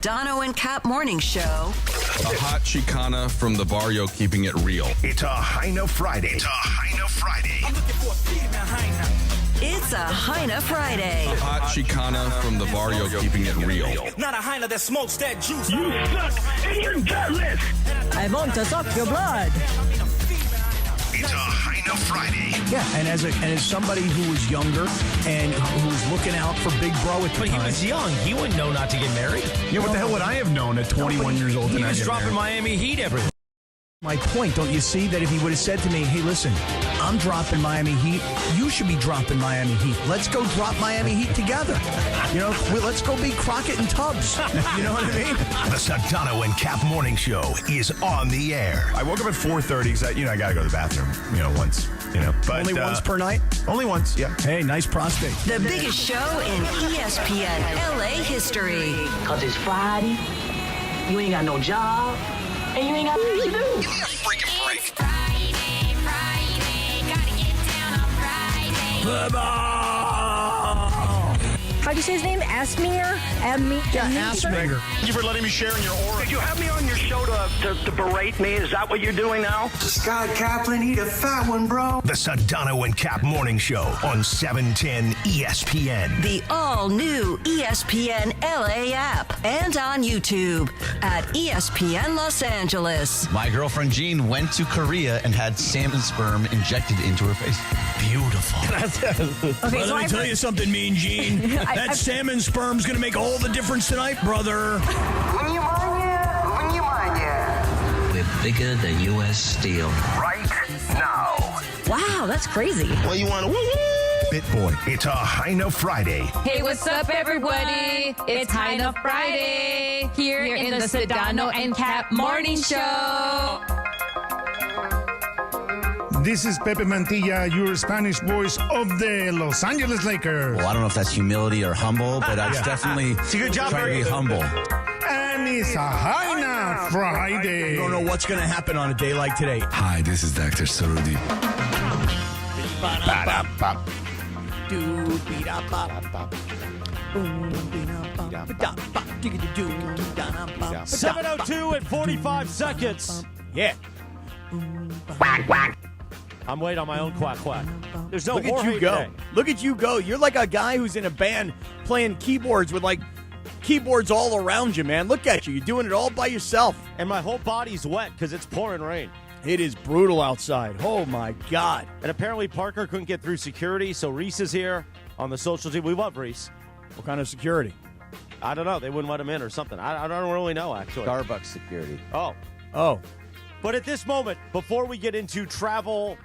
Sedano and Kap morning show. A hot Chicana from the barrio keeping it real. It's a Hyna Friday. It's a Hyna Friday. It's a Hyna Friday. A hot Chicana from the barrio keeping it real. Not a Hyna that smokes that juice. You suck and you're gutless. I want to suck your blood. It's a Hyna Friday. Yeah, and as somebody who was younger and who was looking out for Big Bro at the But time. he was young. He wouldn't know not to get married. Yeah, what the hell would I have known at 21 years old? He was dropping Miami Heat everywhere. My point, don't you see that if he would have said to me, hey, listen, I'm dropping Miami Heat, you should be dropping Miami Heat. Let's go drop Miami Heat together. You know, let's go be Crockett and Tubbs. You know what I mean? The Sedano and Kap morning show is on the air. I woke up at 4:30 because I got to go to the bathroom, once, But, Only once per night? Only once, yeah. Hey, nice prostate. The biggest show in ESPN LA history. Because it's Friday, you ain't got no job, and you ain't got nothing to do. Give me a freaking break. Friday, gotta get down on Friday. How'd you say his name? Asminger? Assminger. Thank you for letting me share in your aura. Did you have me on your show to berate me? Is that what you're doing now? Scott Kaplan, eat a fat one, bro. The Sedano and Kap morning show on 710 ESPN. The all-new ESPN LA app and on YouTube at ESPN Los Angeles. My girlfriend Jean went to Korea and had salmon sperm injected into her face. Beautiful. Okay, so Let me tell you something, Mean Gene. That salmon sperm's going to make all the difference tonight, brother. We're bigger than U.S. Steel. Right now. Wow, that's crazy. Well, you want to woo-woo? Bit Boy. It's a Hyna Friday. Hey, what's up, everybody? It's Hyna Friday here in the Sedano and Kap morning show. This is Pepe Mantilla, your Spanish voice of the Los Angeles Lakers. Well, I don't know if that's humility or humble, but I definitely a good job, try to be humble. And it's a Hyna Friday. You don't know what's going to happen on a day like today. Hi, this is Dr. Sarudi. Ba-da-ba. 7:02 and 45 seconds. Yeah. I'm waiting on my own quack quack. There's no Look at Jorge you go. today. Look at you go. You're like a guy who's in a band playing keyboards with keyboards all around you, man. Look at you. You're doing it all by yourself. And my whole body's wet because it's pouring rain. It is brutal outside. Oh, my God. And apparently Parker couldn't get through security, so Reese is here on the social team. We love Reese. What kind of security? I don't know. They wouldn't let him in or something. I don't really know, actually. Starbucks security. Oh. But at this moment, before we get into travel,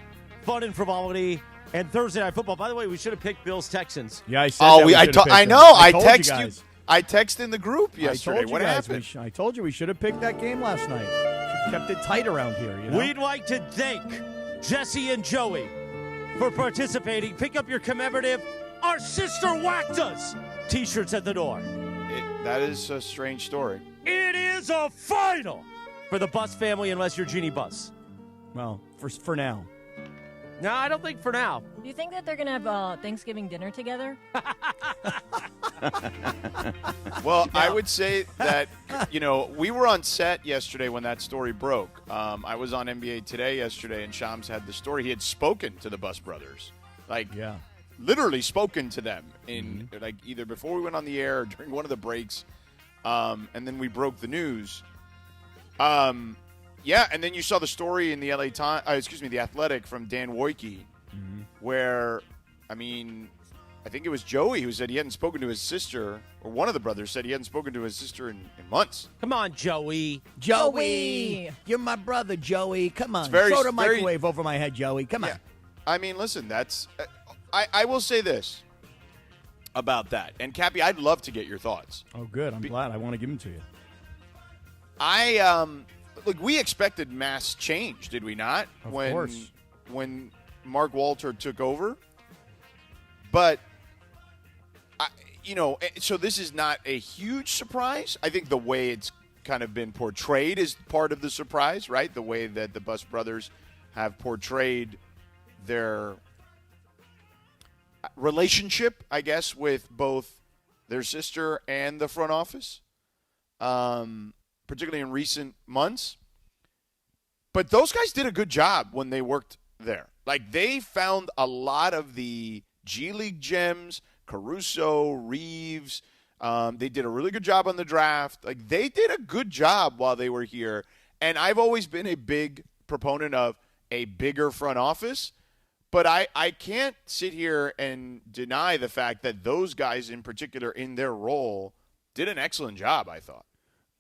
fun and frivolity, and Thursday Night Football, by the way, we should have picked Bills Texans. Yeah, I said that we should've picked I them. know. I told text you. you. Guys. I texted in the group yesterday. I told you What guys, happened? I told you we should have picked that game last night. Should have kept it tight around here. You know? We'd like to thank Jesse and Joey for participating. Pick up your commemorative Our Sister Whacked Us t-shirts at the door. That is a strange story. It is a final for the Bus family, unless you're Jeannie Bus. Well, for now. No, I don't think for now. Do you think that they're going to have Thanksgiving dinner together? Well, I would say that, we were on set yesterday when that story broke. I was on NBA Today yesterday, and Shams had the story. He had spoken to the Bus brothers. Literally spoken to them in either before we went on the air or during one of the breaks. And then we broke the news. Yeah, and then you saw the story in the The Athletic from Dan Wojcicki, where, I think it was Joey who said he hadn't spoken to his sister, or one of the brothers said he hadn't spoken to his sister in months. Come on, Joey. Joey! You're my brother, Joey. Come on. Very, throw the microwave over my head, Joey. Come on. Listen, that's I will say this about that. And, Cappy, I'd love to get your thoughts. Oh, good. I'm glad. I want to give them to you. Look, we expected mass change, did we not? Of course. When Mark Walter took over. But, so this is not a huge surprise. I think the way it's kind of been portrayed is part of the surprise, right? The way that the Bus brothers have portrayed their relationship, I guess, with both their sister and the front office. particularly in recent months. But those guys did a good job when they worked there. Like, they found a lot of the G League gems, Caruso, Reeves. They did a really good job on the draft. Like, they did a good job while they were here. And I've always been a big proponent of a bigger front office. But I can't sit here and deny the fact that those guys in particular in their role did an excellent job, I thought.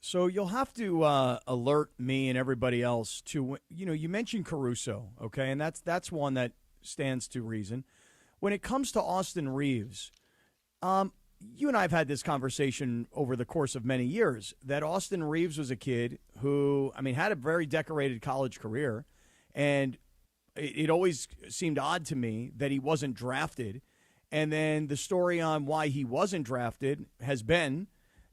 So you'll have to alert me and everybody else to, you mentioned Caruso, okay, and that's one that stands to reason. When it comes to Austin Reeves, you and I have had this conversation over the course of many years, that Austin Reeves was a kid who, had a very decorated college career, and it always seemed odd to me that he wasn't drafted. And then the story on why he wasn't drafted has been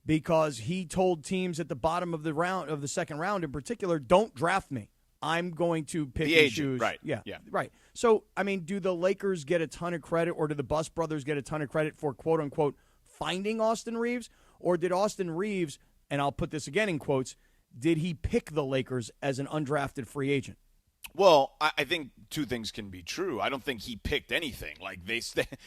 because he told teams at the bottom of the second round in particular, don't draft me. I'm going to pick the and agent, choose. right. Yeah, right. So, do the Lakers get a ton of credit, or do the Bus brothers get a ton of credit for, quote-unquote, finding Austin Reeves? Or did Austin Reeves, and I'll put this again in quotes, did he pick the Lakers as an undrafted free agent? Well, I think two things can be true. I don't think he picked anything. Like,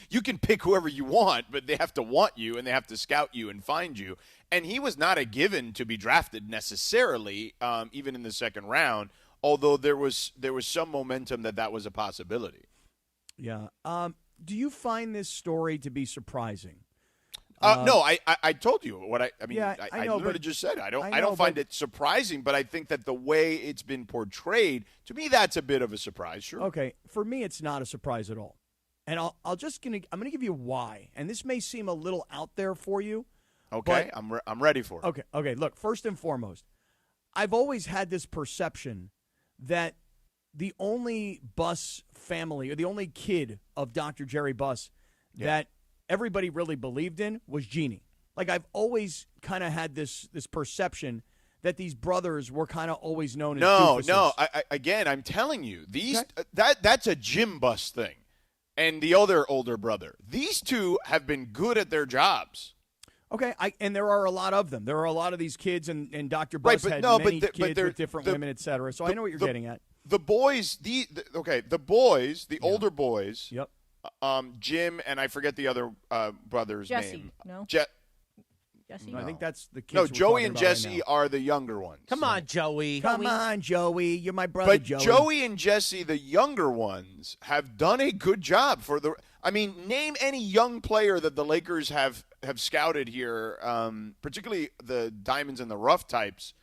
you can pick whoever you want, but they have to want you, and they have to scout you and find you. And he was not a given to be drafted necessarily, even in the second round, although there was some momentum that was a possibility. Yeah. Do you find this story to be surprising? No, I told you what I know, literally just said. I don't find it surprising, but I think that the way it's been portrayed, to me, that's a bit of a surprise. Sure. Okay, for me, it's not a surprise at all, and I'm gonna give you why, and this may seem a little out there for you. Okay, I'm ready for it. Okay. Look, first and foremost, I've always had this perception that the only Buss family, or the only kid of Dr. Jerry Buss that everybody really believed in was Jeannie. Like, I've always kind of had this perception that these brothers were kind of always known as doofuses. No. Again, I'm telling you, that's a Jim Buss thing, and the other older brother. These two have been good at their jobs. Okay, and there are a lot of them. There are a lot of these kids, and Dr. Buss had many kids with different women, et cetera. So I know what you're getting at. The boys, the older boys. Yep. Jim, and I forget the other brother's name. Jesse. No, I think that's the kids. No, Joey and Jesse are the younger ones. Come on, Joey. Come on, Joey. You're my brother, Joey. But Joey and Jesse, the younger ones, have done a good job for the. Name any young player that the Lakers have scouted here, particularly the diamonds and the rough types.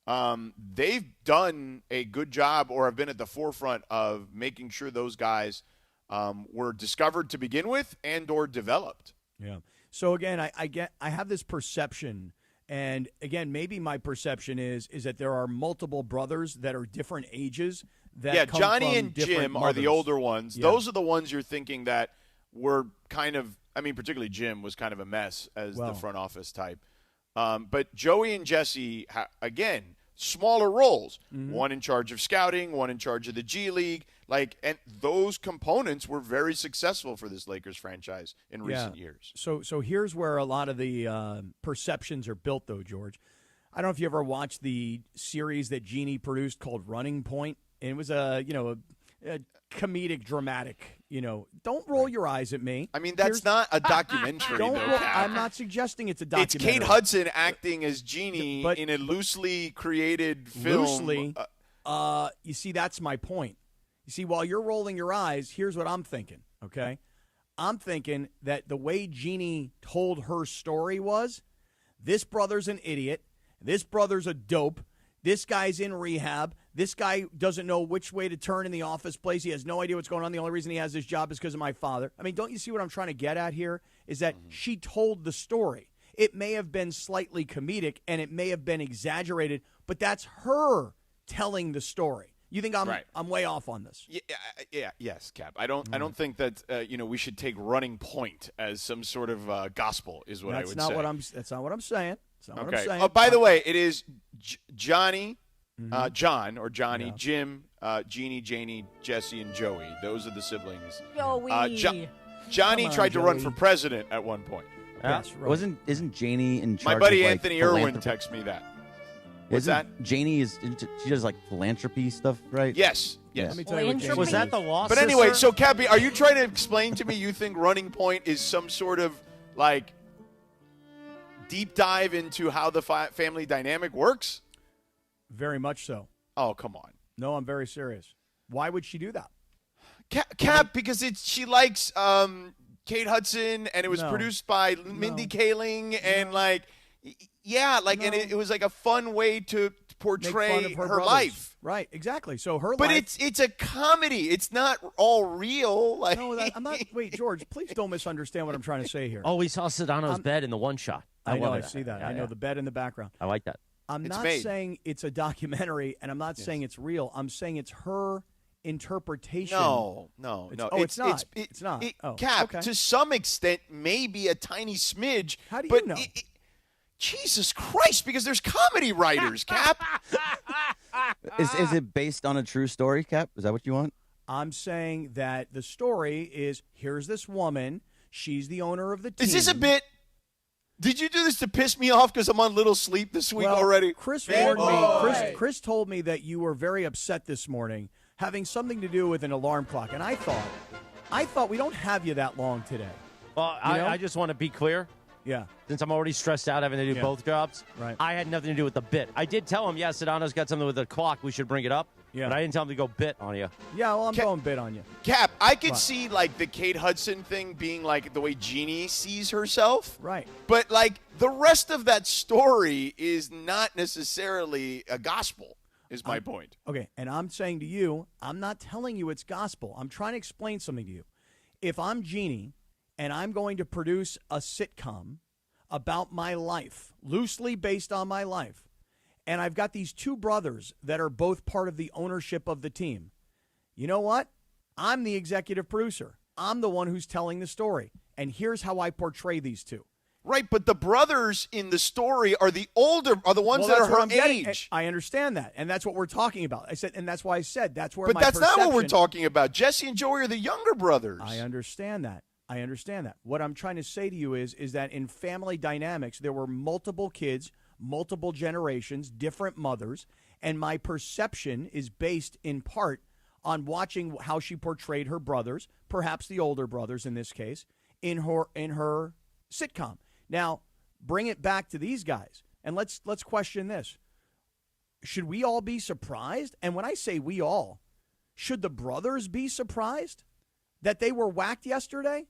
They've done a good job, or have been at the forefront of making sure those guys were discovered to begin with and or developed. Yeah. So again, I have this perception, and again, maybe my perception is that there are multiple brothers that are different ages. That come Johnny from and Jim mothers. are the older ones. Yeah. Those are the ones you're thinking that were kind of. Particularly Jim was kind of a mess as the front office type. But Joey and Jesse, again, smaller roles. Mm-hmm. One in charge of scouting, one in charge of the G League. And those components were very successful for this Lakers franchise in recent years. So here's where a lot of the perceptions are built, though, George. I don't know if you ever watched the series that Jeannie produced called Running Point. And it was a comedic, dramatic. Don't roll your eyes at me. That's not a documentary. I'm not suggesting it's a documentary. It's Kate Hudson acting as Jeannie in a loosely created film. Loosely. You see, that's my point. You see, while you're rolling your eyes, here's what I'm thinking, okay? I'm thinking that the way Jeannie told her story was, this brother's an idiot, this brother's a dope, this guy's in rehab, this guy doesn't know which way to turn in the office place, he has no idea what's going on, the only reason he has this job is because of my father. Don't you see what I'm trying to get at here? Is that she told the story. It may have been slightly comedic, and it may have been exaggerated, but that's her telling the story. You think I'm way off on this? Yes, Cap. I don't think that we should take Running Point as some sort of gospel. Is what I would say. That's not what I'm saying. That's not what I'm saying. Oh, by the way, it is Johnny, John or Johnny, Yeah. Jim, Jeannie, Janie, Jesse, and Joey. Those are the siblings. Joey. Johnny Come on, tried to run Joey. for president at one point. Yes, right. Isn't Janie in charge? My buddy of, Anthony Irwin texted me that. What's that? Janie she does like philanthropy stuff, right? Yes. Yeah. Let me tell you what Janie Was that the did. loss? But anyway, so Cappy, are you trying to explain to me you think Running Point is some sort of like deep dive into how the family dynamic works? Very much so. Oh, come on. No, I'm very serious. Why would she do that? Cap, because she likes Kate Hudson, and it was produced by Mindy Kaling, and and it was like a fun way to portray her life. Right, exactly. So her but life. it's a comedy. It's not all real. Like, no, I'm not. Wait, George, please don't misunderstand what I'm trying to say here. Oh, we saw Sedano's bed in the one shot. I know, love I it. see that. Yeah, I know the bed in the background. I like that. I'm It's not made. saying it's a documentary, and I'm not saying it's real. I'm saying it's her interpretation. No. It's not. It's not. Cap, okay. to some extent, maybe a tiny smidge. How do but you know? Jesus Christ, because there's comedy writers, Cap. Is it based on a true story, Cap? Is that what you want? I'm saying that the story is, here's this woman. She's the owner of the team. Is this a bit? Did you do this to piss me off because I'm on little sleep this week already? Chris warned me. Chris told me that you were very upset this morning, having something to do with an alarm clock. And I thought we don't have you that long today. Well, I just want to be clear. Yeah. Since I'm already stressed out having to do both jobs, right. I had nothing to do with the bit. I did tell him, Sedano's got something with the clock. We should bring it up. Yeah. But I didn't tell him to go bit on you. Yeah, well, I'm going bit on you. Cap, I could see, like, the Kate Hudson thing being, like, the way Jeannie sees herself. Right. But, like, the rest of that story is not necessarily a gospel, is my point. Okay, and I'm saying to you, I'm not telling you it's gospel. I'm trying to explain something to you. If I'm Jeannie and I'm going to produce a sitcom about my life, loosely based on my life, and I've got these two brothers that are both part of the ownership of the team, you know what? I'm the executive producer. I'm the one who's telling the story. And here's how I portray these two. Right, but the brothers in the story are the ones that are her age. I understand that, and that's what we're talking about. I said, and that's why I said that's where. But my that's not what we're perception- talking about. Jesse and Joey are the younger brothers. I understand that. What I'm trying to say to you is that in family dynamics, there were multiple kids, multiple generations, different mothers, and my perception is based in part on watching how she portrayed her brothers, perhaps the older brothers in this case, in her sitcom. Now, bring it back to these guys, and let's question this. Should we all be surprised? And when I say we all, should the brothers be surprised that they were whacked yesterday?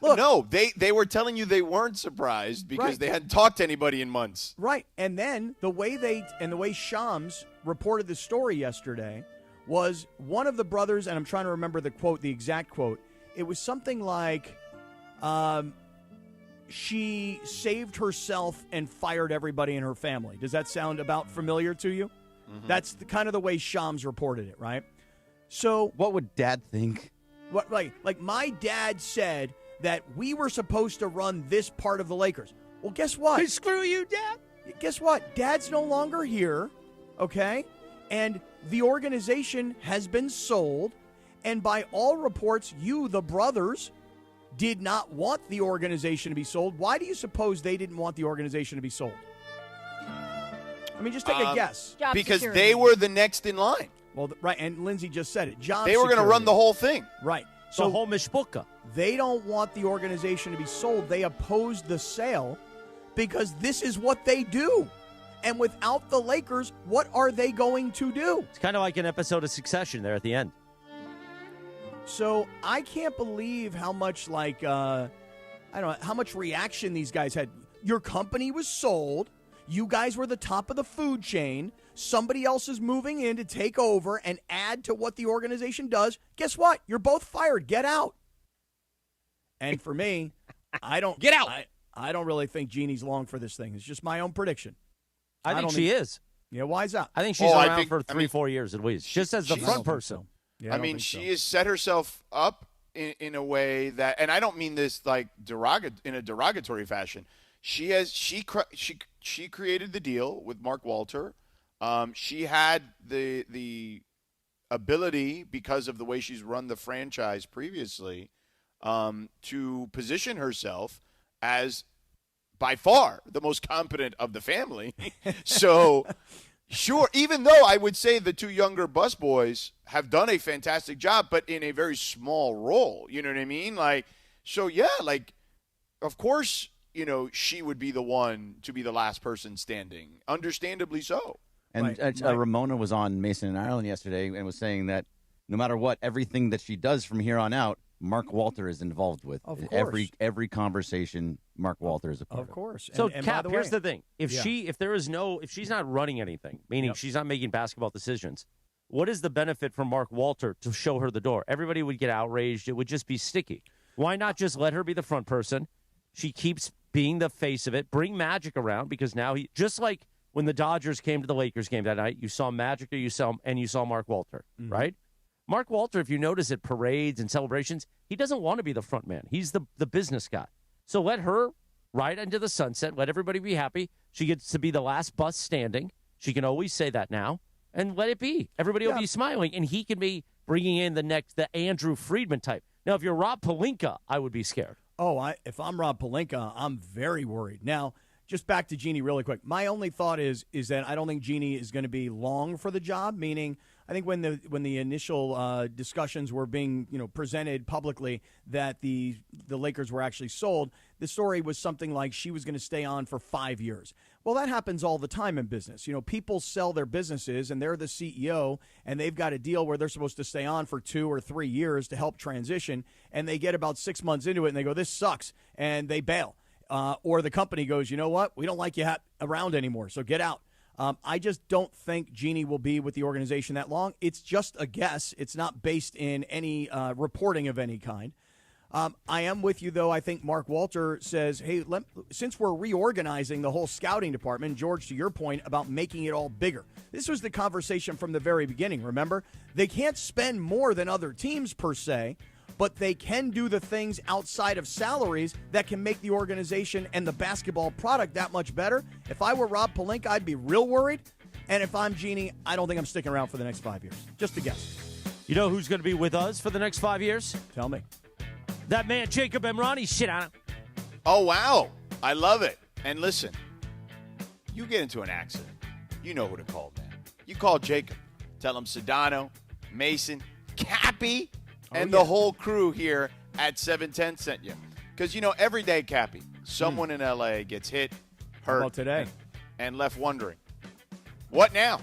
Look, no, they were telling you they weren't surprised because they hadn't talked to anybody in months. Right, and then the way Shams reported the story yesterday was one of the brothers, and I'm trying to remember the exact quote. It was something like, she saved herself and fired everybody in her family. Does that sound about familiar to you? Mm-hmm. That's kind of the way Shams reported it, right? So, what would Dad think? What like my dad said that we were supposed to run this part of the Lakers. Well, guess what? Hey, screw you, Dad. Guess what? Dad's no longer here, okay? And the organization has been sold, and by all reports, you, the brothers, did not want the organization to be sold. Why do you suppose they didn't want the organization to be sold? I mean, just take a guess. Because they were the next in line. Well, right, and Lindsay just said it. They were going to run the whole thing. Right. So the whole mishpucha. They don't want the organization to be sold. They opposed the sale because this is what they do. And without the Lakers, what are they going to do? It's kind of like an episode of Succession there at the end. So I can't believe how much how much reaction these guys had. Your company was sold. You guys were the top of the food chain. Somebody else is moving in to take over and add to what the organization does. Guess what? You're both fired. Get out. And for me, I don't get out. I don't really think Jeannie's long for this thing. It's just my own prediction. I think she is. Yeah, why is that? I think she's around for 4 years at least, just as the front person. Yeah, she has set herself up in a way that, and I don't mean this like in a derogatory fashion. She created the deal with Mark Walter. She had the ability, because of the way she's run the franchise previously, to position herself as by far the most competent of the family. So, sure, even though I would say the two younger busboys have done a fantastic job, but in a very small role. You know what I mean? Like, so, yeah, like, of course, you know, she would be the one to be the last person standing. Understandably so. And Ramona was on Mason and Ireland yesterday and was saying that no matter what, everything that she does from here on out, Mark Walter is involved with. Of course. Every conversation, Mark Walter is a part of. Of course. So, and Cap, by the here's way, the thing. If she's not running anything, meaning she's not making basketball decisions, what is the benefit for Mark Walter to show her the door? Everybody would get outraged. It would just be sticky. Why not just let her be the front person? She keeps being the face of it. Bring Magic around, because now just like when the Dodgers came to the Lakers game that night, you saw Magic you saw Mark Walter, right? Mark Walter, if you notice at parades and celebrations, he doesn't want to be the front man. He's the business guy. So let her ride into the sunset. Let everybody be happy. She gets to be the last bus standing. She can always say that now. And let it be. Everybody will be smiling, and he can be bringing in the Andrew Friedman type. Now, if you're Rob Pelinka, I would be scared. Oh, if I'm Rob Pelinka, I'm very worried. Now, just back to Jeannie really quick. My only thought is that I don't think Jeannie is going to be long for the job, meaning I think when the initial discussions were being presented publicly that the Lakers were actually sold, the story was something like she was going to stay on for 5 years. Well, that happens all the time in business. People sell their businesses and they're the CEO and they've got a deal where they're supposed to stay on for 2 or 3 years to help transition, and they get about 6 months into it and they go, this sucks, and they bail. Or the company goes, you know what, we don't like you around anymore, so get out. I just don't think Jeannie will be with the organization that long. It's just a guess. It's not based in any reporting of any kind. I am with you, though. I think Mark Walter says, hey, since we're reorganizing the whole scouting department, George, to your point about making it all bigger, this was the conversation from the very beginning, remember? They can't spend more than other teams, per se, but they can do the things outside of salaries that can make the organization and the basketball product that much better. If I were Rob Pelinka, I'd be real worried. And if I'm Jeannie, I don't think I'm sticking around for the next 5 years. Just a guess. You know who's going to be with us for the next 5 years? Tell me. That man, Jacob Emrani. Shit on it. Oh, wow. I love it. And listen, you get into an accident, you know who to call, man. You call Jacob. Tell him Sedano, Mason, Cappy, and the whole crew here at 710 sent you. Because, every day, Cappy, someone in L.A. gets hit, hurt, today, and left wondering, what now?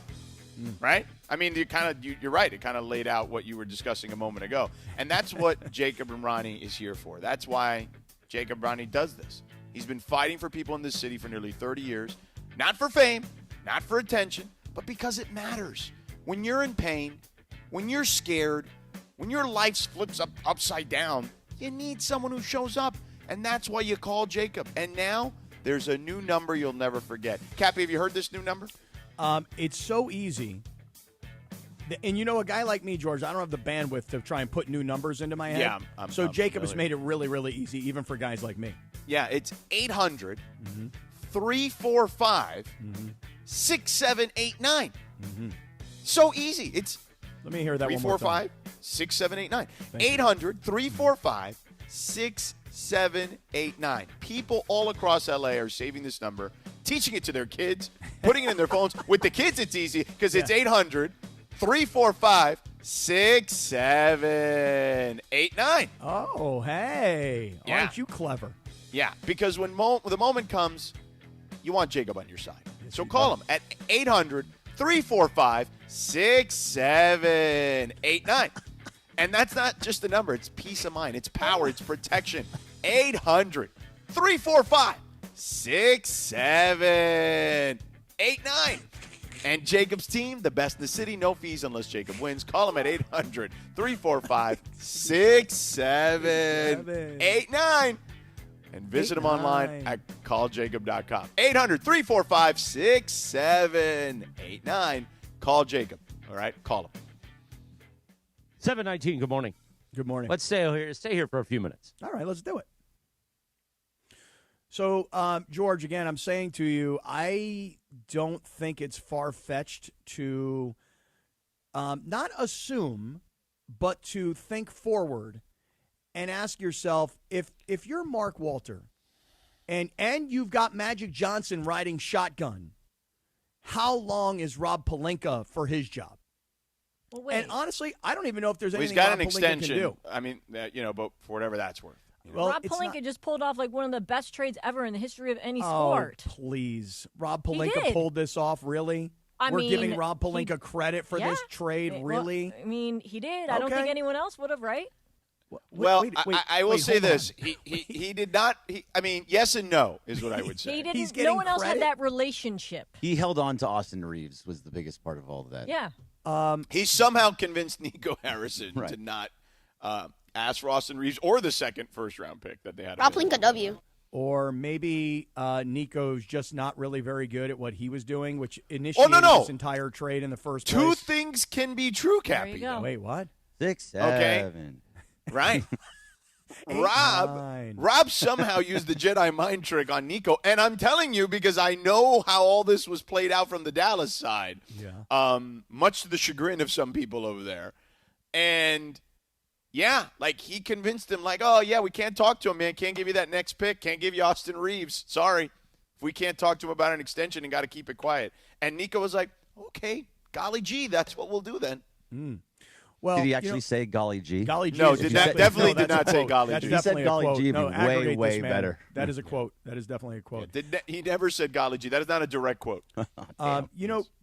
Right? I mean, you're right. It kind of laid out what you were discussing a moment ago. And that's what Jacob Emrani is here for. That's why Jacob Emrani does this. He's been fighting for people in this city for nearly 30 years, not for fame, not for attention, but because it matters. When you're in pain, when you're scared, when your life flips upside down, you need someone who shows up, and that's why you call Jacob. And now there's a new number you'll never forget. Cappy, have you heard this new number? It's so easy. And a guy like me, George, I don't have the bandwidth to try and put new numbers into my head. Yeah, so Jacob has made it really, really easy, even for guys like me. Yeah, it's 800-345-6789. So easy. It's let me hear that one more time. 345-6789. 800-345-6789. People all across LA are saving this number, teaching it to their kids, putting it in their phones. With the kids, it's easy because it's 800-345-6789. Oh, hey. Yeah. Aren't you clever? Yeah, because when the moment comes, you want Jacob on your side. So call him at 800-345-6789. And that's not just a number. It's peace of mind. It's power. It's protection. 800-345-6789. And Jacob's team, the best in the city, no fees unless Jacob wins. Call him at 800-345-6789. And visit him online at calljacob.com. 800-345-6789. Call Jacob. All right? Call him. 7:19. Good morning. Good morning. Let's stay here for a few minutes. All right, let's do it. So, George, again, I'm saying to you, I don't think it's far-fetched to not assume, but to think forward and ask yourself, if you're Mark Walter and you've got Magic Johnson riding shotgun. How long is Rob Pelinka for his job? Well, wait. And honestly, I don't even know if there's anything he's got Rob an Pelinka extension. can do. I mean, but for whatever that's worth. Well, Rob Pelinka just pulled off like one of the best trades ever in the history of any sport. Oh, please. Rob He Pelinka did. pulled this off, really? We're giving Rob Pelinka credit for this trade, really? Well, I mean, he did. I don't think anyone else would have, right? I will say this. He did not. Yes and no is what I would say. He didn't. No one else had that relationship. He held on to Austin Reeves was the biggest part of all of that. Yeah. He somehow convinced Nico Harrison to not ask for Austin Reeves or the second first-round pick that they had. Rob Pelinka W. Or maybe Nico's just not really very good at what he was doing, which initiated this entire trade in the first place. Two things can be true, Cappy. Wait, what? 6, 7. Okay. Right. Rob somehow used the Jedi mind trick on Nico, and I'm telling you because I know how all this was played out from the Dallas side. Yeah. Much to the chagrin of some people over there. And yeah, like he convinced him, like, oh yeah, we can't talk to him, man. Can't give you that next pick. Can't give you Austin Reeves. Sorry. If we can't talk to him about an extension and got to keep it quiet. And Nico was like, okay, golly gee, that's what we'll do then. Well, did he actually say golly gee? Golly gee. No, definitely did not say golly gee. He said golly gee, but way better. That is a quote. That is definitely a quote. He never said golly gee. That is not a direct quote.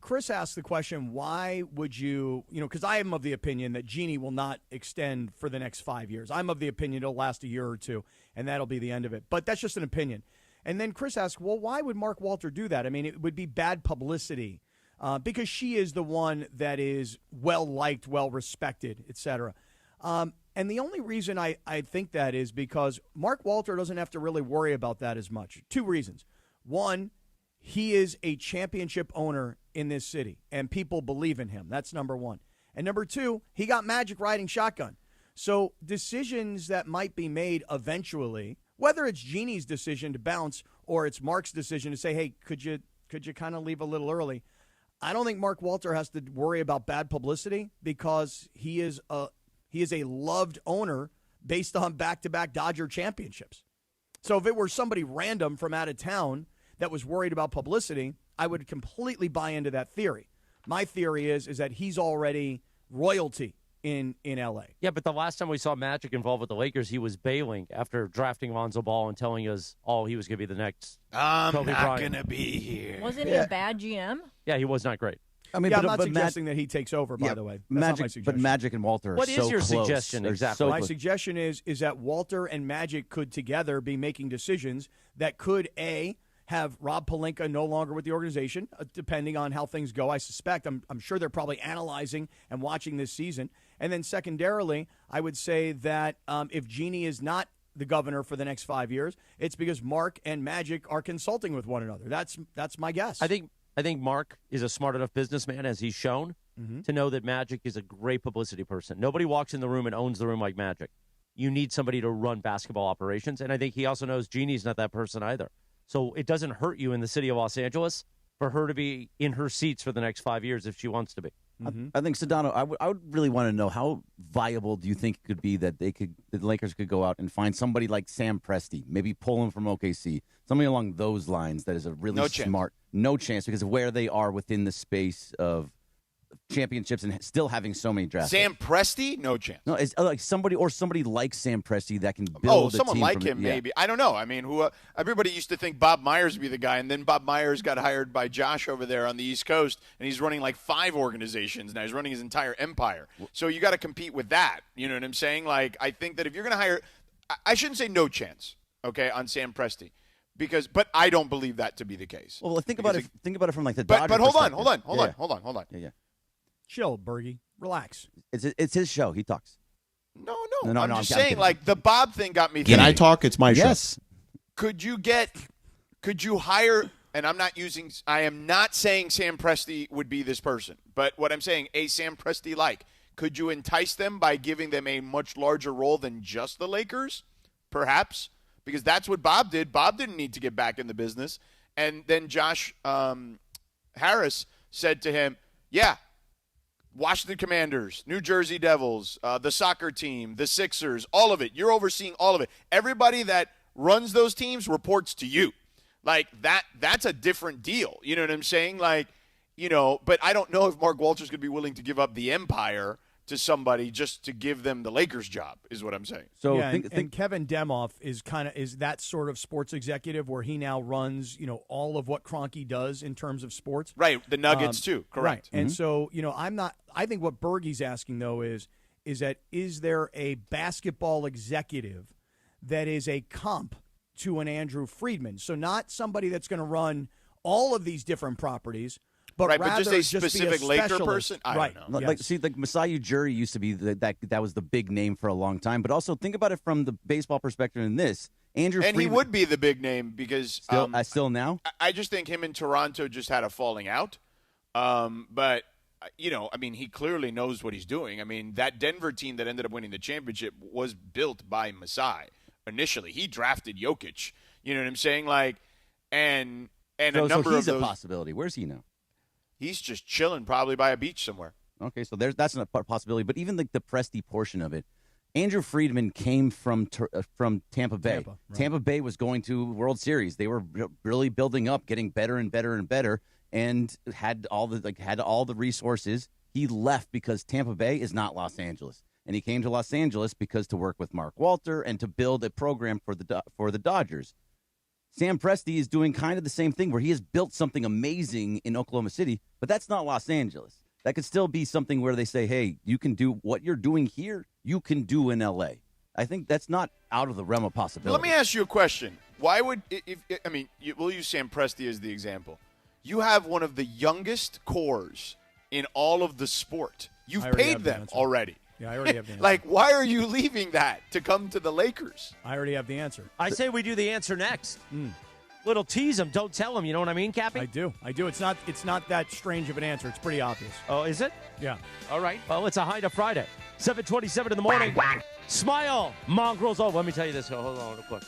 Chris asked the question, why would you, because I am of the opinion that Jeannie will not extend for the next 5 years. I'm of the opinion it'll last a year or two, and that'll be the end of it. But that's just an opinion. And then Chris asked, well, why would Mark Walter do that? I mean, it would be bad publicity. Because she is the one that is well-liked, well-respected, etc. And the only reason I think that is because Mark Walter doesn't have to really worry about that as much. 2 reasons. One, he is a championship owner in this city, and people believe in him. That's number one. And number 2, he got Magic riding shotgun. So decisions that might be made eventually, whether it's Jeannie's decision to bounce or it's Mark's decision to say, hey, could you kind of leave a little early, I don't think Mark Walter has to worry about bad publicity because he is a loved owner based on back-to-back Dodger championships. So if it were somebody random from out of town that was worried about publicity, I would completely buy into that theory. My theory is that he's already royalty in L.A. Yeah, but the last time we saw Magic involved with the Lakers, he was bailing after drafting Lonzo Ball and telling us, he was going to be the next Kobe Bryant. I'm not going to be here. Wasn't he a bad GM? Yeah, he was not great. I mean, I'm not suggesting that he takes over, by the way. That's not my suggestion. But Magic and Walter are What is so your close. suggestion exactly? My suggestion is that Walter and Magic could together be making decisions that could, A, have Rob Pelinka no longer with the organization, depending on how things go, I suspect. I'm sure they're probably analyzing and watching this season. And then secondarily, I would say that if Jeannie is not the governor for the next 5 years, it's because Mark and Magic are consulting with one another. That's my guess. I think Mark is a smart enough businessman, as he's shown, to know that Magic is a great publicity person. Nobody walks in the room and owns the room like Magic. You need somebody to run basketball operations, and I think he also knows Jeannie's not that person either. So it doesn't hurt you in the city of Los Angeles for her to be in her seats for the next 5 years if she wants to be. I think Sedano, I would really want to know how viable do you think it could be that the Lakers could go out and find somebody like Sam Presti, maybe pull him from OKC, somebody along those lines that is a really smart. No chance because of where they are within the space of championships and still having so many drafts. Sam Presti? No chance. No, it's like somebody like Sam Presti that can build a someone team like from him, maybe. I don't know. I mean, everybody used to think Bob Myers would be the guy, and then Bob Myers got hired by Josh over there on the East Coast, and he's running like 5 organizations now. He's running his entire empire. So you got to compete with that. You know what I'm saying? Like, I think that if you're going to hire – I shouldn't say no chance, okay, on Sam Presti. But I don't believe that to be the case. Well, think about it from like the Dodgers. But hold on. Yeah. Chill, Bergie. Relax. It's his show. He talks. No. I'm just saying, like, the Bob thing got me thinking. Can I talk? It's my show. Yes. Could you hire, and I am not saying Sam Presti would be this person, but what I'm saying, Sam Presti could you entice them by giving them a much larger role than just the Lakers? Perhaps. Because that's what Bob did. Bob didn't need to get back in the business. And then Josh Harris said to him, yeah, Washington Commanders, New Jersey Devils, the soccer team, the Sixers, all of it. You're overseeing all of it. Everybody that runs those teams reports to you. Like, that's a different deal. You know what I'm saying? Like, you know, but I don't know if Mark Walter's going to be willing to give up the empire to somebody just to give them the Lakers job, is what I'm saying. So and Kevin Demoff is that sort of sports executive where he now runs, you know, all of what Kroenke does in terms of sports. Right, the Nuggets too, correct. Right. And so, you know, I think what Bergie's asking though is there a basketball executive that is a comp to an Andrew Friedman? So not somebody that's going to run all of these different properties, but right, rather but just a specific Laker person. I don't know. Like, see, like Masai Ujiri used to be that was the big name for a long time. But also think about it from the baseball perspective. In this, Andrew and Friedman, he would be the big name because still now. I just think him and Toronto just had a falling out. But you know, I mean, he clearly knows what he's doing. I mean, that Denver team that ended up winning the championship was built by Masai initially. He drafted Jokic. You know what I'm saying? Like, and a number so he's of those, a possibility. Where's he now? He's just chilling, probably by a beach somewhere. Okay, so that's a possibility. But even like the Presti portion of it, Andrew Friedman came from Tampa Bay. Tampa Bay was going to World Series. They were really building up, getting better and better and better, and had all the resources. He left because Tampa Bay is not Los Angeles, and he came to Los Angeles because to work with Mark Walter and to build a program for the Dodgers. Sam Presti is doing kind of the same thing where he has built something amazing in Oklahoma City, but that's not Los Angeles. That could still be something where they say, hey, you can do what you're doing here, you can do in L.A. I think that's not out of the realm of possibility. Let me ask you a question. Why would we'll use Sam Presti as the example. You have one of the youngest cores in all of the sport. You've paid them already. Yeah, I already have the answer. Like, why are you leaving that to come to the Lakers? I already have the answer. I say we do the answer next. Little tease him, don't tell him. You know what I mean, Cappy? I do. It's not that strange of an answer. It's pretty obvious. Oh, is it? Yeah. All right. Well, it's a Hyna Friday. 7:27 in the morning. Smile, mongrels. Oh, let me tell you this. Hold on real quick.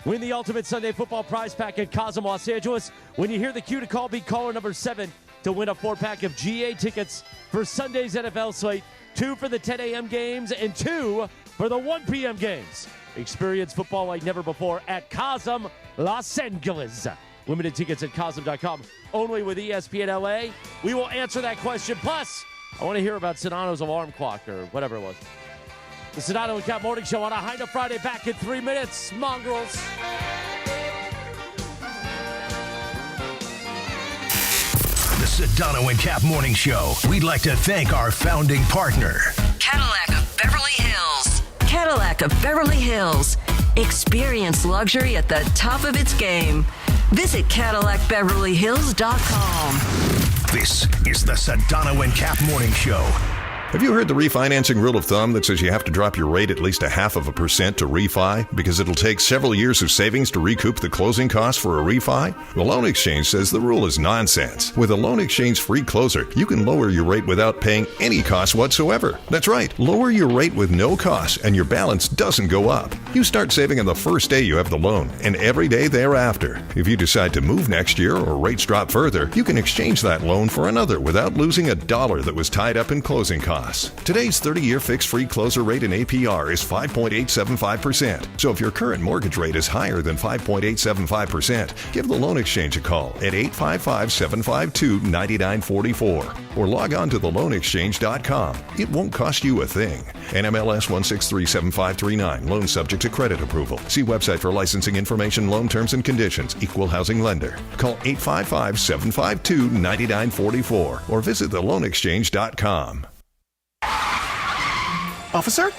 Win the ultimate Sunday football prize pack at Cosm, Los Angeles. When you hear the cue to call, be caller number 7 to win a 4-pack of GA tickets for Sunday's NFL slate. 2 for the 10 a.m. games and 2 for the 1 p.m. games. Experience football like never before at Cosm, Los Angeles. Limited tickets at Cosm.com. Only with ESPN LA. We will answer that question. Plus, I want to hear about Sedano's alarm clock or whatever it was. The Sedano and Kap Morning Show on a Hyna Friday, back in 3 minutes. Mongrels. The Sedano and Kap Morning Show. We'd like to thank our founding partner, Cadillac of Beverly Hills. Cadillac of Beverly Hills. Experience luxury at the top of its game. Visit CadillacBeverlyHills.com. This is the Sedano and Kap Morning Show. Have you heard the refinancing rule of thumb that says you have to drop your rate at least 0.5% to refi because it'll take several years of savings to recoup the closing costs for a refi? The Loan Exchange says the rule is nonsense. With a Loan Exchange free closer, you can lower your rate without paying any cost whatsoever. That's right, lower your rate with no cost and your balance doesn't go up. You start saving on the first day you have the loan and every day thereafter. If you decide to move next year or rates drop further, you can exchange that loan for another without losing a dollar that was tied up in closing costs. Today's 30-year fixed-free closer rate in APR is 5.875%. So if your current mortgage rate is higher than 5.875%, give the Loan Exchange a call at 855-752-9944 or log on to theloanexchange.com. It won't cost you a thing. NMLS 1637539. Loan subject to credit approval. See website for licensing information, loan terms and conditions. Equal housing lender. Call 855-752-9944 or visit theloanexchange.com. Officer,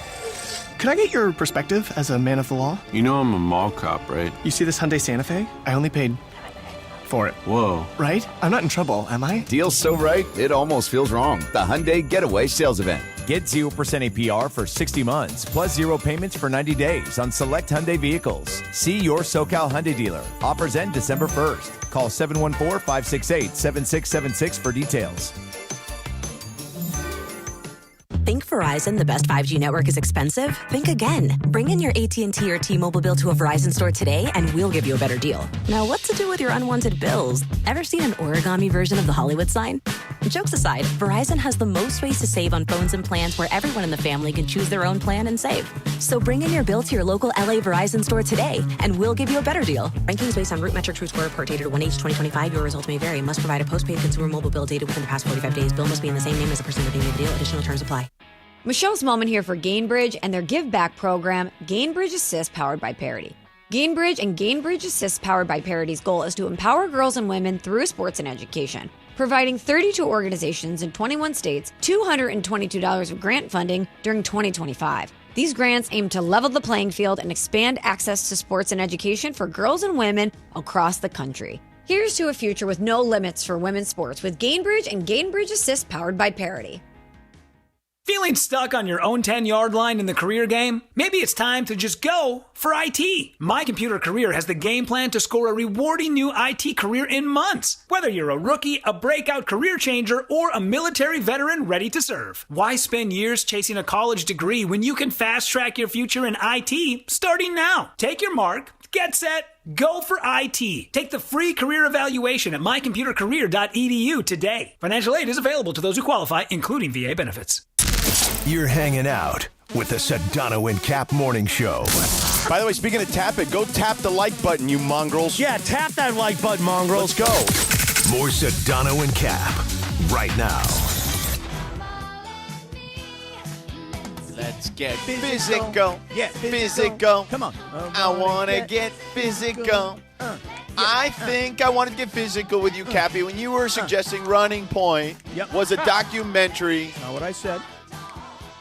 could I get your perspective as a man of the law? You know I'm a mall cop, right? You see this Hyundai Santa Fe? I only paid for it. Whoa. Right? I'm not in trouble, am I? Deal's so right, it almost feels wrong. The Hyundai Getaway Sales Event. Get 0% APR for 60 months, plus 0 payments for 90 days on select Hyundai vehicles. See your SoCal Hyundai dealer. Offers end December 1st. Call 714-568-7676 for details. Think Verizon, the best 5G network, is expensive? Think again. Bring in your AT&T or T-Mobile bill to a Verizon store today and we'll give you a better deal. Now, what to do with your unwanted bills? Ever seen an origami version of the Hollywood sign? Jokes aside, Verizon has the most ways to save on phones and plans where everyone in the family can choose their own plan and save. So bring in your bill to your local LA Verizon store today, and we'll give you a better deal. Rankings based on root metric true score report dated 1H2025. Your results may vary. Must provide a postpaid consumer mobile bill dated within the past 45 days. Bill must be in the same name as the person redeeming the deal. Additional terms apply. Michelle's Moment here for Gainbridge and their Give Back program, Gainbridge Assist, powered by Parity. Gainbridge and Gainbridge Assist, powered by Parity's goal is to empower girls and women through sports and education, providing 32 organizations in 21 states $222 of grant funding during 2025. These grants aim to level the playing field and expand access to sports and education for girls and women across the country. Here's to a future with no limits for women's sports with Gainbridge and Gainbridge Assist, powered by Parity. Feeling stuck on your own 10-yard line in the career game? Maybe it's time to just go for IT. My Computer Career has the game plan to score a rewarding new IT career in months. Whether you're a rookie, a breakout career changer, or a military veteran ready to serve. Why spend years chasing a college degree when you can fast-track your future in IT starting now? Take your mark, get set, go for IT. Take the free career evaluation at mycomputercareer.edu today. Financial aid is available to those who qualify, including VA benefits. You're hanging out with the Sedano and Kap Morning Show. By the way, speaking of tap it, go tap the like button, you mongrels. Yeah, tap that like button, mongrels. Let's go. More Sedano and Kap right now. Let's get physical. Yeah, physical. Come on. I want to get physical. I think I wanted to get physical with you, Cappy, when you were suggesting Running Point was a documentary. Not what I said.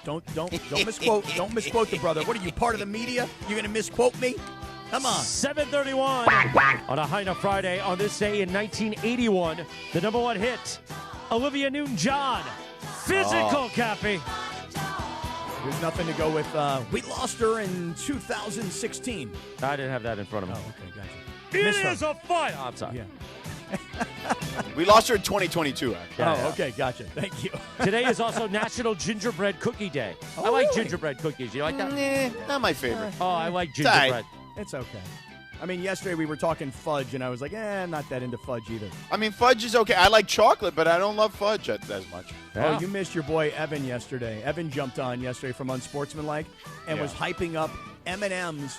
Don't misquote. Don't misquote the brother. What are you, part of the media? You're gonna misquote me? Come on. 7:31 on a Hyna Friday on this day in 1981. The number one hit, Olivia Newton-John, Physical, Cappy. There's nothing to go with. We lost her in 2016. I didn't have that in front of me. Oh, okay, gotcha. It is a fight. Oh, I'm sorry. Yeah. We lost her in 2022, actually. Okay, gotcha. Thank you. Today is also National Gingerbread Cookie Day. I like gingerbread cookies. You like that? Nah, not my favorite. Oh, I like gingerbread. It's okay. I mean, yesterday we were talking fudge, and I was like, I'm not that into fudge either. I mean, fudge is okay. I like chocolate, but I don't love fudge as much. Yeah. Oh, you missed your boy Evan yesterday. Evan jumped on yesterday from Unsportsmanlike and was hyping up M&M's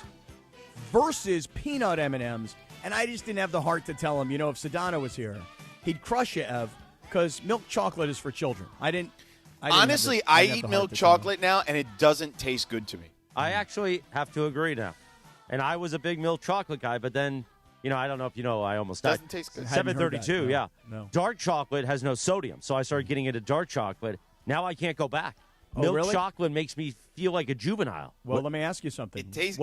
versus peanut M&M's. And I just didn't have the heart to tell him, if Sedano was here, he'd crush you, Ev, because milk chocolate is for children. Honestly, I eat milk chocolate now, and it doesn't taste good to me. I actually have to agree now. And I was a big milk chocolate guy, but then, I don't know if you know, I almost died. Doesn't taste good. 732, yeah. No. Dark chocolate has no sodium, so I started getting into dark chocolate. Now I can't go back. Milk chocolate makes me feel like a juvenile. Well, let me ask you something. It tastes.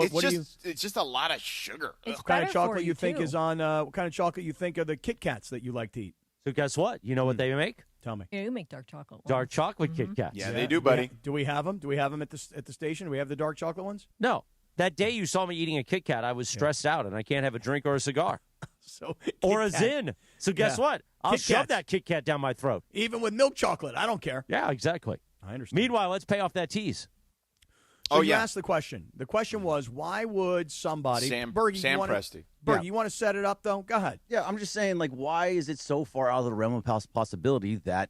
It's just a lot of sugar. What kind of chocolate you think is on? What kind of chocolate you think are the Kit Kats that you like to eat? So guess what? You know what they make? Tell me. Yeah, you make dark chocolate ones. Dark chocolate Kit Kats. Yeah, they do, buddy. Do we have them? Do we have them at the station? Do we have the dark chocolate ones? No. That day you saw me eating a Kit Kat, I was stressed out, and I can't have a drink or a cigar. Or a Zin. So guess what? I'll shove that Kit Kat down my throat. Even with milk chocolate. I don't care. Yeah, exactly. I understand. Meanwhile, let's pay off that tease. So you asked the question. The question was, why would somebody... Sam Presti. Berg, you want to set it up, though? Go ahead. Yeah, I'm just saying, why is it so far out of the realm of possibility that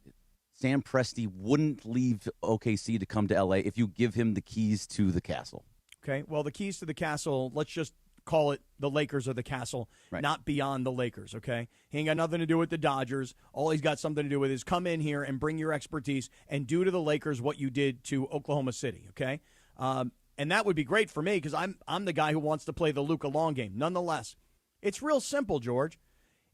Sam Presti wouldn't leave OKC to come to L.A. if you give him the keys to the castle? Okay, well, the keys to the castle, let's just call it the Lakers or the castle, not beyond the Lakers, okay? He ain't got nothing to do with the Dodgers. All he's got something to do with is come in here and bring your expertise and do to the Lakers what you did to Oklahoma City, okay? And that would be great for me because I'm the guy who wants to play the Luka long game. Nonetheless, it's real simple, George.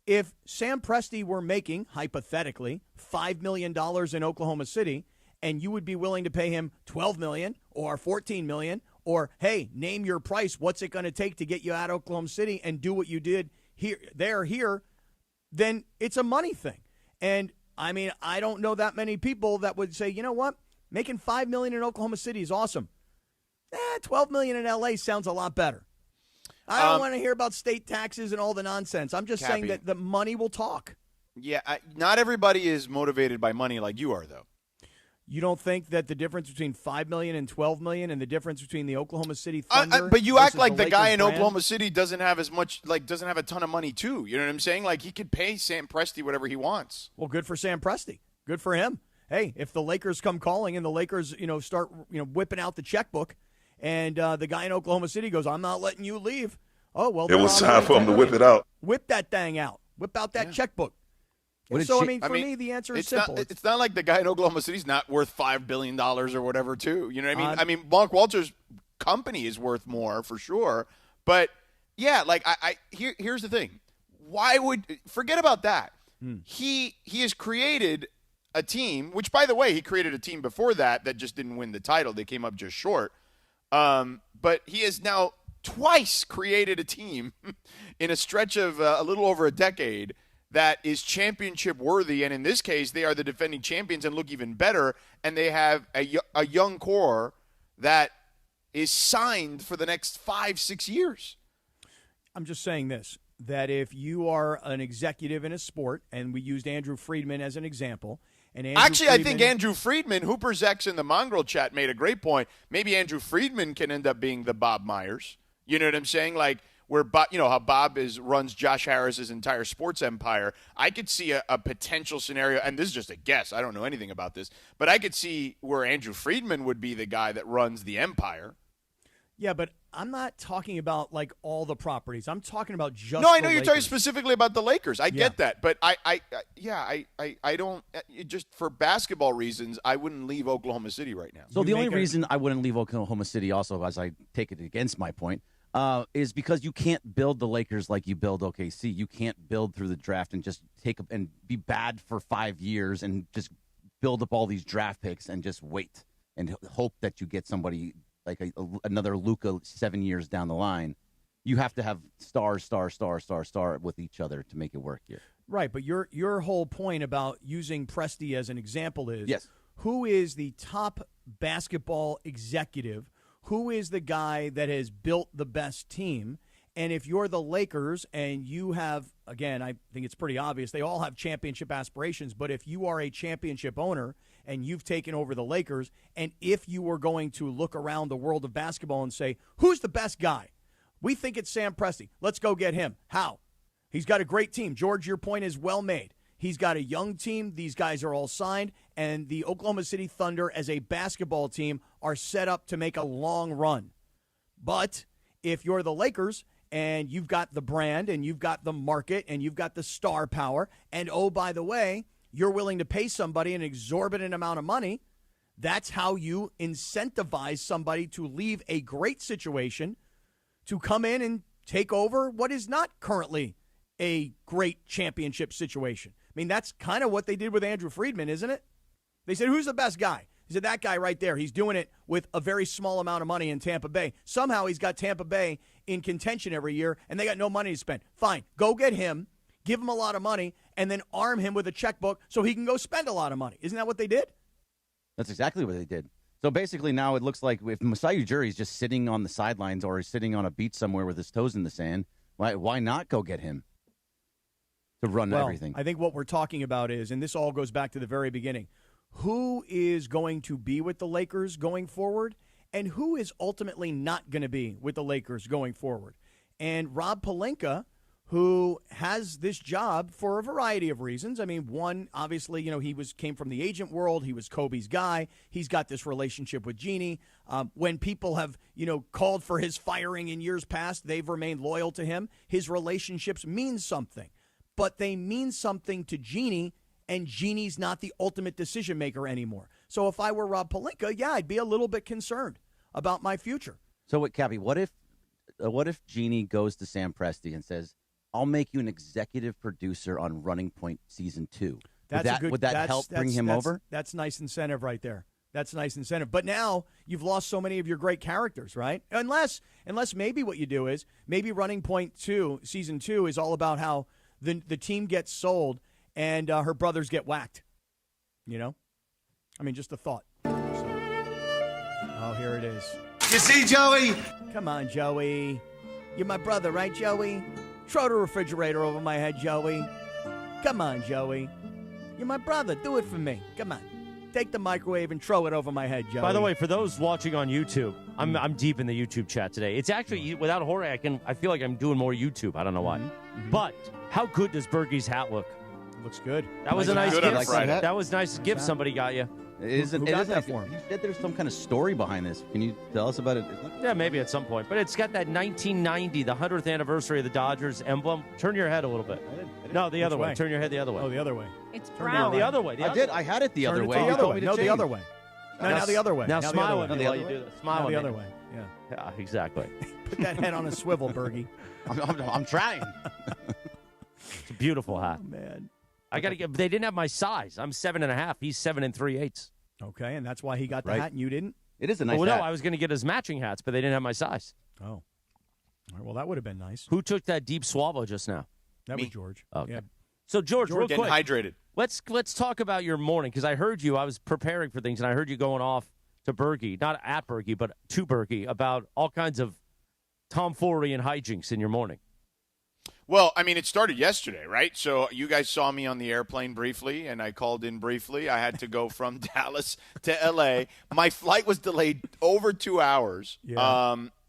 If Sam Presti were making, hypothetically, $5 million in Oklahoma City, and you would be willing to pay him $12 million or $14 million, or, hey, name your price, what's it going to take to get you out of Oklahoma City and do what you did here, then it's a money thing. And, I mean, I don't know that many people that would say, you know what, making $5 million in Oklahoma City is awesome. $12 million in L.A. sounds a lot better. I don't want to hear about state taxes and all the nonsense. I'm just saying that the money will talk. Yeah, not everybody is motivated by money like you are, though. You don't think that the difference between $5 million and $12 million and the difference between the Oklahoma City Thunder but you act like the guy in brand? Oklahoma City doesn't have as much, doesn't have a ton of money, too. You know what I'm saying? Like, he could pay Sam Presti whatever he wants. Well, good for Sam Presti. Good for him. Hey, if the Lakers come calling and the Lakers, start, whipping out the checkbook, and the guy in Oklahoma City goes, "I'm not letting you leave." Oh, well, it was time for him to whip it out. Whip that thing out. Whip out that checkbook. So, for me, the answer is simple. It's not like the guy in Oklahoma City's not worth $5 billion or whatever, too. You know what I mean? Mark Walter's company is worth more for sure. But, yeah, here's the thing. Forget about that. He has created a team, which, by the way, he created a team before that just didn't win the title. They came up just short. But he has now twice created a team in a stretch of a little over a decade that is championship worthy, and in this case, they are the defending champions and look even better, and they have a young core that is signed for the next 5-6 years. I'm just saying this, that if you are an executive in a sport, and we used Andrew Friedman as an example, and I think Andrew Friedman, Hooper Zex in the Mongrel chat made a great point. Maybe Andrew Friedman can end up being the Bob Myers. You know what I'm saying? Where how Bob runs Josh Harris's entire sports empire. I could see a potential scenario, and this is just a guess. I don't know anything about this, but I could see where Andrew Friedman would be the guy that runs the empire. Yeah, but I'm not talking about all the properties. I'm talking about just. No, I know you're talking specifically about the Lakers. I get that, but I don't. Just for basketball reasons, I wouldn't leave Oklahoma City right now. So the only reason I wouldn't leave Oklahoma City, also, as I take it against my point, is because you can't build the Lakers like you build OKC. You can't build through the draft and just and be bad for 5 years and just build up all these draft picks and just wait and hope that you get somebody like another Luka 7 years down the line. You have to have star with each other to make it work here. Right, but your whole point about using Presti as an example is who is the top basketball executive? Who is the guy that has built the best team? And if you're the Lakers and you have, again, I think it's pretty obvious, they all have championship aspirations, but if you are a championship owner and you've taken over the Lakers, and if you were going to look around the world of basketball and say, who's the best guy? We think it's Sam Presti. Let's go get him. How? He's got a great team. George, your point is well made. He's got a young team. These guys are all signed. And the Oklahoma City Thunder as a basketball team are set up to make a long run. But if you're the Lakers and you've got the brand and you've got the market and you've got the star power, and oh, by the way, you're willing to pay somebody an exorbitant amount of money, that's how you incentivize somebody to leave a great situation to come in and take over what is not currently a great championship situation. I mean, that's kind of what they did with Andrew Friedman, isn't it? They said, who's the best guy? He said, that guy right there. He's doing it with a very small amount of money in Tampa Bay. Somehow he's got Tampa Bay in contention every year, and they got no money to spend. Fine, go get him, give him a lot of money, and then arm him with a checkbook so he can go spend a lot of money. Isn't that what they did? That's exactly what they did. So basically now it looks like if Masai Ujiri is just sitting on the sidelines or is sitting on a beach somewhere with his toes in the sand, why not go get him to run everything? I think what we're talking about is, and this all goes back to the very beginning, who is going to be with the Lakers going forward and who is ultimately not going to be with the Lakers going forward. And Rob Pelinka, who has this job for a variety of reasons. I mean, one, obviously, he came from the agent world. He was Kobe's guy. He's got this relationship with Jeannie. When people have, called for his firing in years past, they've remained loyal to him. His relationships mean something, but they mean something to Jeannie, and Jeannie's not the ultimate decision maker anymore. So if I were Rob Pelinka, I'd be a little bit concerned about my future. So, Cappy, what if Jeannie goes to Sam Presti and says, I'll make you an executive producer on Running Point Season 2. Would that help bring him over? That's nice incentive right there. That's nice incentive. But now you've lost so many of your great characters, right? Unless maybe what you do is maybe Running Point 2, Season 2 is all about how the team gets sold and her brothers get whacked. I mean, just a thought. Oh, here it is. You see, Joey? Come on, Joey. You're my brother, right, Joey? Throw the refrigerator over my head, Joey. Come on, Joey. You're my brother. Do it for me. Come on. Take the microwave and throw it over my head, Joey. By the way, for those watching on YouTube, I'm deep in the YouTube chat today. It's actually, without Jorge, I feel like I'm doing more YouTube. I don't know why. Mm-hmm. But how good does Bergie's hat look? Looks good. That was a nice Good on a gift. Friday. That was nice gift somebody got you. Who got that for him? You said there's some kind of story behind this. Can you tell us about it? Yeah, maybe at some point. But it's got that 1990, the 100th anniversary of the Dodgers emblem. Turn your head a little bit. No, the other way. Turn your head the other way. Oh, the other way. It's No, brown. the other way. I did. I had it the other way. The You other told way. me to No, the change. other way. No, now the other way. Now the smile other at way. me while you do this. Smile Now at the me. other way. Yeah. Yeah, exactly. Put that head on a swivel, Bergie. I'm trying. It's a beautiful hat. Oh, man. I got to get. They didn't have my size. I'm 7.5. He's 7 3/8. Okay, and that's why he got the Right. hat and you didn't? It is a nice Well, no, hat. I was going to get his matching hats, but they didn't have my size. Oh. All right, well, that would have been nice. Who took that deep swallow just now? That Me. was George. Okay. Yeah. So George, real Getting quick, hydrated. let's talk about your morning because I heard you. I was preparing for things, and I heard you going off to Bergie, not at Bergie, but to Bergie about all kinds of tomfoolery and hijinks in your morning. Well, I mean, it started yesterday, right? So you guys saw me on the airplane briefly, and I called in briefly. I had to go from Dallas to L.A. My flight was delayed over 2 hours. Yeah.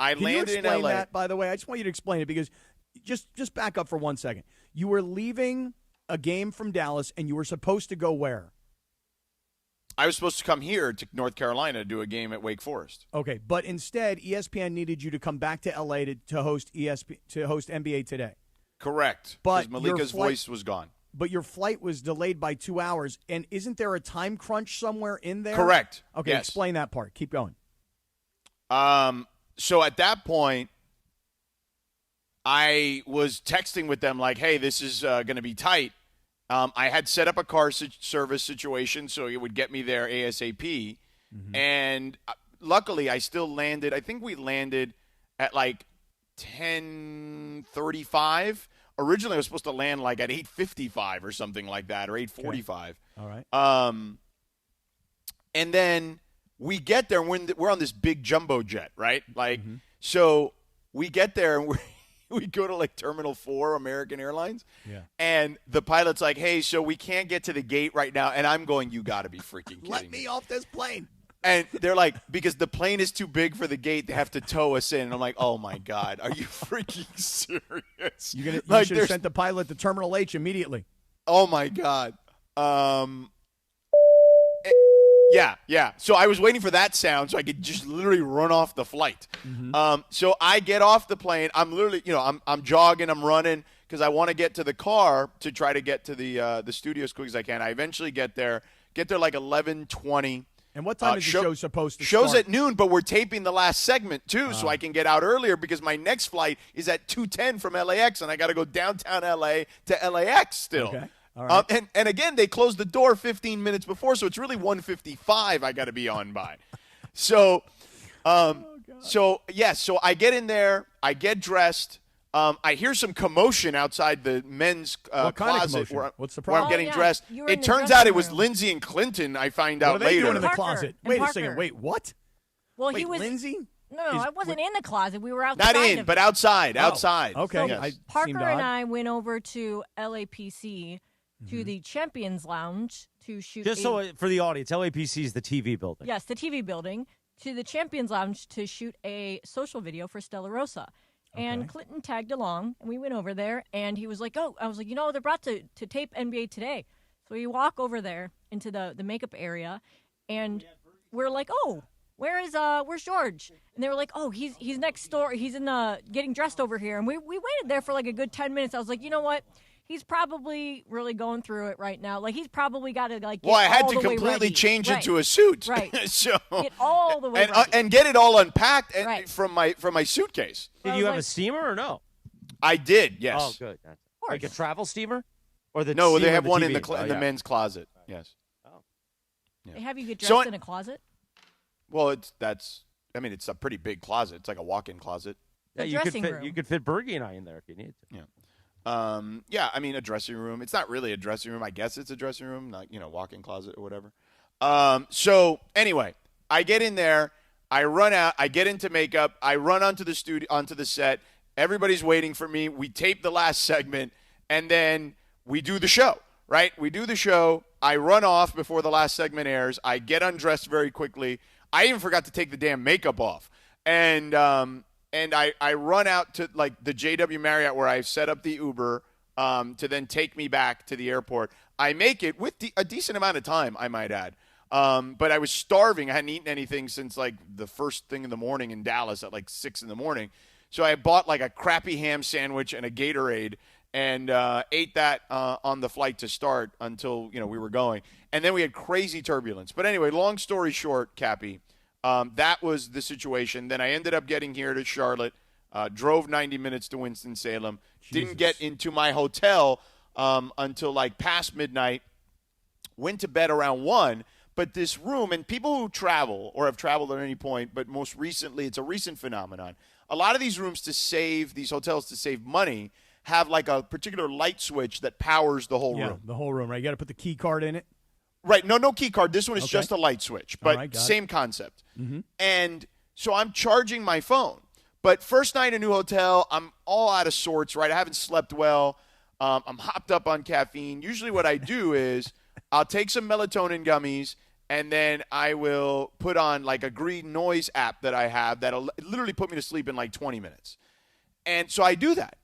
I Can landed you in explain L.A. that, by the way? I just want you to explain it because just back up for 1 second. You were leaving a game from Dallas, and you were supposed to go where? I was supposed to come here to North Carolina to do a game at Wake Forest. Okay, but instead, ESPN needed you to come back to L.A. to host NBA Today. Correct. But Because your Malika's flight- voice was gone. But your flight was delayed by 2 hours, and isn't there a time crunch somewhere in there? Correct. Okay, Yes. explain that part. Keep going. So at that point, I was texting with them like, hey, this is going to be tight. I had set up a car service situation so it would get me there ASAP. Mm-hmm. And luckily, I still landed. I think we landed at like 10:35. Originally, I was supposed to land like at 8:55 or something like that, or 8:45. All right. And then we get there, and we're on this big jumbo jet, right? Like, Mm-hmm. so we get there, and we go to like Terminal 4, American Airlines. Yeah. And the pilot's like, hey, so we can't get to the gate right now. And I'm going, you got to be freaking kidding Let me off this plane. And they're like, because the plane is too big for the gate, they have to tow us in. And I'm like, oh, my God, are you freaking serious? You Like, should have sent the pilot to Terminal H immediately. Oh, my God. Yeah. So I was waiting for that sound so I could just literally run off the flight. Mm-hmm. So I get off the plane. I'm literally, I'm jogging, I'm running because I want to get to the car to try to get to the studio as quick as I can. I eventually get there like 11:20. And what time is the show supposed to Show's start? at noon, but we're taping the last segment, too, so I can get out earlier because my next flight is at 2:10 from LAX, and I got to go downtown LA to LAX still. Okay. All right. And again, they closed the door 15 minutes before, so it's really 1:55 I got to be on by. So, so I get in there, I get dressed. I hear some commotion outside the men's What kind of closet commotion? What's the where I'm problem? getting dressed. You were in It the turns dressing out it was room. Lindsay and Clinton. I find What out are they later. doing in the Parker. closet? And Wait a Parker. second. Wait, what? Well, Wait, he was Lindsay? No, Is- I wasn't in the closet. We were outside. Not in, of but it. outside. Oh, Outside. okay. Yes. I Parker seemed and odd. I went over to LAPC Mm-hmm. to the Champions Lounge to shoot. Just for the audience, LAPC is the TV building. Yes, the TV building, to the Champions Lounge to shoot a social video for Stella Rosa. And Okay. Clinton tagged along, and we went over there, and he was like, oh, I was like, they're about to tape NBA Today. So we walk over there into the makeup area, and we're like, oh, where's George? And they were like, oh, he's next door. He's in the getting dressed over here. And we waited there for like a good 10 minutes. I was like, you know what? He's probably really going through it right now. Like, he's probably got to, like, get Well, I had all to the way completely ready. change Right. into a suit. Right. So Get all the way and, ready. and get it all unpacked Right. from my suitcase. Did you have a steamer or no? I did, yes. Oh, good. Like a travel steamer? Or the No, steamer they have the one TV? in the Oh, in the yeah. men's closet. Yes. They have you get dressed So in a closet? Well, it's a pretty big closet. It's like a walk-in closet. Yeah, The you could dressing fit room. you could fit Bergie and I in there if you need to. Yeah. A dressing room. It's not really a dressing room. I guess it's a dressing room, not, walk-in closet or whatever. So anyway, I get in there, I run out, I get into makeup, I run onto the studio, onto the set. Everybody's waiting for me. We tape the last segment, and then we do the show, right? We do the show. I run off before the last segment airs. I get undressed very quickly. I even forgot to take the damn makeup off. And I run out to like the JW Marriott where I set up the Uber. to then take me back to the airport. I make it with a decent amount of time, I might add. But I was starving. I hadn't eaten anything since like the first thing in the morning in Dallas at like 6 in the morning. So I bought like a crappy ham sandwich and a Gatorade and ate that on the flight to start until, we were going. And then we had crazy turbulence. But anyway, long story short, Cappy, that was the situation. Then I ended up getting here to Charlotte, drove 90 minutes to Winston-Salem, didn't get into my hotel until like past midnight, went to bed around 1. But this room, and people who travel or have traveled at any point, but most recently, it's a recent phenomenon. A lot of these rooms these hotels to save money, have like a particular light switch that powers the whole room. The whole room, right? You got to put the key card in it? Right. No key card. This one is just a light switch, but right, same concept. Mm-hmm. And so I'm charging my phone. But first night in a new hotel, I'm all out of sorts, right? I haven't slept well. I'm hopped up on caffeine. Usually what I do is I'll take some melatonin gummies, and then I will put on like a green noise app that I have that'll literally put me to sleep in like 20 minutes. And so I do that.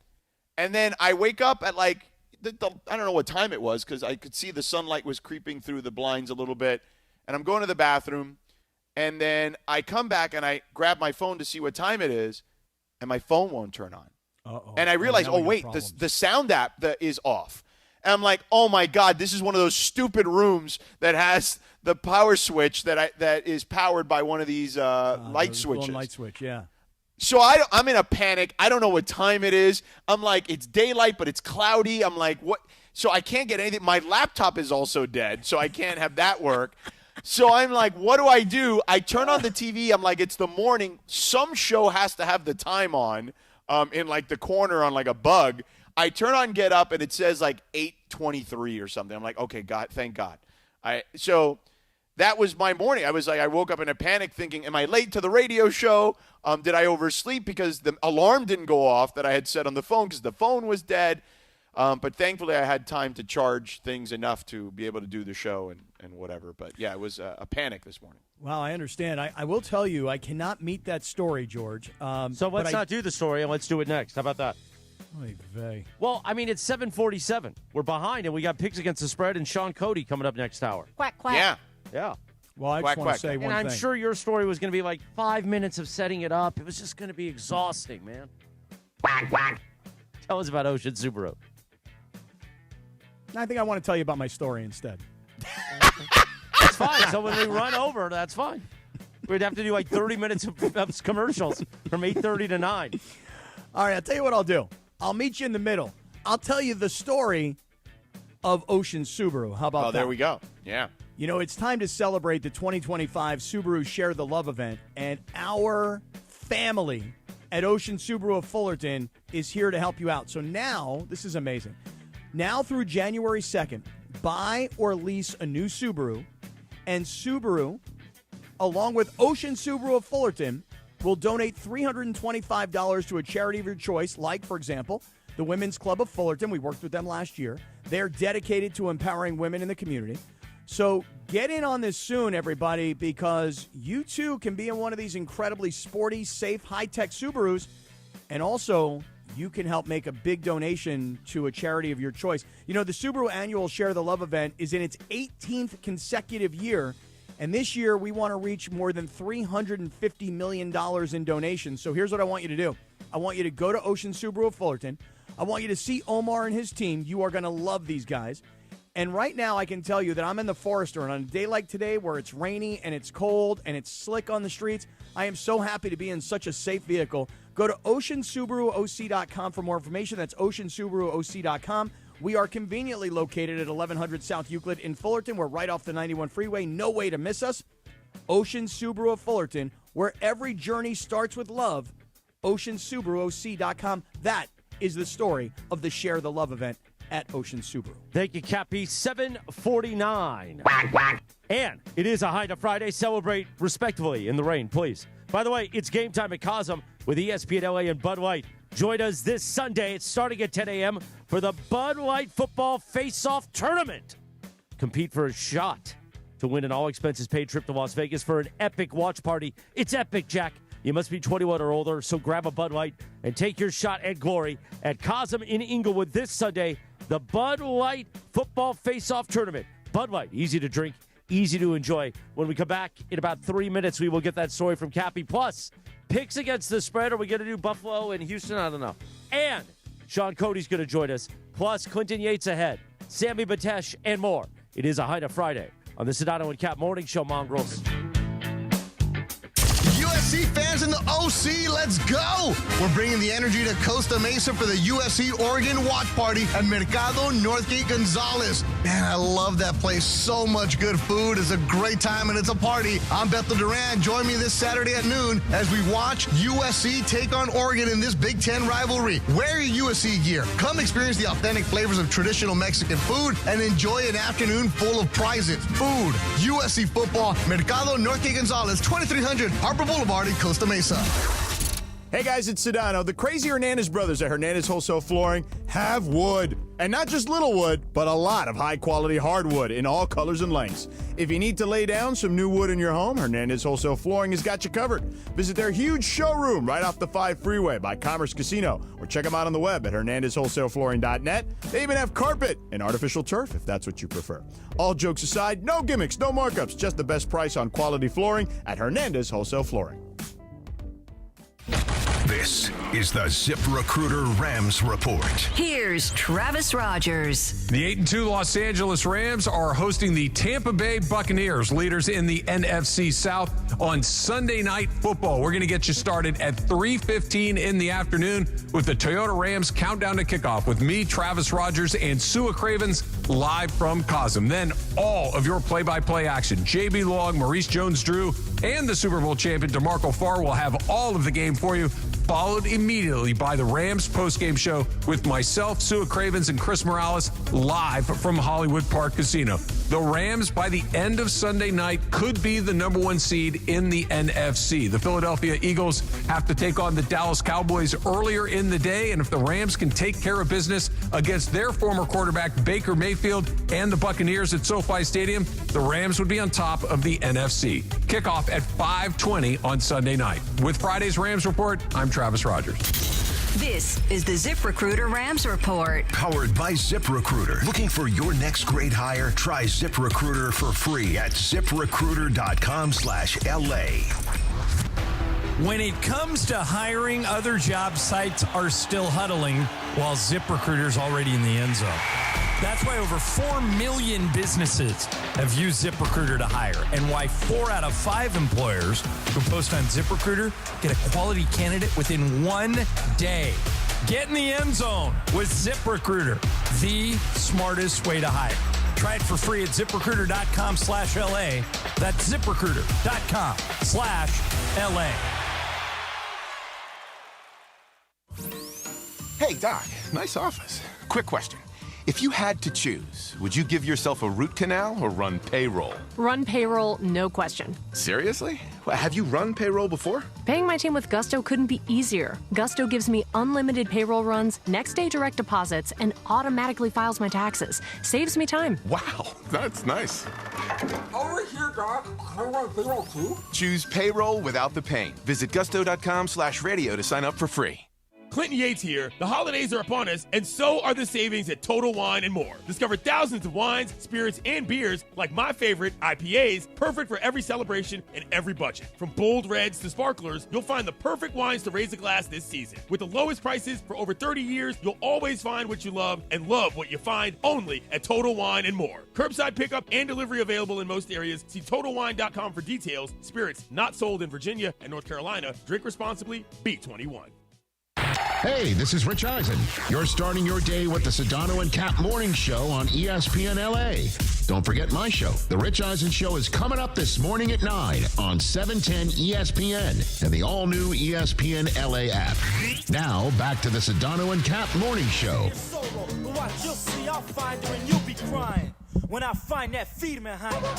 And then I wake up at like, I don't know what time it was because I could see the sunlight was creeping through the blinds a little bit. And I'm going to the bathroom. And then I come back and I grab my phone to see what time it is. And my phone won't turn on. Uh-oh. And I realize, wait, the sound app is off. And I'm like, oh, my God, this is one of those stupid rooms that has the power switch that is powered by one of these light switches. Light switch, yeah. So I'm in a panic. I don't know what time it is. I'm like, it's daylight, but it's cloudy. I'm like, what? So I can't get anything. My laptop is also dead, so I can't have that work. So I'm like, what do? I turn on the TV. I'm like, it's the morning. Some show has to have the time on in like the corner on like a bug. I turn on Get Up, and it says like 8:23 or something. I'm like, okay, God, thank God. So that was my morning. I was like, I woke up in a panic thinking, am I late to the radio show? Did I oversleep because the alarm didn't go off that I had set on the phone because the phone was dead? But thankfully, I had time to charge things enough to be able to do the show and whatever. But, yeah, it was a panic this morning. Well, I understand. I will tell you, I cannot meet that story, George. So let's not do the story, and let's do it next. How about that? Oy vey. Well, I mean, it's 7:47. We're behind, and we got Picks Against the Spread and Sean Cody coming up next hour. Quack, quack. Yeah. Well, I just want to say one thing. And I'm sure your story was going to be like 5 minutes of setting it up. It was just going to be exhausting, man. Quack, quack. Tell us about Ocean Subaru. I think I want to tell you about my story instead. That's fine. So when we run over, that's fine. We'd have to do like 30 minutes of commercials from 8:30 to 9. All right, I'll tell you what I'll do. I'll meet you in the middle. I'll tell you the story of Ocean Subaru. How about that? Oh, there we go. Yeah. You know, it's time to celebrate the 2025 Subaru Share the Love event, and our family at Ocean Subaru of Fullerton is here to help you out. So now, this is amazing. Now through January 2nd, buy or lease a new Subaru, and Subaru, along with Ocean Subaru of Fullerton, will donate $325 to a charity of your choice, like, for example, the Women's Club of Fullerton. We worked with them last year. They're dedicated to empowering women in the community. So get in on this soon, everybody, because you too can be in one of these incredibly sporty, safe, high-tech Subarus, and also you can help make a big donation to a charity of your choice. You know, the Subaru Annual Share the Love event is in its 18th consecutive year, and this year we want to reach more than $350 million in donations. So here's what I want you to do. I want you to go to Ocean Subaru of Fullerton. I want you to see Omar and his team. You are going to love these guys. And right now I can tell you that I'm in the Forester, and on a day like today where it's rainy and it's cold and it's slick on the streets, I am so happy to be in such a safe vehicle. Go to OceanSubaruOC.com for more information. That's OceanSubaruOC.com. We are conveniently located at 1100 South Euclid in Fullerton. We're right off the 91 freeway. No way to miss us. Ocean Subaru of Fullerton, where every journey starts with love. OceanSubaruOC.com. That is the story of the Share the Love event at Ocean Subaru. Thank you, Cappy. 7:49. Quack, quack. And it is a Hyna Friday. Celebrate respectfully in the rain, please. By the way, it's game time at Cosm with ESPN LA and Bud Light. Join us this Sunday. It's starting at 10 a.m. for the Bud Light Football Face-Off Tournament. Compete for a shot to win an all-expenses-paid trip to Las Vegas for an epic watch party. It's epic, Jack. You must be 21 or older, so grab a Bud Light and take your shot at glory at Cosm in Inglewood this Sunday, the Bud Light Football Face-Off Tournament. Bud Light, easy to drink, easy to enjoy. When we come back in about 3 minutes, we will get that story from Cappy. Plus, picks against the spread. Are we going to do Buffalo and Houston? I don't know. And Sean Cody's going to join us. Plus, Clinton Yates ahead, Sammy Batesh, and more. It is a Hyna Friday on the Sedano and Kap Morning Show, Mongrels. USC fans in the OC, let's go! We're bringing the energy to Costa Mesa for the USC Oregon watch party at Mercado Northgate Gonzalez. Man, I love that place. So much good food. It's a great time and it's a party. I'm Bethel Duran. Join me this Saturday at noon as we watch USC take on Oregon in this Big Ten rivalry. Wear your USC gear. Come experience the authentic flavors of traditional Mexican food and enjoy an afternoon full of prizes. Food, USC football, Mercado Northgate Gonzalez, 2300 Harbor Boulevard in Costa Mesa. Hey guys, it's Sedano. The crazy Hernandez brothers at Hernandez Wholesale Flooring have wood. And not just little wood, but a lot of high-quality hardwood in all colors and lengths. If you need to lay down some new wood in your home, Hernandez Wholesale Flooring has got you covered. Visit their huge showroom right off the 5 freeway by Commerce Casino, or check them out on the web at hernandezwholesaleflooring.net. They even have carpet and artificial turf if that's what you prefer. All jokes aside, no gimmicks, no markups, just the best price on quality flooring at Hernandez Wholesale Flooring. This is the ZipRecruiter Rams Report. Here's Travis Rogers. The 8-2 Los Angeles Rams are hosting the Tampa Bay Buccaneers, leaders in the NFC South, on Sunday Night Football. We're going to get you started at 3:15 in the afternoon with the Toyota Rams countdown to kickoff with me, Travis Rogers, and Sua Cravens live from Cosm. Then all of your play-by-play action. J.B. Long, Maurice Jones-Drew, and the Super Bowl champion DeMarco Farr will have all of the game for you, followed immediately by the Rams postgame show with myself, Sua Cravens, and Chris Morales live from Hollywood Park Casino. The Rams, by the end of Sunday night, could be the number 1 seed in the NFC. The Philadelphia Eagles have to take on the Dallas Cowboys earlier in the day, and if the Rams can take care of business against their former quarterback, Baker Mayfield, and the Buccaneers at SoFi Stadium, the Rams would be on top of the NFC. Kickoff at 5:20 on Sunday night. With Friday's Rams Report, I'm Travis Rogers. This is the ZipRecruiter Rams Report. Powered by ZipRecruiter. Looking for your next great hire? Try ZipRecruiter for free at ZipRecruiter.com/LA. When it comes to hiring, other job sites are still huddling while ZipRecruiter's already in the end zone. That's why over 4 million businesses have used ZipRecruiter to hire, and why 4 out of 5 employers who post on ZipRecruiter get a quality candidate within 1 day. Get in the end zone with ZipRecruiter, the smartest way to hire. Try it for free at ZipRecruiter.com/LA. That's ZipRecruiter.com/LA. Hey, Doc, nice office. Quick question. If you had to choose, would you give yourself a root canal or run payroll? Run payroll, no question. Seriously? Well, have you run payroll before? Paying my team with Gusto couldn't be easier. Gusto gives me unlimited payroll runs, next-day direct deposits, and automatically files my taxes. Saves me time. Wow, that's nice. Over here, Doc. I run payroll too. Choose payroll without the pain. Visit gusto.com/radio to sign up for free. Clinton Yates here. The holidays are upon us, and so are the savings at Total Wine & More. Discover thousands of wines, spirits, and beers like my favorite, IPAs, perfect for every celebration and every budget. From bold reds to sparklers, you'll find the perfect wines to raise a glass this season. With the lowest prices for over 30 years, you'll always find what you love and love what you find only at Total Wine & More. Curbside pickup and delivery available in most areas. See TotalWine.com for details. Spirits not sold in Virginia and North Carolina. Drink responsibly. Be 21. Hey, this is Rich Eisen. You're starting your day with the Sedano and Kap Morning Show on ESPN LA. Don't forget my show. The Rich Eisen Show is coming up this morning at 9 on 710 ESPN and the all-new ESPN LA app. Now, back to the Sedano and Kap Morning Show. Watch, you'll see, I'll find her and you'll be crying when I find that feed behind her.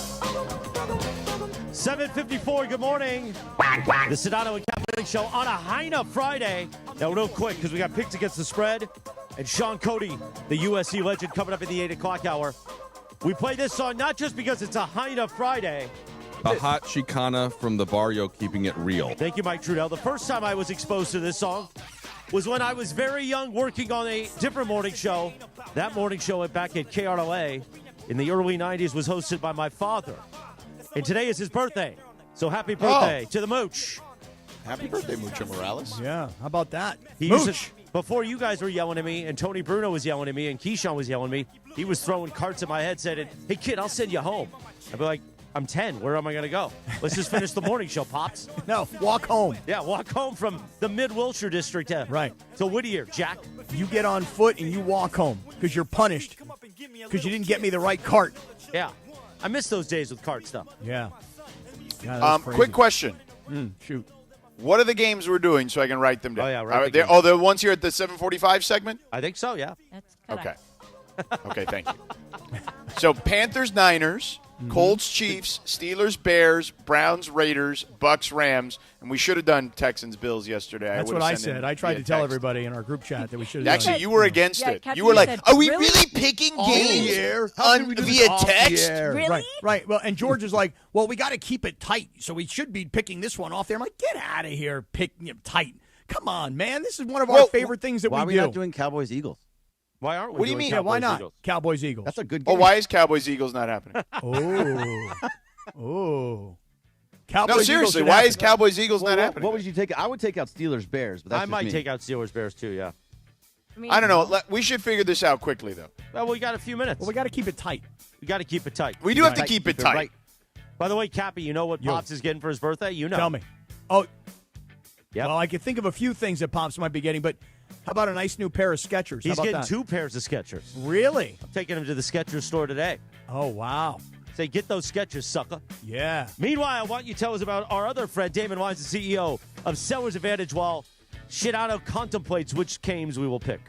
7:54, good morning. The Sedano and Kap Morning Show on a Hyna Friday. Now, real quick, because we got picks against the spread, and Sean Cody, the USC legend, coming up in the 8 o'clock hour. We play this song not just because it's a Hyna Friday, A hot Chicana from the barrio, keeping it real. Thank you, Mike Trudell. The first time I was exposed to this song was when I was very young, working on a different morning show. That morning show back at KRLA in the early 90s was hosted by my father. And today is his birthday. So happy birthday to the Mooch. Happy birthday, Mucho Morales. Yeah, how about that? Before you guys were yelling at me, and Tony Bruno was yelling at me, and Keyshawn was yelling at me, he was throwing carts at my head, saying, hey, kid, I'll send you home. I'd be like, I'm 10. Where am I going to go? Let's just finish the morning show, Pops. No, walk home. Yeah, walk home from the Mid-Wilshire District to Whittier, Jack. You get on foot and you walk home because you're punished because you didn't get me the right cart. Yeah. I miss those days with cart stuff. Yeah. Quick question. Shoot. What are the games we're doing so I can write them down? Oh, yeah, right. The ones here at the 7:45 segment? I think so, yeah. That's okay. Okay, thank you. So Panthers, Niners, Colts, Chiefs, Steelers, Bears, Browns, Raiders, Bucks, Rams, and we should have done Texans, Bills yesterday. That's what I said. I tried to tell everybody in our group chat that we should have Actually, done you were against it. Captain, You were like, said, are we really? really picking Off the games air? via text? Really? Right. Well, and George is like, well, we got to keep it tight, so we should be picking this one off there. I'm like, get out of here, tight. Come on, man. This is one of our favorite things that why we are do. we not doing Cowboys-Eagles? Why aren't we What do you doing mean? Cowboys, Why not? Eagles? Cowboys-Eagles. That's a good game. Oh, why is Cowboys-Eagles not happening? Oh. No, seriously, why is Cowboys-Eagles not happening? What would you take? I would take out Steelers-Bears, but that's I just might me. take out Steelers-Bears, too, yeah. I don't know. We should figure this out quickly, though. Well, we got a few minutes. Well, we got to keep it tight. We got to keep it tight. We do have to keep it tight. Right. By the way, Cappy, you know what Pops is getting for his birthday? You know. Tell me. Oh, Yep. well, I could think of a few things that Pops might be getting, but how about a nice new pair of Skechers? He's how about getting that? 2 pairs of Skechers. Really? I'm taking him to the Skechers store today. Oh, wow. Say, get those Skechers, sucker. Yeah. Meanwhile, why don't you tell us about our other friend, Damon Wines, the CEO of Seller's Advantage, while Sedano contemplates which games we will pick.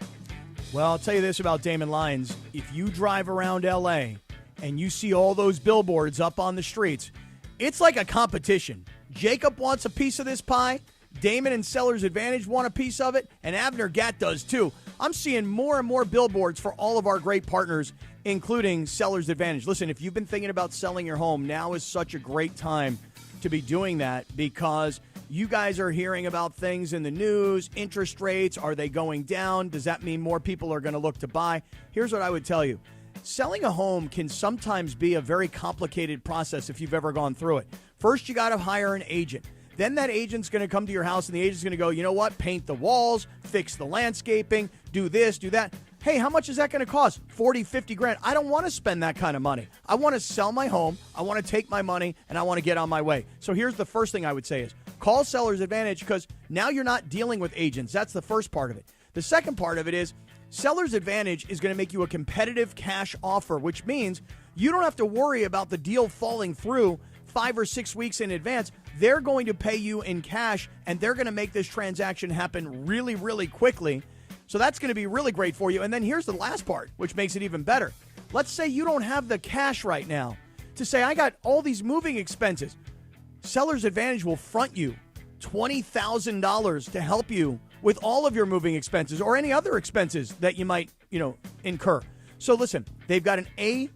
Well, I'll tell you this about Damon Lyons. If you drive around L.A. and you see all those billboards up on the streets, it's like a competition. Jacob wants a piece of this pie. Damon and Seller's Advantage want a piece of it, and Abner Gatt does too. I'm seeing more and more billboards for all of our great partners, including Seller's Advantage. Listen, if you've been thinking about selling your home, now is such a great time to be doing that because you guys are hearing about things in the news. Interest rates, are they going down? Does that mean more people are going to look to buy? Here's what I would tell you. Selling a home can sometimes be a very complicated process if you've ever gone through it. First, you got to hire an agent. Then that agent's going to come to your house, and the agent's going to go, you know what, paint the walls, fix the landscaping, do this, do that. Hey, how much is that going to cost? 40, 50 grand. I don't want to spend that kind of money. I want to sell my home, I want to take my money, and I want to get on my way. So here's the first thing I would say is call Seller's Advantage because now you're not dealing with agents. That's the first part of it. The second part of it is Seller's Advantage is going to make you a competitive cash offer, which means you don't have to worry about the deal falling through 5 or 6 weeks in advance. They're going to pay you in cash, and they're going to make this transaction happen really, really quickly. So that's going to be really great for you. And then here's the last part, which makes it even better. Let's say you don't have the cash right now to say, I got all these moving expenses. Seller's Advantage will front you $20,000 to help you with all of your moving expenses or any other expenses that you might, incur. So listen, they've got an A+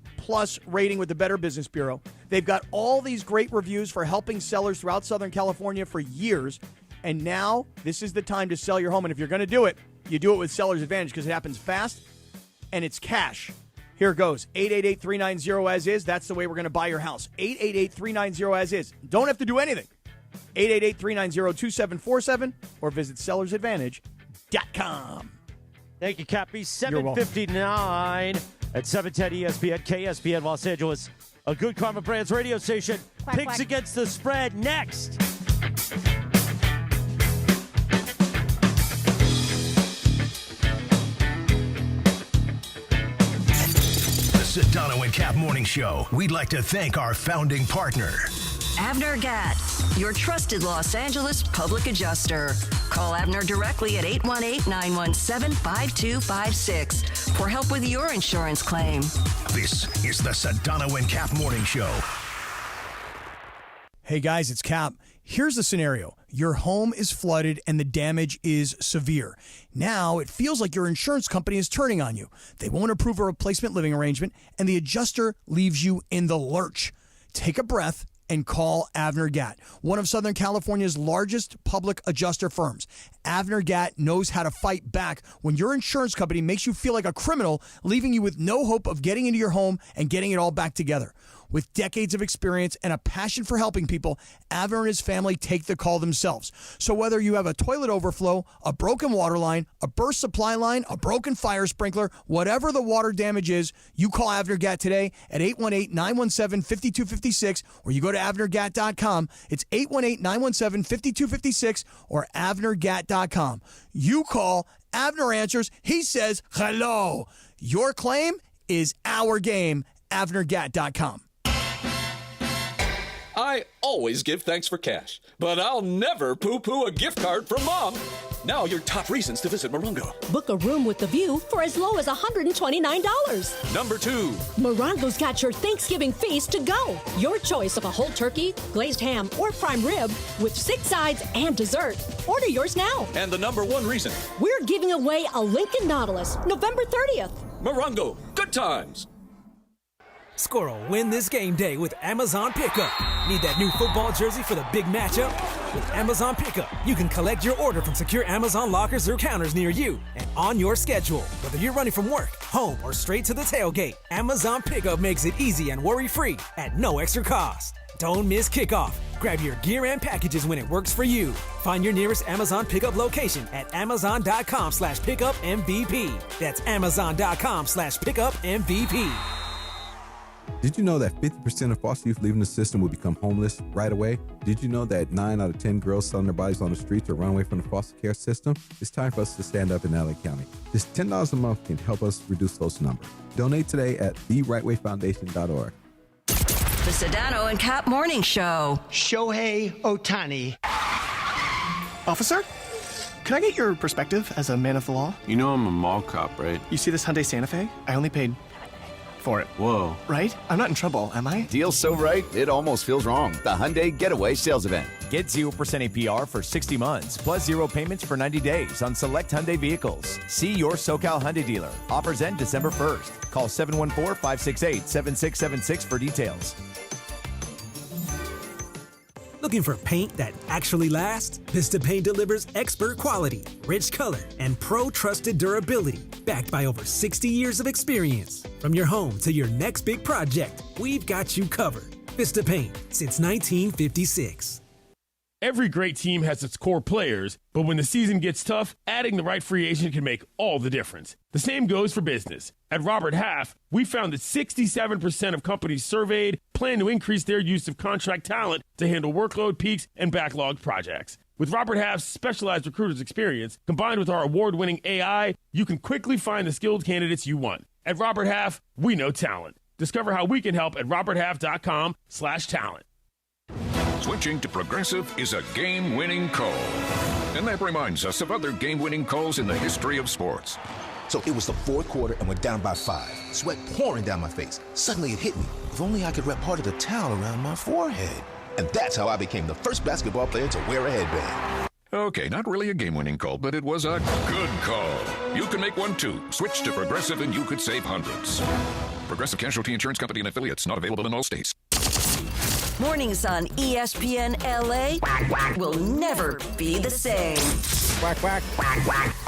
rating with the Better Business Bureau. They've got all these great reviews for helping sellers throughout Southern California for years. And now this is the time to sell your home. And if you're going to do it, you do it with Seller's Advantage because it happens fast and it's cash. Here it goes. 888-390-AS-IS. That's the way we're going to buy your house. 888-390-AS-IS. Don't have to do anything. 888-390-2747 or visit sellersadvantage.com. Thank you, Cappy. 7:59 at 710 ESPN, KSPN Los Angeles. A Good Karma Brands radio station. Quack, Picks quack. against the spread next. The Sedano and Kap Morning Show. We'd like to thank our founding partner. Abner Gatt, your trusted Los Angeles public adjuster. Call Abner directly at 818-917-5256 for help with your insurance claim. This is the Sedano and Kap Morning Show. Hey guys, it's Cap. Here's the scenario. Your home is flooded and the damage is severe. Now it feels like your insurance company is turning on you. They won't approve a replacement living arrangement and the adjuster leaves you in the lurch. Take a breath and call Avner Gatt, one of Southern California's largest public adjuster firms. Avner Gatt knows how to fight back when your insurance company makes you feel like a criminal, leaving you with no hope of getting into your home and getting it all back together. With decades of experience and a passion for helping people, Avner and his family take the call themselves. So whether you have a toilet overflow, a broken water line, a burst supply line, a broken fire sprinkler, whatever the water damage is, you call Avner Gatt today at 818-917-5256, or you go to avnergatt.com. It's 818-917-5256 or avnergatt.com. You call, Avner answers, he says hello. Your claim is our game, avnergatt.com. I always give thanks for cash, but I'll never poo-poo a gift card from Mom. Now your top reasons to visit Morongo. Book a room with the view for as low as $129. Number 2. Morongo's got your Thanksgiving feast to go. Your choice of a whole turkey, glazed ham, or prime rib with 6 sides and dessert. Order yours now. And the number 1 reason. We're giving away a Lincoln Nautilus November 30th. Morongo, good times. Score a win this game day with Amazon Pickup. Need that new football jersey for the big matchup? With Amazon Pickup, you can collect your order from secure Amazon lockers or counters near you and on your schedule. Whether you're running from work, home, or straight to the tailgate, Amazon Pickup makes it easy and worry-free at no extra cost. Don't miss kickoff. Grab your gear and packages when it works for you. Find your nearest Amazon Pickup location at amazon.com/pickupmvp. That's amazon.com/pickupmvp. Did you know that 50% of foster youth leaving the system will become homeless right away? Did you know that 9 out of 10 girls selling their bodies on the streets or run away from the foster care system? It's time for us to stand up in LA County. Just $10 a month can help us reduce those numbers. Donate today at therightwayfoundation.org. The Sedano and Kap Morning Show. Shohei Ohtani. Officer, can I get your perspective as a man of the law? You know I'm a mall cop, right? You see this Hyundai Santa Fe? I only paid for it. Whoa. Right? I'm not in trouble, am I? Deal's so right, it almost feels wrong. The Hyundai Getaway Sales Event. Get 0% APR for 60 months, plus 0 payments for 90 days on select Hyundai vehicles. See your SoCal Hyundai dealer. Offers end December 1st. Call 714-568-7676 for details. Looking for paint that actually lasts? Vista Paint delivers expert quality, rich color, and pro-trusted durability, backed by over 60 years of experience. From your home to your next big project, we've got you covered. Vista Paint, since 1956. Every great team has its core players, but when the season gets tough, adding the right free agent can make all the difference. The same goes for business. At Robert Half, we found that 67% of companies surveyed plan to increase their use of contract talent to handle workload peaks and backlogged projects. With Robert Half's specialized recruiters experience, combined with our award-winning AI, you can quickly find the skilled candidates you want. At Robert Half, we know talent. Discover how we can help at roberthalf.com/talent. Switching to Progressive is a game-winning call. And that reminds us of other game-winning calls in the history of sports. So it was the fourth quarter and we're down by 5. Sweat pouring down my face. Suddenly it hit me. If only I could wrap part of the towel around my forehead. And that's how I became the first basketball player to wear a headband. Okay, not really a game-winning call, but it was a good call. You can make one too. Switch to Progressive and you could save hundreds. Progressive Casualty Insurance Company and Affiliates, not available in all states. Mornings on ESPN LA will never be the same. Quack, quack.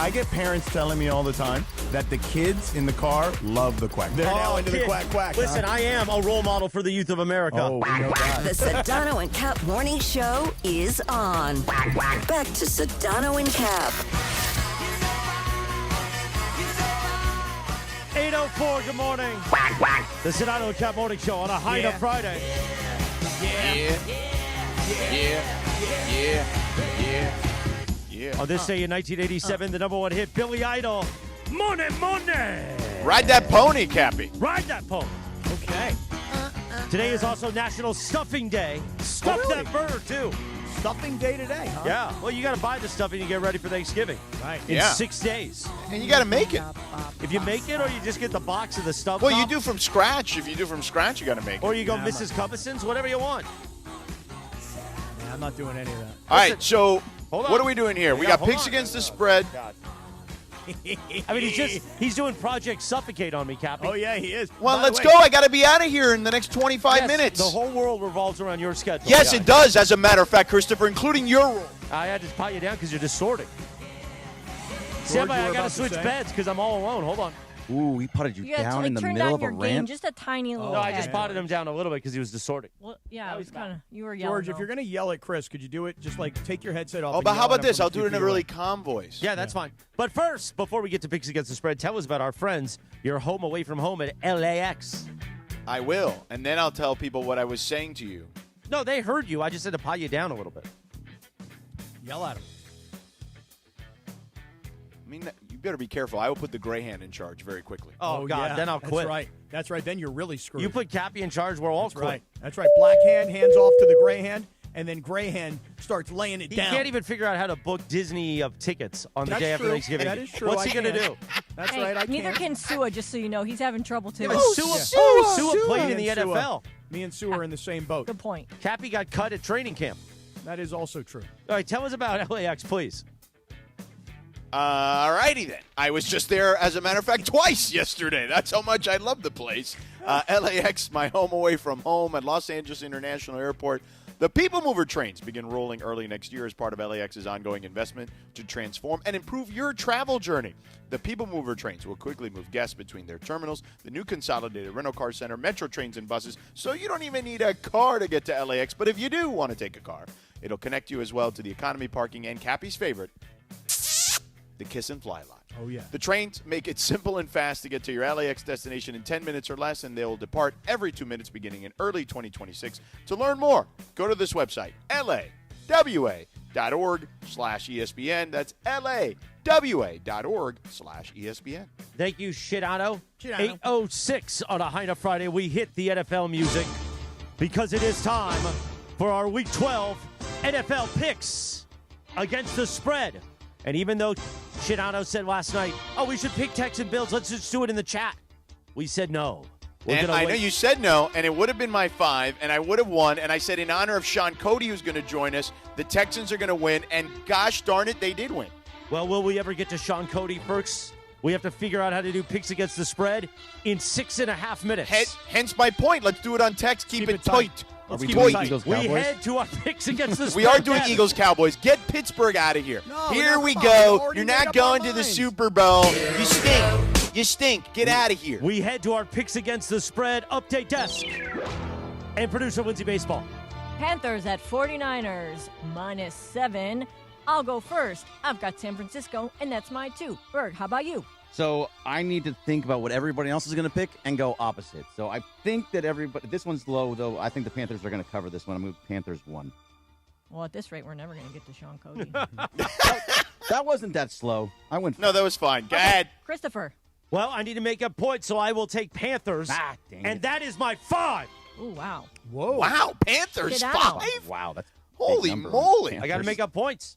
I get parents telling me all the time that the kids in the car love the quack. They're now into the quack, quack. Listen, I am a role model for the youth of America. Oh, we know that. The Sedano and Kap Morning Show is on. Back to Sedano and Kap. 8:04, good morning. The Sedano and Kap Morning Show on a Hyna Friday. Yeah. On this day in 1987, the number 1 hit, Billy Idol, Money, Money. Ride that pony, Cappy. Ride that pony. Okay. Today is also National Stuffing Day. Stuff that bird, too. Stuffing day today, huh? Yeah. Well, you got to buy the stuffing to get ready for Thanksgiving. Right. In Yeah. 6 days. And you got to make it. If you make it, or you just get the box of the stuff. Well, you do from scratch. If you do from scratch, you got to make it. Or you go Mrs. Coveson's, whatever you want. Yeah, I'm not doing any of that. All right, so Hold on. what are we doing here? We got hold picks on. against the spread. I mean, he's doing Project Suffocate on me, Cappy. Oh, yeah, he is. Well, By let's the way, go. I got to be out of here in the next 25 minutes. The whole world revolves around your schedule. Yes, it does, as a matter of fact, Christopher, including your role. I had to pot you down because you're distorting. George, Sammy, you were I got to about to switch say? beds because I'm all alone. Hold on. Ooh, he putted you You gotta down in the turn middle down of a your game rant. just a tiny little No, I bit. just potted him down a little bit because he was distorting. Well, yeah, it was kind of, you were yelling. George, if though. you're going to yell at Chris, could you do it? Just, take your headset off. Oh, and but yell how at about him this? from I'll do it in a 2 feet really away. calm voice. Yeah, that's fine. But first, before we get to Picks Against the Spread, tell us about our friends, your home away from home at LAX. I will, and then I'll tell people what I was saying to you. No, they heard you. I just had to pot you down a little bit. Yell at him. I mean, you better be careful. I will put the gray hand in charge very quickly. Oh, God, yeah, then I'll quit. That's right. That's right. Then you're really screwed. You put Cappy in charge, we're all That's quit. right. That's right. Black hand, hands off to the gray hand, and then gray hand starts laying it He down. can't even figure out how to book Disney tickets on the That's day after true. Thanksgiving. That is true. What's I he going to can't. do? That's Hey, right. I neither can't. can Sua, just so you know. He's having trouble, too. Yeah, but Sua played in the NFL. Me and Sue are in the same boat. Good point. Cappy got cut at training camp. That is also true. All right, tell us about LAX, please. All righty then. I was just there, as a matter of fact, twice yesterday. That's how much I love the place. LAX, my home away from home at Los Angeles International Airport. The People Mover trains begin rolling early next year as part of LAX's ongoing investment to transform and improve your travel journey. The People Mover trains will quickly move guests between their terminals, the new consolidated rental car center, metro trains, and buses, so you don't even need a car to get to LAX. But if you do want to take a car, it'll connect you as well to the economy parking and Cappy's favorite, the Kiss and Fly lot. Oh, yeah. The trains make it simple and fast to get to your LAX destination in 10 minutes or less, and they'll depart every 2 minutes beginning in early 2026. To learn more, go to this website, lawa.org/ESPN. That's lawa.org/ESPN. Thank you, Sedano. Sedano. 8:06 on a Hyna Friday. We hit the NFL music because it is time for our Week 12 NFL picks against the spread. And even though Sedano said last night, oh, we should pick Texans Bills, let's just do it in the chat. We said no. And I know you said no, and it would have been my 5, and I would have won. And I said in honor of Sean Cody, who's going to join us, the Texans are going to win. And gosh darn it, they did win. Well, will we ever get to Sean Cody first? We have to figure out how to do picks against the spread in 6.5 minutes. Hence my point. Let's do it on text. Keep it tight. Are we Keep doing it tight. Eagles We Cowboys? head to our picks against the spread. We are doing Yes. Eagles Cowboys. Get Pittsburgh out of here. No, Here no, we come on. We go. already You're made not up going our to the minds. Super Bowl. You stink. You stink. Get out of here. We head to our picks against the spread update desk. And producer Lindsay Baseball. Panthers at 49ers, -7. I'll go first. I've got San Francisco, and that's my 2. Berg, how about you? So I need to think about what everybody else is going to pick and go opposite. So I think that this one's low, though. I think the Panthers are going to cover this one. I'm going to move Panthers 1. Well, at this rate, we're never going to get to Sean Cody. That wasn't that slow. I went. No, that was fine. Go ahead. Christopher. Well, I need to make a point, so I will take Panthers. Dang and it. that is my 5. Ooh, wow. Whoa. Wow, Panthers Sedano. 5? Wow, that's a big Holy number on moly. I got to make up points.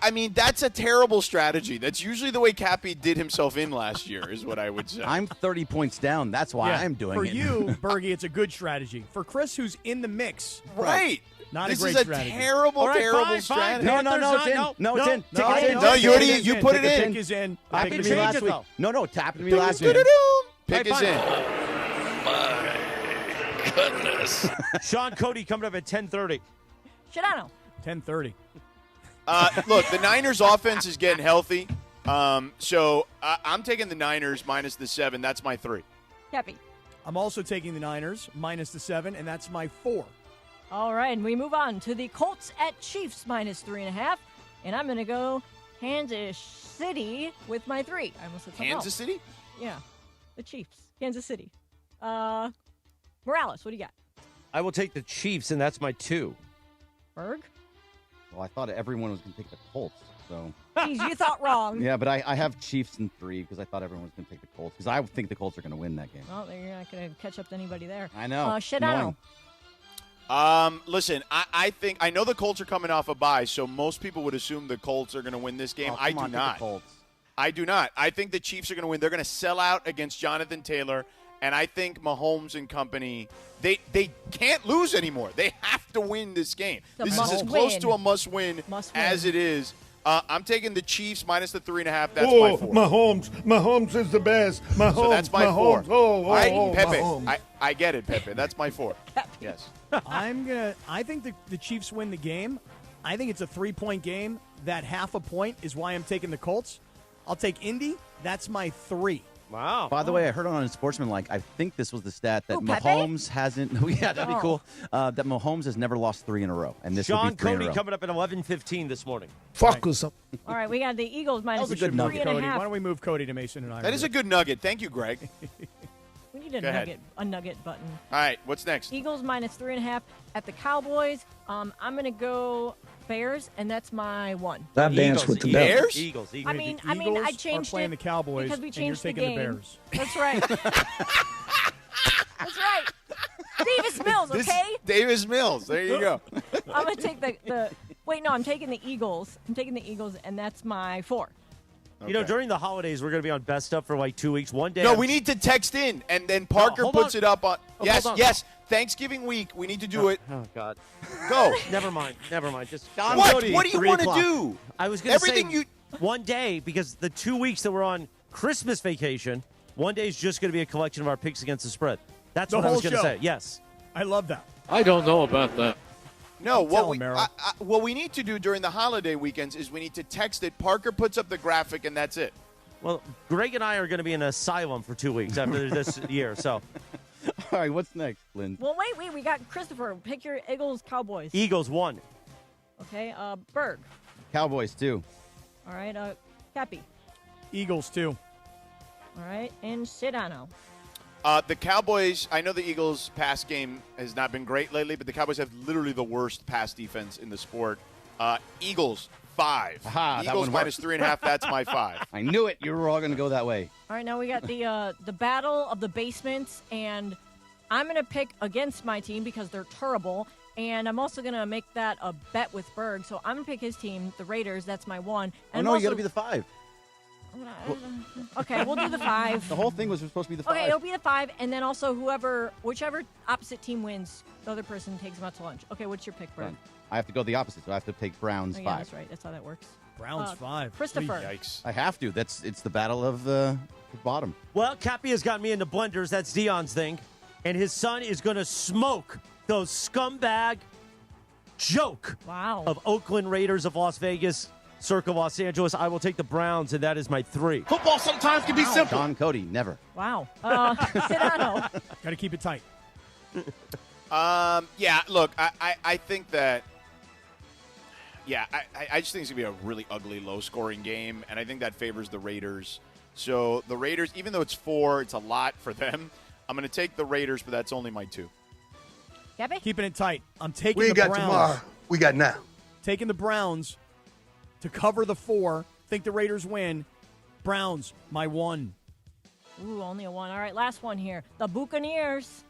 I mean, that's a terrible strategy. That's usually the way Cappy did himself in last year, is what I would say. I'm 30 points down. That's why Yeah, I'm doing For it. you, Bergie, it's a good strategy. For Chris, who's in the mix, right. not This a great is a strategy. terrible, All right, terrible fine. strategy. No, Panthers it's in. not- No, it's in. No, Tickets in. no, you already- Ticket is you in. put it Ticket in. is in. I Happened can to me change last it, week. though. No, it happened to me last week. Pick is fine. in. Goodness. Sean Cody coming up at 10:30. Sedano. 10:30. Look, the Niners' offense is getting healthy. So I'm taking the Niners -7. That's my 3. Cappy. I'm also taking the Niners -7, and that's my 4. All right, and we move on to the Colts at Chiefs -3.5. And I'm going to go Kansas City with my 3. I almost said something Kansas else. City? Yeah, the Chiefs. Kansas City. Morales, what do you got? I will take the Chiefs, and that's my 2. Berg? Well, I thought everyone was going to take the Colts. So Jeez, you thought wrong. yeah, but I have Chiefs in 3 because I thought everyone was going to take the Colts because I think the Colts are going to win that game. Well, you're not going to catch up to anybody there. I know. Sedano. Listen, I think I know the Colts are coming off a bye, so most people would assume the Colts are going to win this game. Oh, I come do on, take the not. Colts. I do not. I think the Chiefs are going to win. They're going to sell out against Jonathan Taylor, and I think Mahomes and company, they can't lose anymore. They have to win this game. It's a This is as must close win. to a must-win Must win. as it is. I'm taking the Chiefs minus the 3.5. That's my 4. Mahomes is the best. Mahomes, So that's my 4. All right, Pepe. Mahomes. I get it, Pepe. That's my 4. Yes. I think the Chiefs win the game. I think it's a 3-point game. That half a point is why I'm taking the Colts. I'll take Indy. That's my 3. Wow. By the way, I heard on Sportsmanlike, I think this was the stat that Pepe? Mahomes hasn't. Yeah, that'd be Oh. cool. That Mahomes has never lost 3 in a row, and this will Sean be 3 in a Cody row. coming up at 11:15 this morning. Fuck with some. All right, we got the Eagles minus We should move 3.5. Cody. Why don't we move Cody to Mason and I? That is a good nugget. Thank you, Greg. We need Go ahead. a nugget button. All right, what's next? Eagles minus 3.5 at the Cowboys. I'm going to go Bears, and that's my 1. That dance with the devil. Bears? Eagles. I mean, I changed are playing it the Cowboys, because we and you're changed the taking game. the Bears. That's right. That's right. Davis Mills, okay? Davis Mills. There you go. I'm going to take the wait, no, I'm taking the Eagles. I'm taking the Eagles, and that's my 4. You know, during the holidays, we're going to be on Best Stuff for like 2 weeks. One day. No, we need to text in, and then Parker hold puts on. it up on. Oh, Yes, hold on. yes. Thanksgiving week, we need to do it. Oh, God. Go. Never mind. Just What? What do you want to do? I was going to say Everything you. one day, because the 2 weeks that we're on Christmas vacation, one day is just going to be a collection of our picks against the spread. That's The what I was whole going to show. say. Yes. I love that. I don't know about that. No, Tell him, Merrill. what we need to do during the holiday weekends is we need to text it. Parker puts up the graphic, and that's it. Well, Greg and I are going to be in an asylum for 2 weeks after this year. So, All right, what's next, Lynn? Well, wait. We got Christopher. Pick your Eagles, Cowboys. Eagles 1. Okay, Berg. Cowboys, too. All right, Cappy. Eagles, too. All right, and Sedano. The Cowboys, I know the Eagles' pass game has not been great lately, but the Cowboys have literally the worst pass defense in the sport. Eagles, 5. Aha, that Eagles one minus worked. 3.5, that's my 5. I knew it. You were all going to go that way. All right, now we got the battle of the basements, and I'm going to pick against my team because they're terrible, and I'm also going to make that a bet with Berg. So I'm going to pick his team, the Raiders. That's my 1. Oh, And no, I'm you got to also- be the 5. Okay, we'll do the 5. The whole thing was supposed to be the 5. Okay, it'll be the 5, and then also whichever opposite team wins, the other person takes them out to lunch. Okay, what's your pick, Berg? Done. I have to go the opposite, so I have to take Browns Oh, 5. yeah, that's right. That's how that works. Browns 5. Christopher. Yikes. I have to. It's the battle of the bottom. Well, Cappy has got me into blenders. That's Dion's thing. And his son is going to smoke those scumbag joke of Oakland Raiders of Las Vegas, Circa Los Angeles. I will take the Browns, and that is my 3. Football sometimes can be simple. Sean Cody, never. Wow. Sedano. Got to keep it tight. Yeah, look, I think that, I just think it's going to be a really ugly, low-scoring game, and I think that favors the Raiders. So the Raiders, even though it's 4, it's a lot for them. I'm going to take the Raiders, but that's only my 2. Cappy? Keeping it tight. I'm taking We the ain't got Browns. tomorrow. We got now. Taking the Browns to cover the 4. Think the Raiders win. Browns, my 1. Ooh, only a 1. All right, last one here. The Buccaneers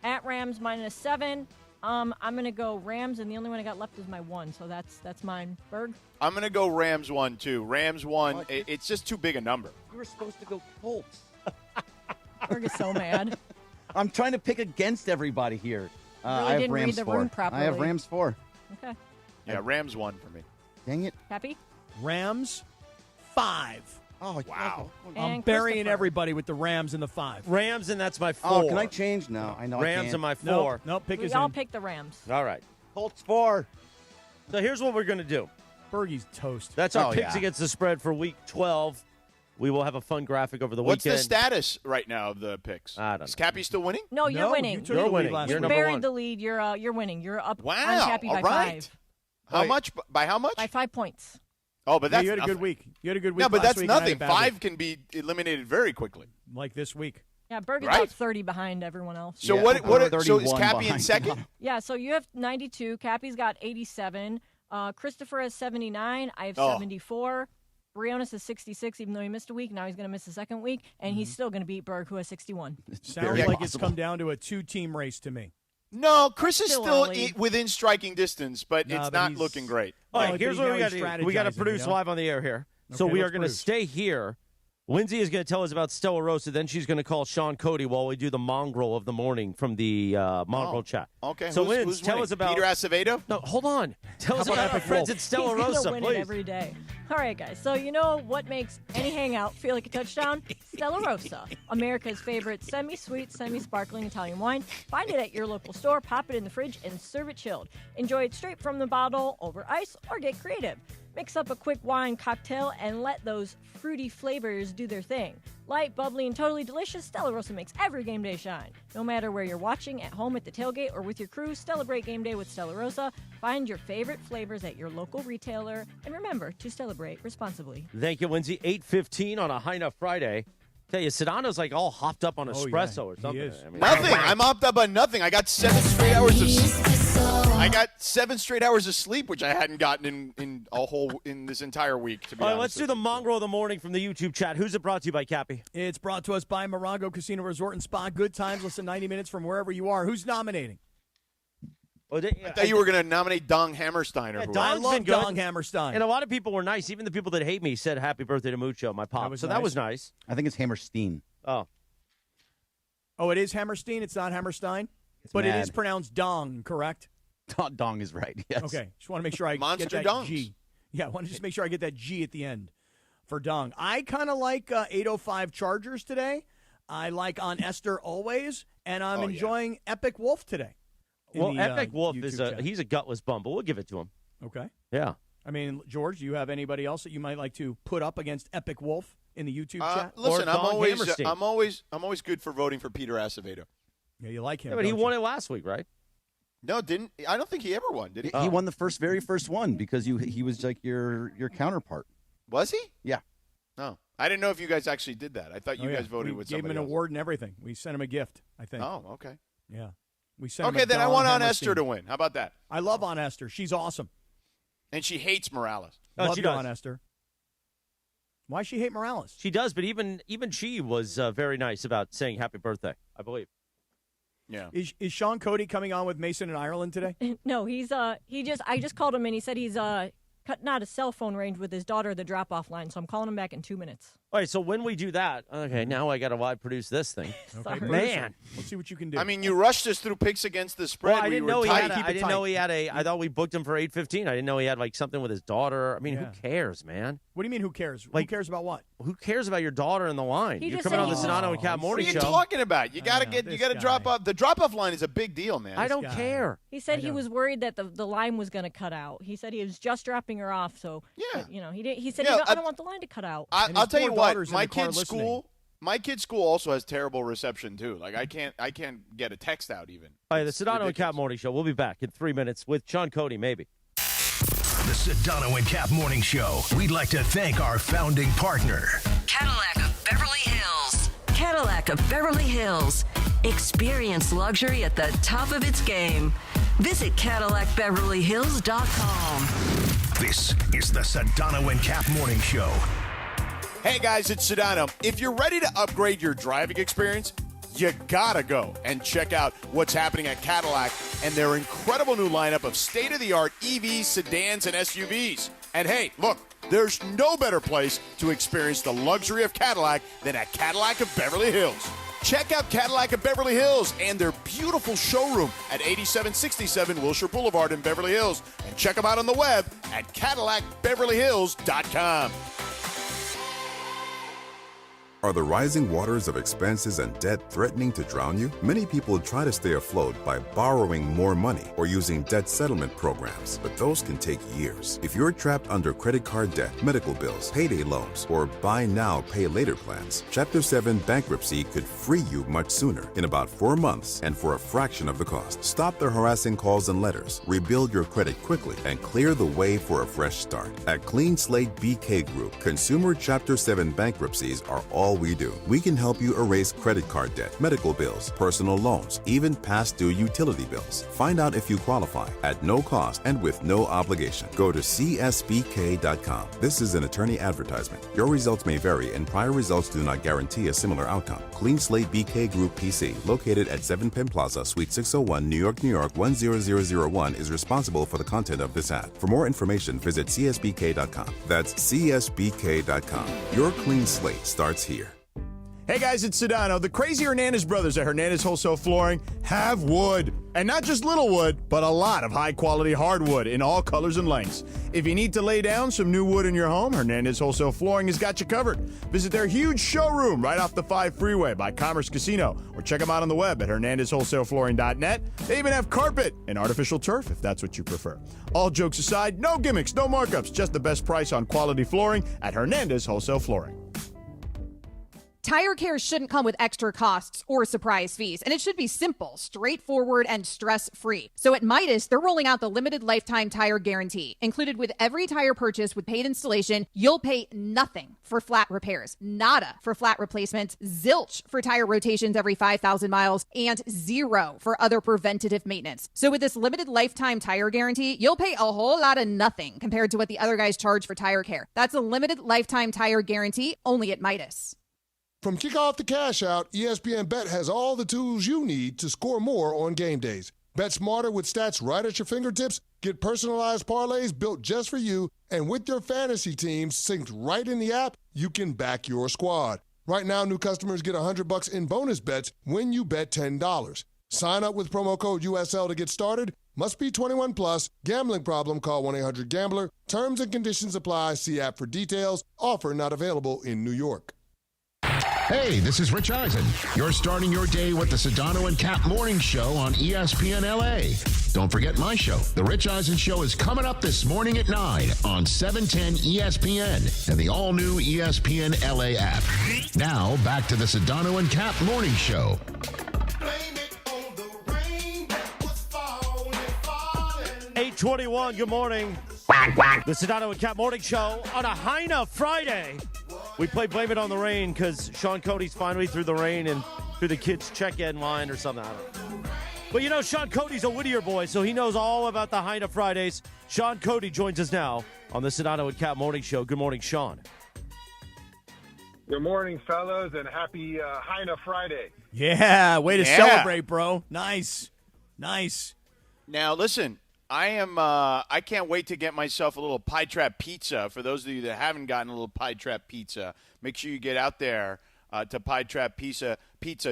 at Rams minus 7. I'm going to go Rams, and the only one I got left is my 1, so that's mine. Berg? I'm going to go Rams 1, too. Rams 1, it's just too big a number. You were supposed to go Colts. Berg is so mad. I'm trying to pick against everybody here. Really I have didn't read Rams the 4. room properly. I have Rams 4. Okay. Yeah, Rams 1 for me. Dang it. Happy? Rams 5. Oh, wow. I'm And burying Christopher. everybody with the Rams in the 5. Rams, and that's my 4. Oh, can I change? No, I know I Rams can't. are my 4. No, pick We his all in. pick the Rams. All right. Colts 4. So here's what we're going to do. Bergie's toast. That's our Oh, picks yeah. against the spread for Week 12. We will have a fun graphic over the What's weekend. the status right now of the picks? I don't know. Is Cappy still winning? No, you're No, winning. you took You're the lead winning. last You're week. number buried 1. the lead. You're winning. You're up Wow. on Cappy by all right. 5. How much? By how much? By 5 points. Oh, but Yeah, that's you had a good nothing. week. You had a good week. No, but last that's week, and I had a nothing. bad 5 week. can be eliminated very quickly. Like this week. Yeah, Berg is Right. about 30 behind everyone else. So Yeah, what? I'm So is 31 Cappy in behind. second? Yeah, so you have 92. Cappy's got 87. Christopher has 79. I have Oh. 74. Briones is 66, even though he missed a week. Now he's going to miss the second week, and he's still going to beat Berg, who has 61. Sounds very like it's possible. come down to a 2-team race to me. No, Chris is Still still early. within striking distance, but No, it's but not he's- looking great. All Well, right, here's but what we now got to he's do. We got to strategizing, produce you know? live on the air here. So Okay, we are let's going to produce. stay here. Lindsay is going to tell us about Stella Rosa. Then she's going to call Sean Cody while we do the mongrel of the morning from the mongrel chat. Okay. So, who's Linz, tell winning? us about Peter Acevedo. No, hold on. Tell us about about our Epic friends Wolf? at Stella He's Rosa, gonna win it please. every day. All right, guys. So you know what makes any hangout feel like a touchdown? Stella Rosa, America's favorite semi-sweet, semi-sparkling Italian wine. Find it at your local store, pop it in the fridge, and serve it chilled. Enjoy it straight from the bottle, over ice, or get creative. Mix up a quick wine cocktail and let those fruity flavors do their thing. Light, bubbly, and totally delicious, Stella Rosa makes every game day shine. No matter where you're watching, at home, at the tailgate, or with your crew, celebrate game day with Stella Rosa. Find your favorite flavors at your local retailer. And remember to celebrate responsibly. Thank you, Lindsay. 8:15 on a Hyna Friday. Tell you, Sedano's like all hopped up on espresso or something. I mean, nothing. I'm hopped up on nothing. I got 7 straight hours of sleep, which I hadn't gotten in this entire week. To be honest, let's do the mongrel of the morning from the YouTube chat. Who's it brought to you by, Cappy? It's brought to us by Morongo Casino Resort and Spa. Good times, less than 90 minutes from wherever you are. Who's nominating? I thought you were going to nominate Dong Hammerstein. Yeah, I love Dong Hammerstein. And a lot of people were nice. Even the people that hate me said happy birthday to Mucho, my pop. That was nice. I think it's Hammerstein. Oh, it is Hammerstein. It's not Hammerstein. But mad. it is pronounced Dong, correct? Dong is right, yes. Okay. Just want to make sure I Monster get that dongs. G. Yeah, I want to just make sure I get that G at the end for Dong. I kind of like 805 Chargers today. I like On Esther always. And I'm enjoying Epic Wolf today. Well, Epic Wolf he's a gutless bum, but we'll give it to him. Okay. Yeah. I mean, George, do you have anybody else that you might like to put up against Epic Wolf in the YouTube chat? Listen, I'm always good for voting for Peter Acevedo. Yeah, you like him. Yeah, but he won it last week, right? No, I don't think he ever won, did he? He won the very first one because he was like your counterpart. Was he? Yeah. No. I didn't know if you guys actually did that. I thought you guys voted with somebody gave him an else. award and everything. We sent him a gift, I think. Oh, okay. Yeah. We sent him okay, a then I Dong want On Hammerstein. Esther to win. How about that? I love On Esther. She's awesome. And she hates Morales. Love she you, does. On Esther. Why she hate Morales? She does, but even she was very nice about saying happy birthday, I believe. Yeah. Is Sean Cody coming on with Mason in Ireland today? No, I just called him and he said he's cutting out a cell phone range with his daughter, the drop-off line, so I'm calling him back in 2 minutes. All right, so when we do that, okay, now I got to live produce this thing. Okay, man. Let's see what you can do. I mean, you rushed us through picks against the spread. Well, I didn't know he tight. had I thought we booked him for 8:15. I didn't know he had like something with his daughter. I mean, who cares, man? What do you mean, who cares? Who cares about what? Who cares about your daughter in the line? He You're just coming said on the he- Sedano and Kap morning What are you show. talking about? You got to drop off. The drop-off line is a big deal, man. I don't care. He said he was worried that the line was going to cut out. He said he was just dropping her off, so he said I don't want the line to cut out. I'll tell you what, my kid's school also has terrible reception too. Like I can't get a text out even. All right, the Sedano and Kap morning show. We'll be back in 3 minutes with Sean Cody, maybe. The Sedano and Kap morning show. We'd like to thank our founding partner, Cadillac of Beverly Hills. Cadillac of Beverly Hills. Experience luxury at the top of its game. Visit CadillacBeverlyHills.com. This is the Sedano and Kap morning show. Hey guys, it's Sedano. If you're ready to upgrade your driving experience, you gotta go and check out what's happening at Cadillac and their incredible new lineup of state-of-the-art EVs, sedans, and SUVs. And hey, look, there's no better place to experience the luxury of Cadillac than at Cadillac of Beverly Hills. Check out Cadillac of Beverly Hills and their beautiful showroom at 8767 Wilshire Boulevard in Beverly Hills. And check them out on the web at CadillacBeverlyHills.com. Are the rising waters of expenses and debt threatening to drown you? Many people try to stay afloat by borrowing more money or using debt settlement programs, but those can take years. If you're trapped under credit card debt, medical bills, payday loans, or buy now, pay later plans, Chapter 7 bankruptcy could free you much sooner, in about 4 months and for a fraction of the cost. Stop the harassing calls and letters, rebuild your credit quickly, and clear the way for a fresh start. At Clean Slate BK Group, consumer Chapter 7 bankruptcies are all we do. We can help you erase credit card debt, medical bills, personal loans, even past due utility bills. Find out if you qualify at no cost and with no obligation. Go to csbk.com. This is an attorney advertisement. Your results may vary and prior results do not guarantee a similar outcome. Clean Slate BK Group PC, located at 7 Penn Plaza, Suite 601, New York, New York 10001, is responsible for the content of this ad. For more information, visit csbk.com. That's csbk.com. Your clean slate starts here. Hey guys, it's Sedano. The crazy Hernandez brothers at Hernandez Wholesale Flooring have wood. And not just little wood, but a lot of high-quality hardwood in all colors and lengths. If you need to lay down some new wood in your home, Hernandez Wholesale Flooring has got you covered. Visit their huge showroom right off the 5 freeway by Commerce Casino, or check them out on the web at hernandezwholesaleflooring.net. They even have carpet and artificial turf if that's what you prefer. All jokes aside, no gimmicks, no markups, just the best price on quality flooring at Hernandez Wholesale Flooring. Tire care shouldn't come with extra costs or surprise fees, and it should be simple, straightforward, and stress-free. So at Midas, they're rolling out the limited lifetime tire guarantee. Included with every tire purchase with paid installation, you'll pay nothing for flat repairs, nada for flat replacements, zilch for tire rotations every 5,000 miles, and zero for other preventative maintenance. So with this limited lifetime tire guarantee, you'll pay a whole lot of nothing compared to what the other guys charge for tire care. That's a limited lifetime tire guarantee only at Midas. From kickoff to cash out, ESPN Bet has all the tools you need to score more on game days. Bet smarter with stats right at your fingertips. Get personalized parlays built just for you. And with your fantasy teams synced right in the app, you can back your squad. Right now, new customers get $100 in bonus bets when you bet $10. Sign up with promo code USL to get started. Must be 21 plus. Gambling problem? Call 1-800-GAMBLER. Terms and conditions apply. See app for details. Offer not available in New York. Hey, this is Rich Eisen. You're starting your day with the Sedano and Kap Morning Show on ESPN LA. Don't forget my show. The Rich Eisen Show is coming up this morning at 9 on 710 ESPN and the all-new ESPN LA app. Now, back to the Sedano and Kap Morning Show. 8:21, good morning. The Sedano and Kap Morning Show on a Hyna Friday. We play Blame It on the Rain because Sean Cody's finally through the rain and through the kids' check-in line or something. I don't know. But you know, Sean Cody's a Whittier boy, so he knows all about the Hyna Fridays. Sean Cody joins us now on the Sedano and Kap Morning Show. Good morning, Sean. Good morning, fellas, and happy Hyna Friday. Yeah, way to celebrate, bro. Nice. Now, listen. I can't wait to get myself a little Pie Trap pizza. For those of you that haven't gotten a little Pie Trap pizza, make sure you get out there to Pie Trap Pizza,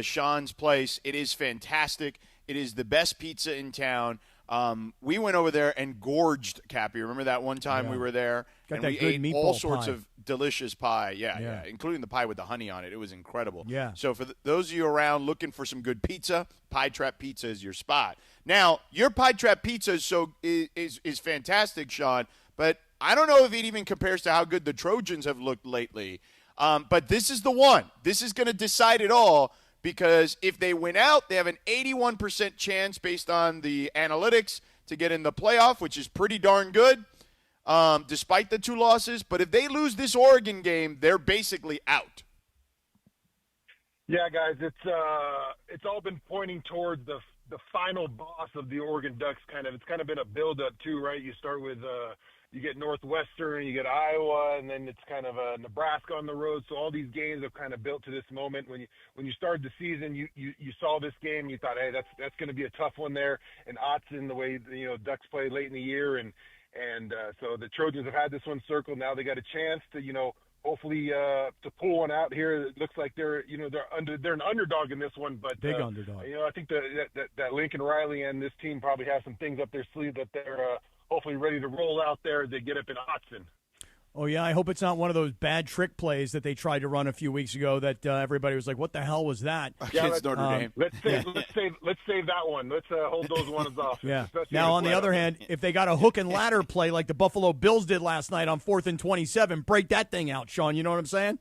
Sean's place. It is fantastic. It is the best pizza in town. We went over there and gorged, Cappy. Remember that one time we were there? Got and that we good ate all meatball sorts pie. of delicious pie. Yeah, including the pie with the honey on it. It was incredible. Yeah. So for those of you around looking for some good pizza, Pie Trap Pizza is your spot. Now, your Pie Trap Pizza is fantastic, Sean, but I don't know if it even compares to how good the Trojans have looked lately. But this is the one. This is going to decide it all because if they win out, they have an 81% chance based on the analytics to get in the playoff, which is pretty darn good, despite the 2 losses. But if they lose this Oregon game, they're basically out. Yeah, guys, it's all been pointing toward the final boss of the Oregon Ducks. It's kind of been a build-up too, right? You start with you get Northwestern, you get Iowa, and then it's kind of Nebraska on the road. So all these games have kind of built to this moment. When you started the season, you saw this game, and you thought, hey, that's going to be a tough one there. And Autzen, the way Ducks play late in the year, and so the Trojans have had this one circled. Now they got a chance to hopefully to pull one out here. It looks like they're an underdog in this one, but big underdog. I think that Lincoln Riley and this team probably have some things up their sleeve that they're hopefully ready to roll out there as they get up in Autzen. Oh yeah, I hope it's not one of those bad trick plays that they tried to run a few weeks ago that everybody was like, "What the hell was that?" Yeah, let's save that one. Let's hold those ones off. Yeah. Now, on the other hand, if they got a hook and ladder play like the Buffalo Bills did last night on 4th and 27, break that thing out, Sean. You know what I'm saying?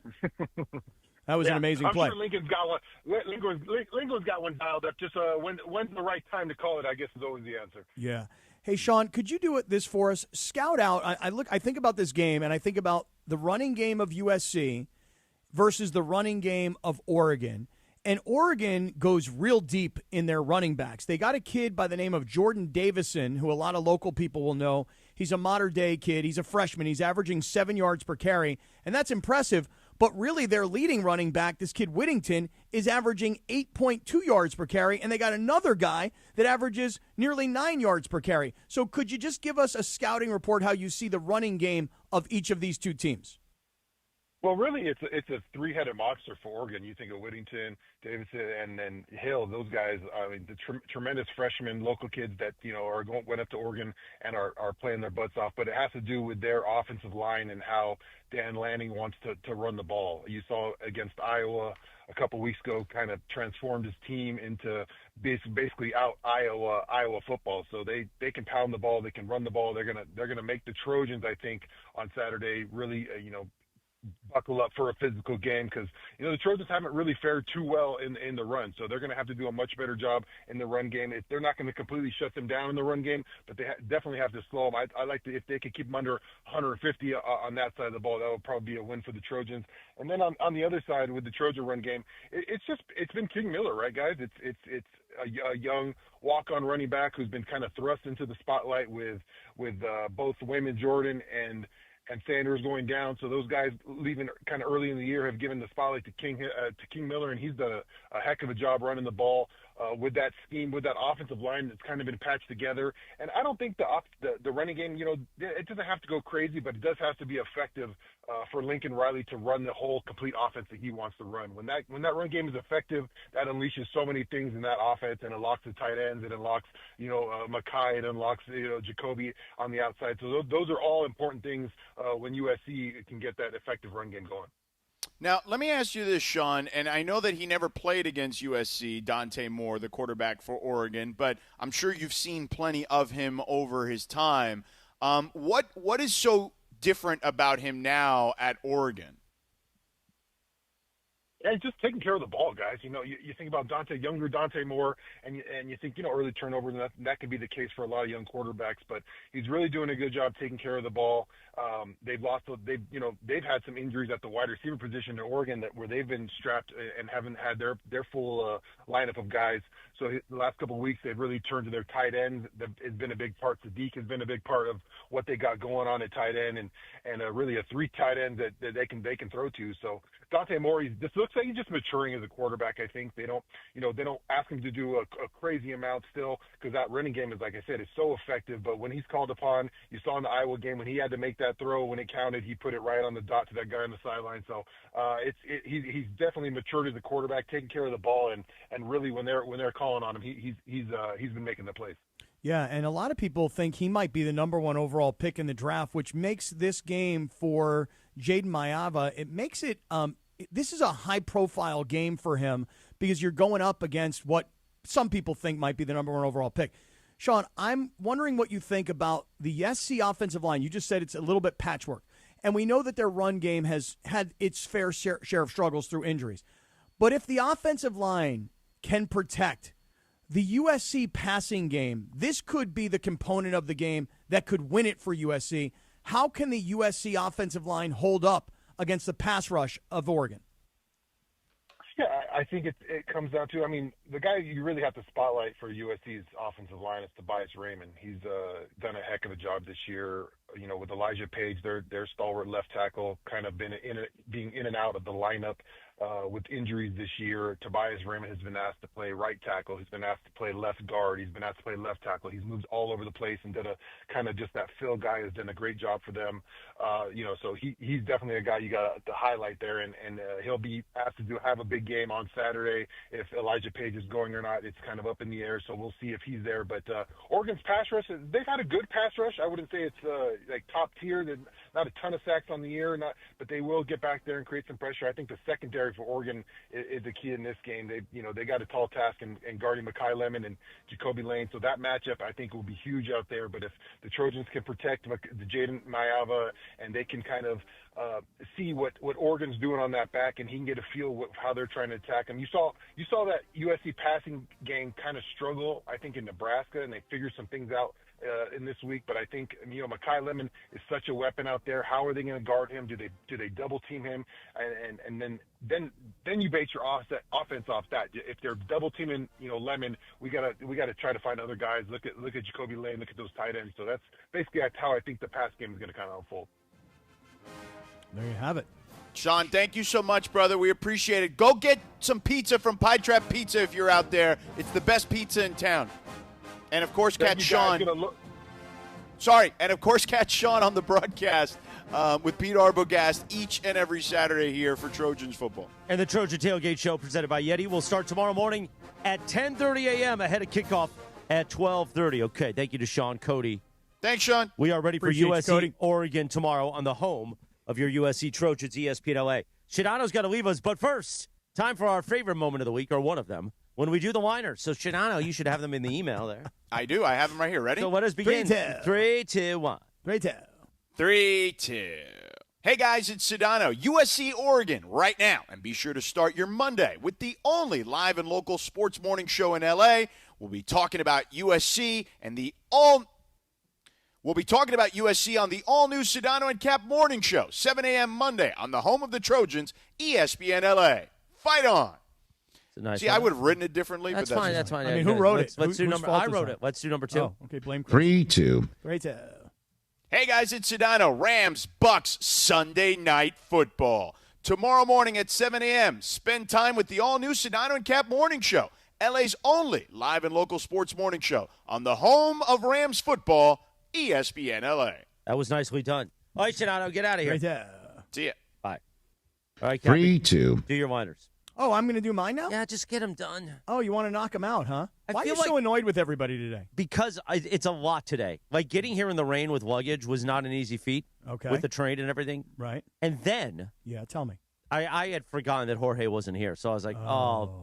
That was an amazing play. I'm sure Lincoln's got one. Lincoln's got one dialed up. Just when's the right time to call it? I guess is always the answer. Yeah. Hey, Sean, could you do this for us? Scout out. I think about this game, and I think about the running game of USC versus the running game of Oregon. And Oregon goes real deep in their running backs. They got a kid by the name of Jordan Davison, who a lot of local people will know. He's a modern-day kid. He's a freshman. He's averaging 7 yards per carry, and that's impressive. But really, their leading running back, this kid Whittington, is averaging 8.2 yards per carry, and they got another guy that averages nearly 9 yards per carry. So could you just give us a scouting report how you see the running game of each of these two teams? Well, really, it's a three-headed monster for Oregon. You think of Whittington, Davidson, and then Hill. Those guys, I mean, the tremendous freshmen, local kids that went up to Oregon and are playing their butts off. But it has to do with their offensive line and how Dan Lanning wants to run the ball. You saw against Iowa a couple weeks ago, kind of transformed his team into basically out Iowa football. So they can pound the ball, they can run the ball. They're gonna make the Trojans, I think, on Saturday really buckle up for a physical game because the Trojans haven't really fared too well in the run, so they're going to have to do a much better job in the run game. They're not going to completely shut them down in the run game, but they definitely have to slow them. I like if they could keep them under 150 on that side of the ball, that would probably be a win for the Trojans. And then on the other side with the Trojan run game, it's been King Miller, right, guys? It's a young walk-on running back who's been kind of thrust into the spotlight with both Wayman Jordan and Sanders going down. So those guys leaving kind of early in the year have given the spotlight to King Miller, and he's done a heck of a job running the ball with that scheme, with that offensive line that's kind of been patched together. And I don't think the running game, it doesn't have to go crazy, but it does have to be effective for Lincoln Riley to run the whole complete offense that he wants to run. When that run game is effective, that unleashes so many things in that offense, and it unlocks the tight ends, it unlocks Mackay, it unlocks Jacoby on the outside. So those are all important things when USC can get that effective run game going. Now, let me ask you this, Sean, and I know that he never played against USC, Dante Moore, the quarterback for Oregon, but I'm sure you've seen plenty of him over his time. What is so different about him now at Oregon? Yeah, just taking care of the ball, guys. You think about younger Dante Moore, and you think, early turnovers, and that could be the case for a lot of young quarterbacks, but he's really doing a good job taking care of the ball. They've had some injuries at the wide receiver position in Oregon where they've been strapped and haven't had their full lineup of guys. So the last couple of weeks, they've really turned to their tight ends. It's been a big part. Sadiq has been a big part of what they got going on at tight end, and really a three tight end that they can throw to. So Dante Moore, this looks like he's just maturing as a quarterback. I think they don't ask him to do a crazy amount still because that running game is, like I said, is so effective. But when he's called upon, you saw in the Iowa game when he had to make that throw when it counted, he put it right on the dot to that guy on the sideline. So he's definitely matured as a quarterback, taking care of the ball, and really when they're calling on him, he's been making the plays. Yeah, and a lot of people think he might be the number one overall pick in the draft, which makes this game for Jaden Maiava, it makes it this is a high-profile game for him because you're going up against what some people think might be the number one overall pick. Sean, I'm wondering what you think about the SC offensive line. You just said it's a little bit patchwork, and we know that their run game has had its fair share of struggles through injuries. But if the offensive line can protect the USC passing game, this could be the component of the game that could win it for USC. How can the USC offensive line hold up against the pass rush of Oregon? Yeah, I think it comes down to, the guy you really have to spotlight for USC's offensive line is Tobias Raymond. He's done a heck of a job this year, with Elijah Page, their stalwart left tackle, kind of being in and out of the lineup with injuries this year. Tobias Raymond has been asked to play right tackle. He's been asked to play left guard. He's been asked to play left tackle. He's moved all over the place and did a kind of just that Phil guy has done a great job for them. So he's definitely a guy you got to highlight there, and he'll be asked to have a big game on Saturday. If Elijah Page is going or not, it's kind of up in the air, so we'll see if he's there. But Oregon's pass rush, they've had a good pass rush. I wouldn't say it's like top tier. There's not a ton of sacks on the year, but they will get back there and create some pressure. I think the secondary for Oregon is the key in this game. They got a tall task in guarding Mackay Lemon and Jacoby Lane, so that matchup I think will be huge out there. But if the Trojans can protect the Jaden Maiava and they can kind of see what Oregon's doing on that back, and he can get a feel how they're trying to attack him. You saw that USC passing game kind of struggle, I think, in Nebraska, and they figured some things out in this week. But I think Mackay Lemon is such a weapon out there. How are they going to guard him? Do they double team him? And then you base your offense off that. If they're double teaming Lemon, we gotta try to find other guys. Look at Jacoby Lane. Look at those tight ends. So that's how I think the pass game is going to kind of unfold. There you have it. Sean, thank you so much, brother. We appreciate it. Go get some pizza from Pie Trap Pizza if you're out there. It's the best pizza in town. And, of course, catch Sean. Sorry, and of course, catch Sean on the broadcast with Pete Arbogast each and every Saturday here for Trojans football. And the Trojan Tailgate Show presented by Yeti will start tomorrow morning at 10:30 a.m. ahead of kickoff at 12:30. Okay, thank you to Sean Cody. Thanks, Sean. We are ready Appreciate for you, USC Cody. Oregon tomorrow on the home of your USC Trojans, ESPN LA. Shadano's got to leave us, but first, time for our favorite moment of the week, or one of them, when we do the whiners. So, Shadano, you should have them in the email there. I do. I have them right here. Ready? So let us begin. 3, 2, 1. 3, 2. 3, 2. Hey, guys, it's Sedano, USC Oregon right now. And be sure to start your Monday with the only live and local sports morning show in L.A. We'll be talking about USC and We'll be talking about USC on the all-new Sedano and Kap morning show, 7 a.m. Monday on the home of the Trojans, ESPN LA. Fight on. Nice. See, I would have written it differently. That's but fine. That's fine. I mean, who wrote it? Let's do Whose number. fault I is wrote that? it. Let's do number 2. Oh, okay, blame Chris. 3, 2. 3, 2. Hey, guys, it's Sedano. Rams, Bucks, Sunday night football. Tomorrow morning at 7 a.m., spend time with the all-new Sedano and Kap morning show, LA's only live and local sports morning show on the home of Rams football, ESPN LA. That was nicely done. All right, Shadano, get out of here. Right there. See ya. Bye. All right, 3, 2. do your whiners. Oh, I'm going to do mine now? Yeah, just get them done. Oh, you want to knock them out, huh? Why are you feel so annoyed with everybody today? Because it's a lot today. Like, getting here in the rain with luggage was not an easy feat. Okay. With the train and everything. Right. And then Yeah, tell me. I had forgotten that Jorge wasn't here. So I was like,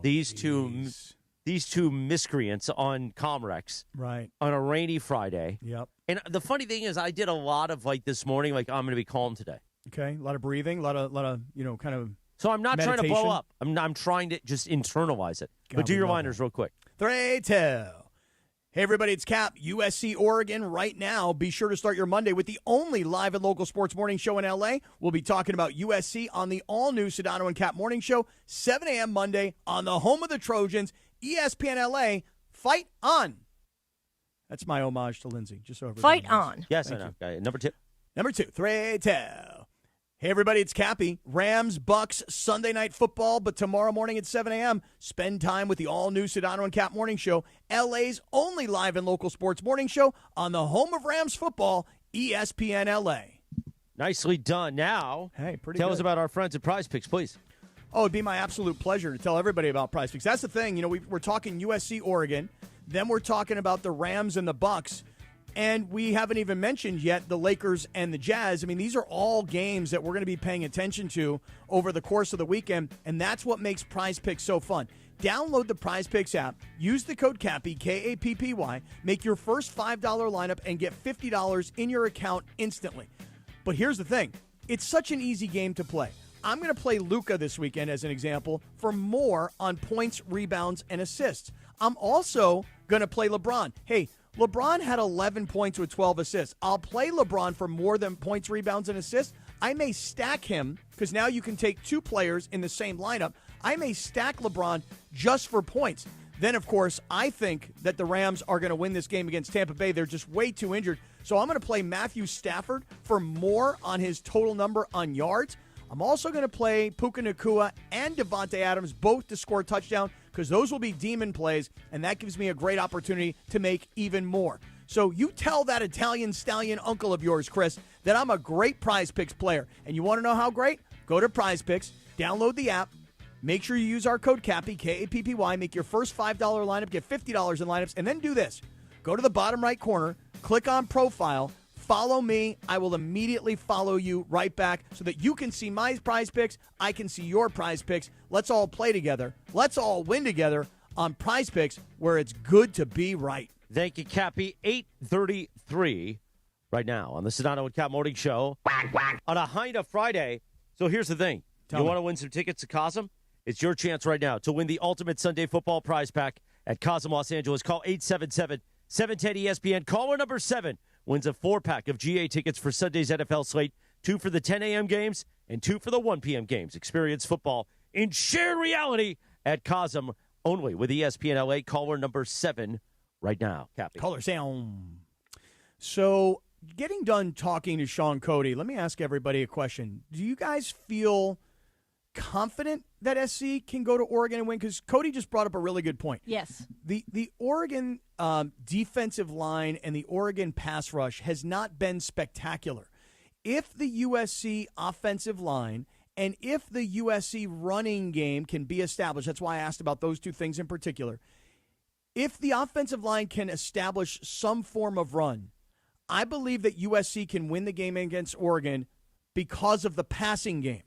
these two miscreants on Comrex. Right. On a rainy Friday. Yep. And the funny thing is, I did a lot of, like, this morning, like, I'm going to be calm today. Okay. A lot of breathing, a lot of kind of So I'm not trying to blow meditation. up. I'm trying to just internalize it. God, But do we your love whiners real quick. 3, 2. Hey, everybody, it's Cap, USC Oregon right now. Be sure to start your Monday with the only live and local sports morning show in L.A. We'll be talking about USC on the all-new Sedano and Kap morning show, 7 a.m. Monday on the home of the Trojans, ESPN L.A. Fight on. That's my homage to Lindsay, just so everybody Fight knows. on. Yes, Thank I know. you. Okay, number 2. Number 2, 3, 2. Hey, everybody, it's Cappy. Rams, Bucks, Sunday night football, but tomorrow morning at 7 a.m., spend time with the all-new Sedano and Kap morning show, LA's only live and local sports morning show on the home of Rams football, ESPN LA. Nicely done. Now, tell us about our friends at Prize Picks, please. Oh, it'd be my absolute pleasure to tell everybody about Prize Picks. That's the thing. You know, we're talking USC, Oregon. Then we're talking about the Rams and the Bucks. And we haven't even mentioned yet the Lakers and the Jazz. I mean, these are all games that we're going to be paying attention to over the course of the weekend, and that's what makes Prize Picks so fun. Download the Prize Picks app, use the code CAPPY, K-A-P-P-Y, make your first $5 lineup, and get $50 in your account instantly. But here's the thing. It's such an easy game to play. I'm going to play Luka this weekend as an example for more on points, rebounds, and assists. I'm also going to play LeBron. Hey, LeBron had 11 points with 12 assists. I'll play LeBron for more than points, rebounds, and assists. I may stack him because now you can take two players in the same lineup. I may stack LeBron just for points. Then, of course, I think that the Rams are going to win this game against Tampa Bay. They're just way too injured. So I'm going to play Matthew Stafford for more on his total number on yards. I'm also going to play Puka Nacua and Devontae Adams both to score a touchdown because those will be demon plays, and that gives me a great opportunity to make even more. So you tell that Italian stallion uncle of yours, Chris, that I'm a great Prize Picks player. And you want to know how great? Go to Prize Picks, download the app, make sure you use our code CAPPY, K-A-P-P-Y, make your first $5 lineup, get $50 in lineups, and then do this. Go to the bottom right corner, click on Profile, follow me. I will immediately follow you right back so that you can see my Prize Picks. I can see your Prize Picks. Let's all play together. Let's all win together on Prize Picks, where it's good to be right. Thank you, Cappy. 8:33 right now on the Sedano and Kap Morning Show on a Hyna Friday. So here's the thing. You want to win some tickets to Cosm? It's your chance right now to win the ultimate Sunday football prize pack at Cosm Los Angeles. Call 877-710-ESPN. Caller number 7 wins a 4-pack of GA tickets for Sunday's NFL slate, 2 for the 10 a.m. games and 2 for the 1 p.m. games. Experience football in shared reality at Cosm only with ESPN LA. Caller number 7 right now. Cappy. Caller sound. So getting done talking to Sean Cody, let me ask everybody a question. Do you guys feel confident that SC can go to Oregon and win because Cody just brought up a really good point. Yes. The Oregon defensive line and the Oregon pass rush has not been spectacular. If the USC offensive line and if the USC running game can be established, that's why I asked about those two things in particular. If the offensive line can establish some form of run, I believe that USC can win the game against Oregon because of the passing game.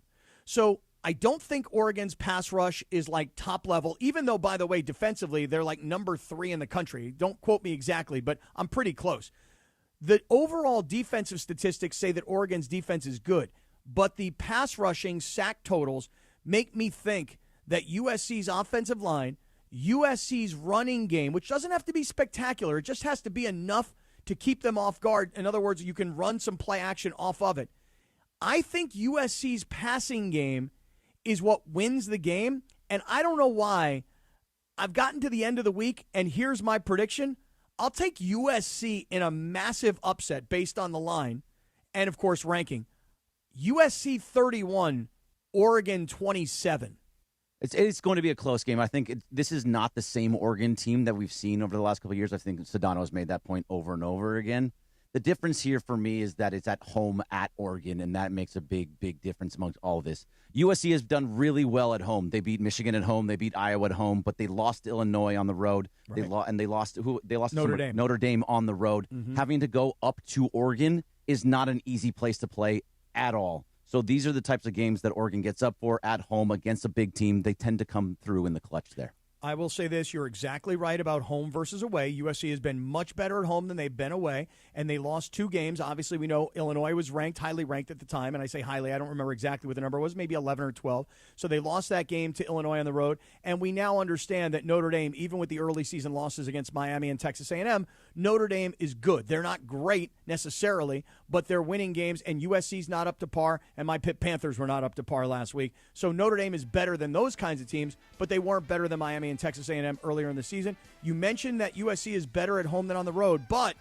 So I don't think Oregon's pass rush is like top level, even though, by the way, defensively, they're like number 3 in the country. Don't quote me exactly, but I'm pretty close. The overall defensive statistics say that Oregon's defense is good, but the pass rushing sack totals make me think that USC's offensive line, USC's running game, which doesn't have to be spectacular, it just has to be enough to keep them off guard. In other words, you can run some play action off of it. I think USC's passing game is what wins the game, and I don't know why. I've gotten to the end of the week, and here's my prediction. I'll take USC in a massive upset based on the line and, of course, ranking. USC 31, Oregon 27. It's going to be a close game. I think this is not the same Oregon team that we've seen over the last couple of years. I think Sedano has made that point over and over again. The difference here for me is that it's at home at Oregon, and that makes a big, big difference amongst all of this. USC has done really well at home. They beat Michigan at home. They beat Iowa at home, but they lost to Illinois on the road. Right. They lost Notre Dame on the road. Mm-hmm. Having to go up to Oregon is not an easy place to play at all. So these are the types of games that Oregon gets up for at home against a big team. They tend to come through in the clutch there. I will say this. You're exactly right about home versus away. USC has been much better at home than they've been away, and they lost 2 games. Obviously, we know Illinois was highly ranked at the time, and I say highly. I don't remember exactly what the number was, maybe 11 or 12. So they lost that game to Illinois on the road, and we now understand that Notre Dame, even with the early season losses against Miami and Texas A&M, Notre Dame is good. They're not great necessarily, but they're winning games, and USC's not up to par, and my Pitt Panthers were not up to par last week. So Notre Dame is better than those kinds of teams, but they weren't better than Miami and Texas A&M earlier in the season. You mentioned that USC is better at home than on the road, but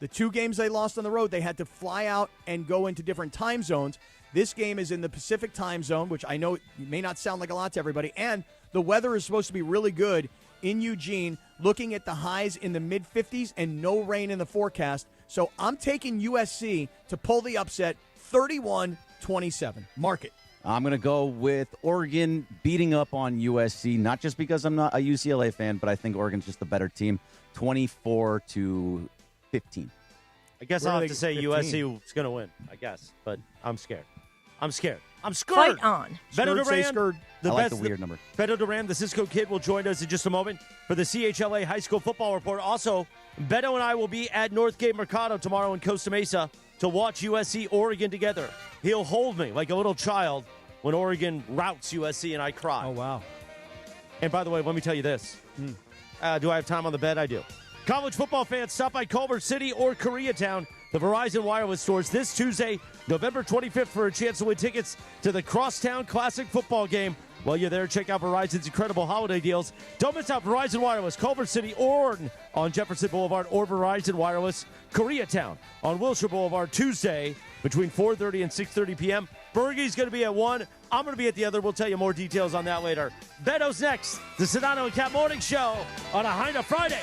the 2 games they lost on the road, they had to fly out and go into different time zones. This game is in the Pacific time zone, which I know may not sound like a lot to everybody, and the weather is supposed to be really good in Eugene, looking at the highs in the mid-50s and no rain in the forecast. So I'm taking USC to pull the upset 31-27. Mark it. I'm going to go with Oregon beating up on USC, not just because I'm not a UCLA fan, but I think Oregon's just the better team, 24-15. I guess I'll have to say 15? USC is going to win, I guess, but I'm scared. I'm scared. Fight on. Beto Duran, the weird number. Beto Duran, the Cisco Kid, will join us in just a moment for the CHLA High School Football Report. Also, Beto and I will be at Northgate Mercado tomorrow in Costa Mesa to watch USC Oregon together. He'll hold me like a little child when Oregon routs USC and I cry. Oh, wow. And by the way, let me tell you this. Do I have time on the bed? I do. College football fans, stop by Culver City or Koreatown, the Verizon Wireless stores this Tuesday, November 25th, for a chance to win tickets to the Crosstown Classic football game. While you're there, check out Verizon's incredible holiday deals. Don't miss out Verizon Wireless, Culver City or on Jefferson Boulevard, or Verizon Wireless, Koreatown on Wilshire Boulevard, Tuesday between 4:30 and 6:30 p.m. Bergie's going to be at 1. I'm going to be at the other. We'll tell you more details on that later. Beto's next. The Sedano and Kap Morning Show on a Hyna Friday.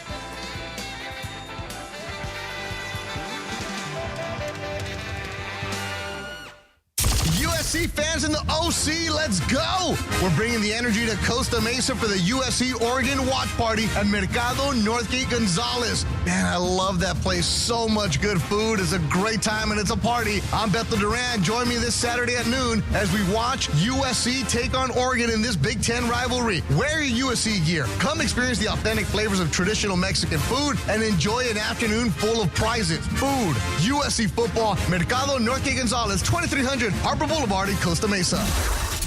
USC fans in the OC, let's go! We're bringing the energy to Costa Mesa for the USC Oregon watch party at Mercado Northgate Gonzalez. Man, I love that place. So much good food. It's a great time and it's a party. I'm Beto Duran. Join me this Saturday at noon as we watch USC take on Oregon in this Big Ten rivalry. Wear your USC gear. Come experience the authentic flavors of traditional Mexican food and enjoy an afternoon full of prizes. Food, USC football, Mercado Northgate Gonzalez, 2300 Harper Boulevard in Costa Mesa.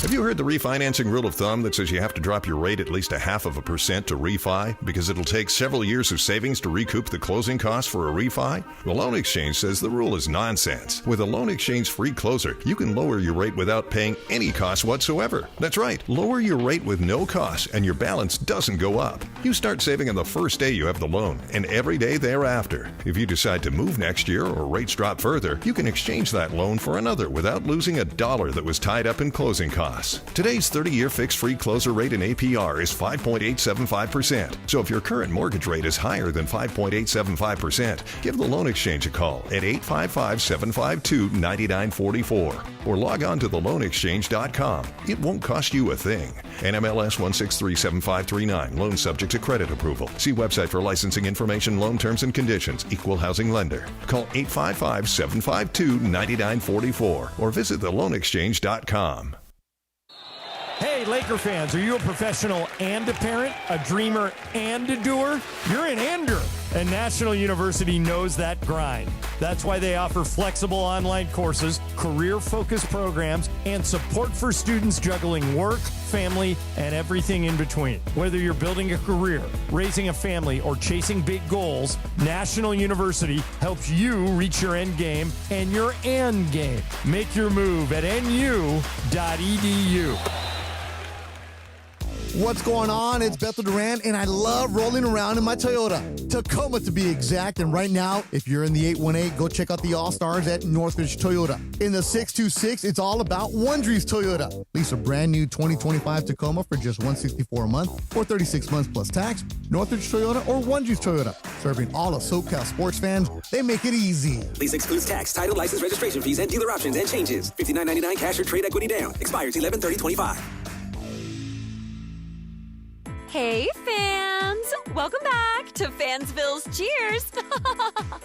Have you heard the refinancing rule of thumb that says you have to drop your rate at least 0.5% to refi because it'll take several years of savings to recoup the closing costs for a refi? The Loan Exchange says the rule is nonsense. With a Loan Exchange free closer, you can lower your rate without paying any cost whatsoever. That's right, lower your rate with no cost and your balance doesn't go up. You start saving on the first day you have the loan and every day thereafter. If you decide to move next year or rates drop further, you can exchange that loan for another without losing $1 that was tied up in closing costs. Today's 30-year fixed-free closer rate in APR is 5.875%. So if your current mortgage rate is higher than 5.875%, give the Loan Exchange a call at 855-752-9944 or log on to theloanexchange.com. It won't cost you a thing. NMLS 1637539. Loan subject to credit approval. See website for licensing information, loan terms and conditions. Equal housing lender. Call 855-752-9944 or visit theloanexchange.com. Hey, Laker fans, are you a professional and a parent, a dreamer and a doer? You're an ender, and National University knows that grind. That's why they offer flexible online courses, career-focused programs, and support for students juggling work, family, and everything in between. Whether you're building a career, raising a family, or chasing big goals, National University helps you reach your end game and your end game. Make your move at nu.edu. What's going on? It's Beto Duran, and I love rolling around in my Toyota. Tacoma, to be exact. And right now, if you're in the 818, go check out the All-Stars at Northridge Toyota. In the 626, it's all about Wondries Toyota. Lease a brand new 2025 Tacoma for just $164 a month or 36 months plus tax. Northridge Toyota or Wondries Toyota. Serving all of SoCal sports fans, they make it easy. Lease excludes tax, title, license, registration fees, and dealer options and changes. $59.99 cash or trade equity down. Expires 11/30/25. Hey, fans! Welcome back to Fansville's Cheers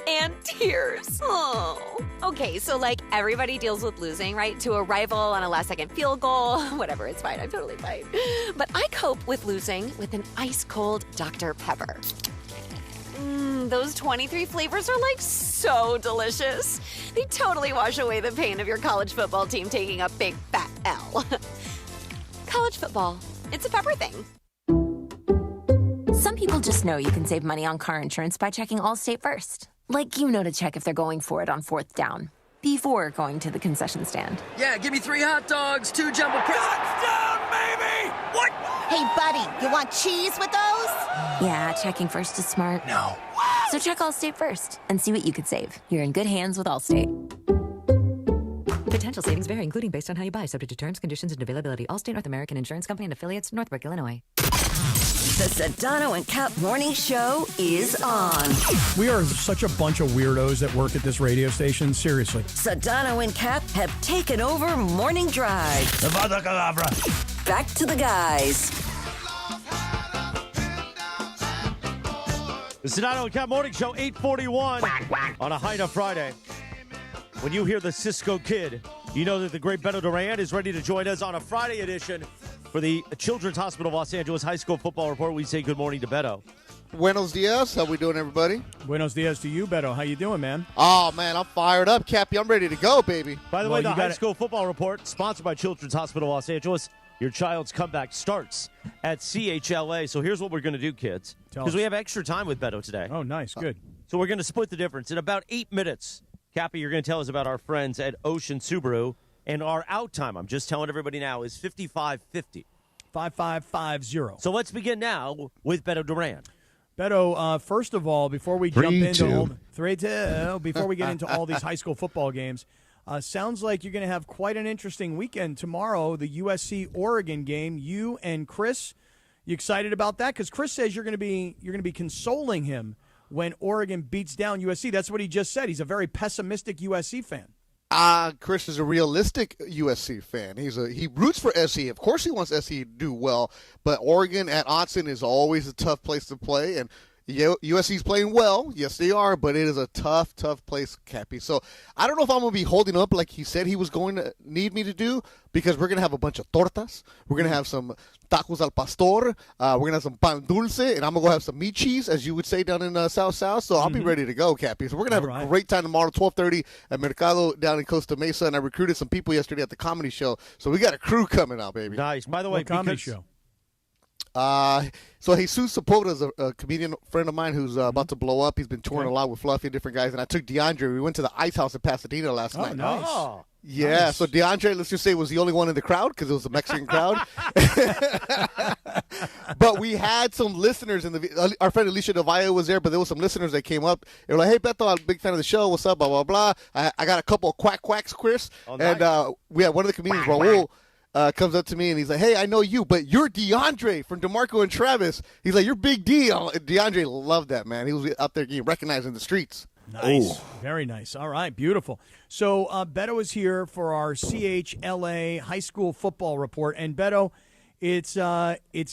and Tears. Oh. Okay, so like everybody deals with losing, right? To a rival on a last-second field goal. Whatever, it's fine. I'm totally fine. But I cope with losing with an ice-cold Dr. Pepper. Those 23 flavors are like so delicious. They totally wash away the pain of your college football team taking a big fat L. College football, it's a pepper thing. Some people just know you can save money on car insurance by checking Allstate first. Like you know to check if they're going for it on 4th down, before going to the concession stand. Yeah, give me 3 hot dogs, 2 jumbo touchdown, baby! What? Hey, buddy, you want cheese with those? Yeah, checking first is smart. No. So check Allstate first and see what you could save. You're in good hands with Allstate. Potential savings vary, including based on how you buy, subject to terms, conditions, and availability. Allstate North American Insurance Company and affiliates, Northbrook, Illinois. The Sedano and Kap Morning Show is on. We are such a bunch of weirdos that work at this radio station. Seriously. Sedano and Kap have taken over Morning Drive. Back to the guys. The Sedano and Kap Morning Show, 8:41 on a Hyna Friday. When you hear the Cisco Kid, you know that the great Beto Duran is ready to join us on a Friday edition for the Children's Hospital of Los Angeles High School Football Report. We say good morning to Beto. Buenos dias. How we doing, everybody? Buenos dias to you, Beto. How you doing, man? Oh, man, I'm fired up, Cappy. I'm ready to go, baby. By the way, the High School Football Report, sponsored by Children's Hospital Los Angeles. Your child's comeback starts at CHLA. So here's what we're going to do, kids, because we have extra time with Beto today. Oh, nice. Good. So we're going to split the difference. In about 8 minutes, Cappy, you're going to tell us about our friends at Ocean Subaru. And our out time, I'm just telling everybody now, is 55:50. 5550. So let's begin now with Beto Duran. Beto, first of all, before we jump into 3-2. before we get into all these high school football games, sounds like you're going to have quite an interesting weekend tomorrow. The USC Oregon game. You and Chris, you excited about that? Because Chris says you're going to be consoling him when Oregon beats down USC. That's what he just said. He's a very pessimistic USC fan. Chris is a realistic USC fan. He roots for SC. Of course he wants SC to do well, but Oregon at Autzen is always a tough place to play, and USC's playing well. Yes, they are, but it is a tough place, Cappy. So I don't know if I'm going to be holding up like he said he was going to need me to do, because we're going to have a bunch of tortas. We're going to have some tacos al pastor. We're going to have some pan dulce, and I'm going to go have some meat cheese, as you would say down in South. So I'll be ready to go, Cappy. So we're going to have a great time tomorrow, 12:30 at Mercado down in Costa Mesa, and I recruited some people yesterday at the comedy show. So we got a crew coming out, baby. Nice. By the way, what comedy show? So Jesus Sepulveda is a comedian friend of mine who's about to blow up. He's been touring a lot with Fluffy and different guys. And I took DeAndre. We went to the Ice House in Pasadena last night. Nice. Yeah, Nice. so DeAndre, let's just say, was the only one in the crowd because it was a Mexican crowd. But we had some listeners our friend Alicia Devalle was there, but there was some listeners that came up. They were like, "Hey, Beto, I'm a big fan of the show. What's up? Blah blah blah." I got a couple of quacks, Chris, nice. and we had one of the comedians, Raul. Comes up to me and he's like, "Hey, I know you, but you're DeAndre from DeMarco and Travis." He's like, "You're Big D." DeAndre loved that, man. He was out there getting recognized in the streets. Nice. Very nice. All right. Beautiful. So Beto is here for our CHLA high school football report. And Beto, it's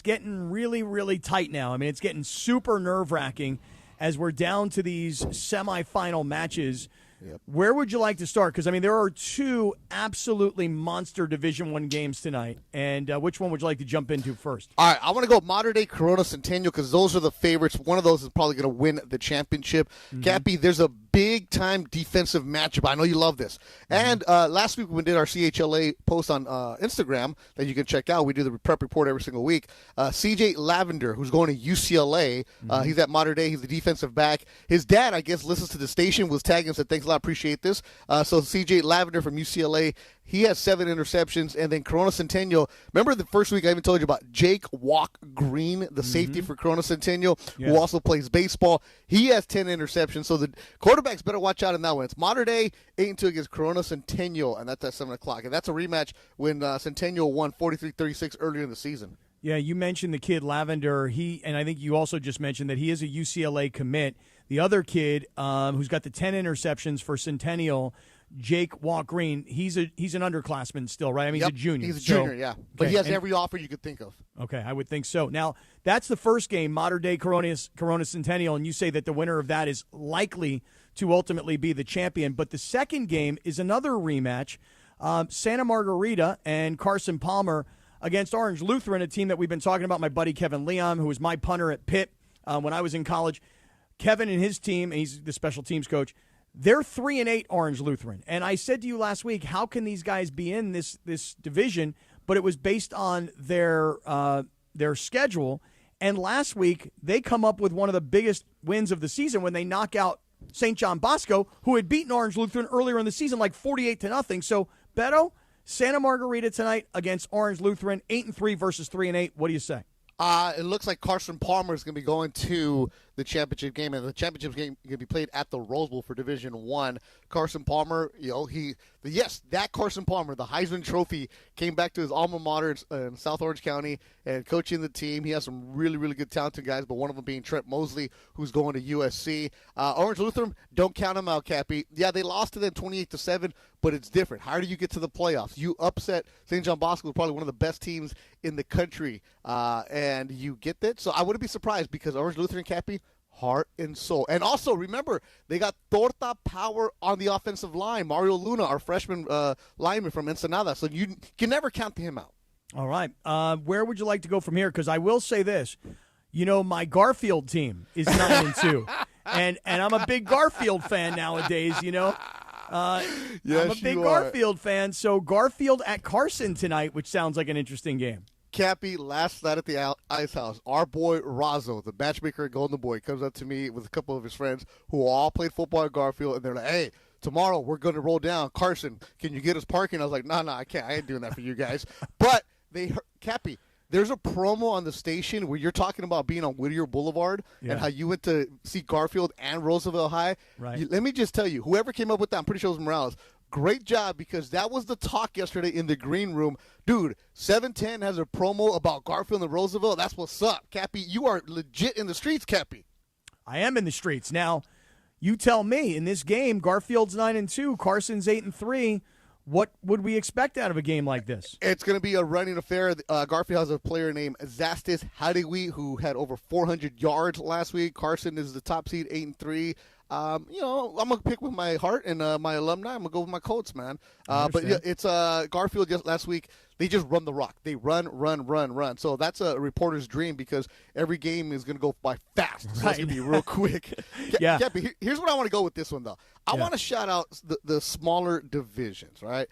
getting really, really tight now. I mean, it's getting super nerve-wracking as we're down to these semifinal matches. Yep. Where would you like to start? Because, I mean, there are two absolutely monster Division I games tonight. And which one would you like to jump into first? All right, I want to go modern-day Corona Centennial because those are the favorites. One of those is probably going to win the championship. Cappy, there's a big-time defensive matchup. I know you love this. And last week when we did our CHLA post on Instagram that you can check out, we do the prep report every single week. CJ Lavender, who's going to UCLA, he's at modern day. He's the defensive back. His dad, I guess, listens to the station, was tagging and said, "Thanks a lot, appreciate this." So CJ Lavender from UCLA, he has 7 interceptions. And then Corona Centennial, remember the first week I even told you about Jake Walk Green, the safety for Corona Centennial, who also plays baseball. He has 10 interceptions. So the quarterbacks better watch out in that one. It's modern day 8-2 against Corona Centennial, and that's at 7 o'clock. And that's a rematch when Centennial won 43-36 earlier in the season. Yeah, you mentioned the kid Lavender. And I think you also just mentioned that he is a UCLA commit. The other kid who's got the 10 interceptions for Centennial, Jake Walk Green, he's an underclassman still, right? I mean, he's a junior. He's a junior, yeah. But he has every offer you could think of. Okay, I would think so. Now, that's the first game, modern-day Corona Centennial, and you say that the winner of that is likely to ultimately be the champion. But the second game is another rematch, Santa Margarita and Carson Palmer against Orange Lutheran, a team that we've been talking about, my buddy Kevin Leon, who was my punter at Pitt when I was in college. Kevin and his team, and he's the special teams coach, they're 3-8 Orange Lutheran. And I said to you last week, how can these guys be in this division? But it was based on their schedule. And last week, they come up with one of the biggest wins of the season when they knock out St. John Bosco, who had beaten Orange Lutheran earlier in the season, like 48-0. So, Beto, Santa Margarita tonight against Orange Lutheran, 8-3 versus 3-8. What do you say? It looks like Carson Palmer is going to be going to the championship game, and the championship game is going to be played at the Rose Bowl for Division I. Carson Palmer, that Carson Palmer, the Heisman Trophy, came back to his alma mater in South Orange County and coaching the team. He has some really, really good talented guys, but one of them being Trent Mosley, who's going to USC. Orange Lutheran, don't count them out, Cappy. Yeah, they lost to them 28-7, but it's different. How do you get to the playoffs? You upset St. John Bosco, probably one of the best teams in the country, and you get that. So I wouldn't be surprised because Orange Lutheran, Cappy, heart and soul. And also, remember, they got Torta Power on the offensive line. Mario Luna, our freshman lineman from Ensenada. So you can never count him out. All right. Where would you like to go from here? Because I will say this. You know, my Garfield team is 9-2. and I'm a big Garfield fan nowadays, you know. Yes, I'm a big Garfield fan. So Garfield at Carson tonight, which sounds like an interesting game. Cappy, last night at the Ice House, our boy Razzo, the matchmaker at Golden Boy, comes up to me with a couple of his friends who all played football at Garfield, and they're like, "Hey, tomorrow we're going to roll down. Carson, can you get us parking?" I was like, No, I can't. I ain't doing that for you guys. But Cappy, there's a promo on the station where you're talking about being on Whittier Boulevard and how you went to see Garfield and Roosevelt High. Right. Let me just tell you, whoever came up with that, I'm pretty sure it was Morales. Great job, because that was the talk yesterday in the green room. Dude, 710 has a promo about Garfield and Roosevelt. That's what's up. Cappy, you are legit in the streets, Cappy. I am in the streets. Now, you tell me, in this game, Garfield's 9-2, Carson's 8-3. What would we expect out of a game like this? It's going to be a running affair. Garfield has a player named Zastis Hadewi who had over 400 yards last week. Carson is the top seed, 8-3. I'm going to pick with my heart and my alumni. I'm going to go with my Colts, man. But yeah, it's Garfield just last week. They just run the rock. They run. So that's a reporter's dream because every game is going to go by fast. So it's going to be real quick. Yeah. Cappy, here's what I want to go with this one, though. I want to shout out the smaller divisions, right?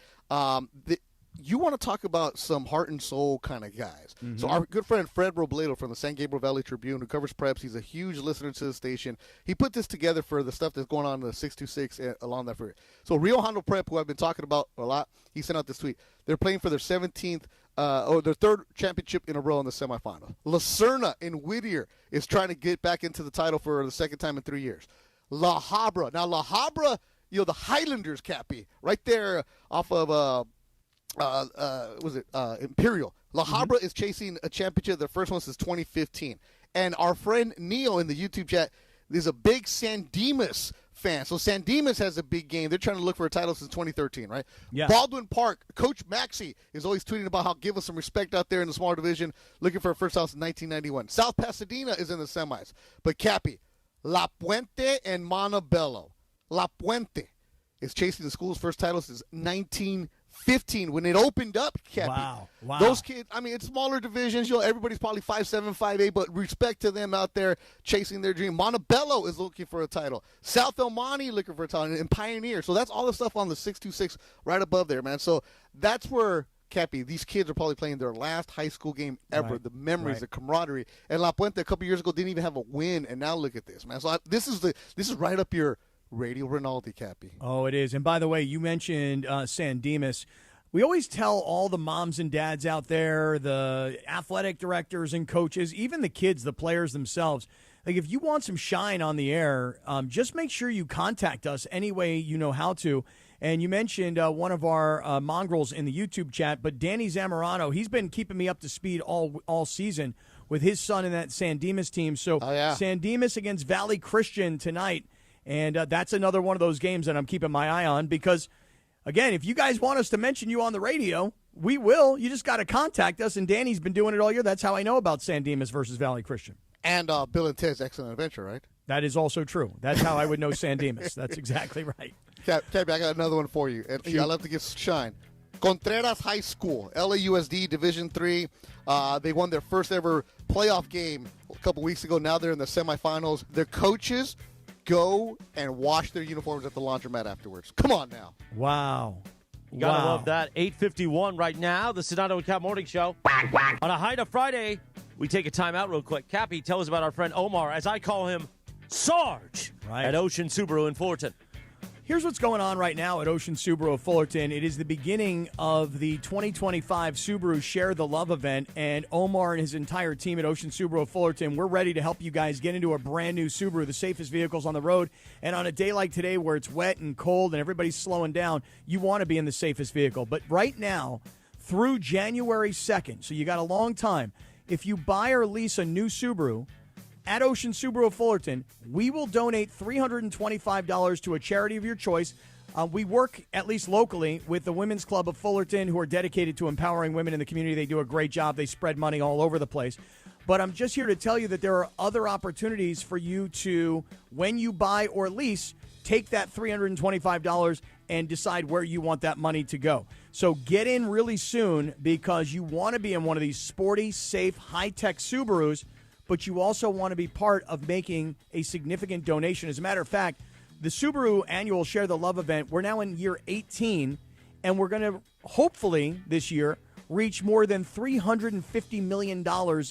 you want to talk about some heart and soul kind of guys. Mm-hmm. So our good friend Fred Robledo from the San Gabriel Valley Tribune, who covers preps, he's a huge listener to the station. He put this together for the stuff that's going on in the 626 along that route. So Rio Hondo Prep, who I've been talking about a lot, he sent out this tweet. They're playing for their 17th or their third championship in a row in the semifinal. Lucerna in Whittier is trying to get back into the title for the second time in 3 years. La Habra. Now, La Habra, the Highlanders, Cappy, right there off of Imperial. La Habra is chasing a championship, their first one since 2015. And our friend Neil in the YouTube chat is a big San Dimas fan. So San Dimas has a big game. They're trying to look for a title since 2013, right? Yeah. Baldwin Park, Coach Maxey is always tweeting about how give us some respect out there in the smaller division, looking for a first house in 1991. South Pasadena is in the semis. But Cappy, La Puente and Montebello. La Puente is chasing the school's first title since 1915 when it opened up, Cappy. Wow. Those kids, I mean, it's smaller divisions. Everybody's probably 5'7", 5'8", but respect to them out there chasing their dream. Montebello is looking for a title. South El Monte looking for a title, and Pioneer. So that's all the stuff on the 626 right above there, man. So that's where, Cappy, these kids are probably playing their last high school game ever. Right. The memories, Right. the camaraderie. And La Puente a couple years ago didn't even have a win, and now look at this, man. So this is right up your Radio Rinaldi, Cappy. Oh, it is. And by the way, you mentioned San Dimas. We always tell all the moms and dads out there, the athletic directors and coaches, even the kids, the players themselves, like if you want some shine on the air, just make sure you contact us any way you know how to. And you mentioned one of our mongrels in the YouTube chat, but Danny Zamorano, he's been keeping me up to speed all season with his son in that San Dimas team. So San Dimas against Valley Christian tonight, and that's another one of those games that I'm keeping my eye on because, again, if you guys want us to mention you on the radio, we will. You just got to contact us, and Danny's been doing it all year. That's how I know about San Dimas versus Valley Christian. And Bill and Ted's Excellent Adventure, right? That is also true. That's how I would know San Dimas. That's exactly right. Cappy, I got another one for you. And I love to give shine. Contreras High School, LAUSD Division III. They won their first ever playoff game a couple weeks ago. Now they're in the semifinals. Their coaches go and wash their uniforms at the laundromat afterwards. Come on now. Wow. You gotta love that. 8:51 right now, the Sedano and Kap Morning Show. On a Hyna Friday, we take a time out real quick. Cappy, tell us about our friend Omar, as I call him, Sarge, at Ocean Subaru in Fullerton. Here's what's going on right now at Ocean Subaru of Fullerton. It is the beginning of the 2025 Subaru Share the Love event, and Omar and his entire team at Ocean Subaru of Fullerton, we're ready to help you guys get into a brand new Subaru, the safest vehicles on the road. And on a day like today where it's wet and cold and everybody's slowing down, you want to be in the safest vehicle. But right now, through January 2nd, so you got a long time, if you buy or lease a new Subaru at Ocean Subaru of Fullerton, we will donate $325 to a charity of your choice. We work, at least locally, with the Women's Club of Fullerton, who are dedicated to empowering women in the community. They do a great job. They spread money all over the place. But I'm just here to tell you that there are other opportunities for you to, when you buy or lease, take that $325 and decide where you want that money to go. So get in really soon because you want to be in one of these sporty, safe, high-tech Subarus, but you also want to be part of making a significant donation. As a matter of fact, the Subaru annual Share the Love event, we're now in year 18, and we're going to hopefully this year reach more than $350 million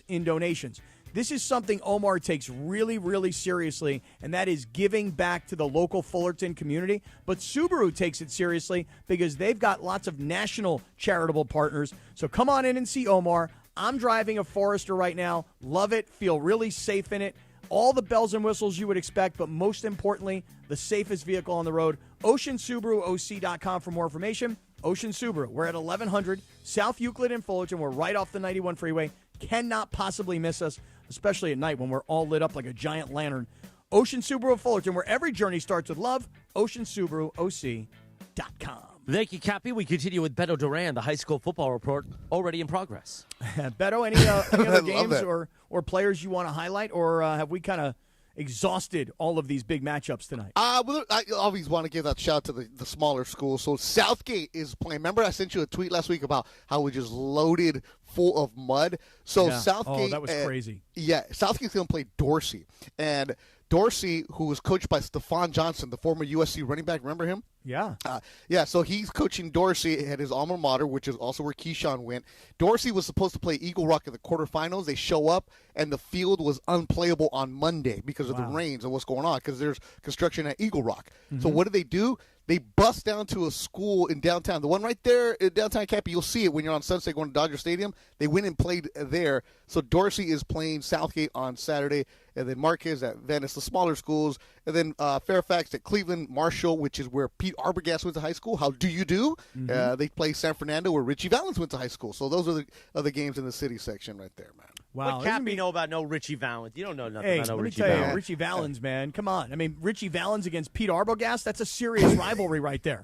in donations. This is something Omar takes really, really seriously, and that is giving back to the local Fullerton community. But Subaru takes it seriously because they've got lots of national charitable partners. So come on in and see Omar. I'm driving a Forester right now. Love it. Feel really safe in it. All the bells and whistles you would expect, but most importantly, the safest vehicle on the road. OceanSubaruOC.com for more information. Ocean Subaru. We're at 1100 South Euclid in Fullerton. We're right off the 91 freeway. Cannot possibly miss us, especially at night when we're all lit up like a giant lantern. Ocean Subaru of Fullerton, where every journey starts with love. OceanSubaruOC.com. Thank you, Cappy. We continue with Beto Duran, the high school football report, already in progress. Beto, any other games or players you want to highlight, or have we kind of exhausted all of these big matchups tonight? Well, I always want to give that shout to the smaller schools. So Southgate is playing. Remember I sent you a tweet last week about how we just loaded full of mud? So Yeah. Southgate. Oh, that was crazy. Yeah, Southgate's going to play Dorsey. And Dorsey, who was coached by Stephon Johnson, the former USC running back. Remember him? Yeah. So he's coaching Dorsey at his alma mater, which is also where Keyshawn went. Dorsey was supposed to play Eagle Rock in the quarterfinals. They show up, and the field was unplayable on Monday because of the rains and what's going on, because there's construction at Eagle Rock. So what do? They bust down to a school in downtown. The one right there in downtown Cappy, you'll see it when you're on Sunset going to Dodger Stadium. They went and played there. So Dorsey is playing Southgate on Saturday, and then Marquez at Venice, the smaller schools, and then Fairfax at Cleveland, Marshall, which is where Pete Arbogast went to high school. How do you do? They play San Fernando, where Richie Valens went to high school. So those are the games in the city section right there, man. Wow. What Cappy know about no Richie Valens? You don't know nothing Hey, about no let me Richie tell Valens. you, Richie Valens, man. Come on. I mean, Richie Valens against Pete Arbogast, that's a serious rivalry right there.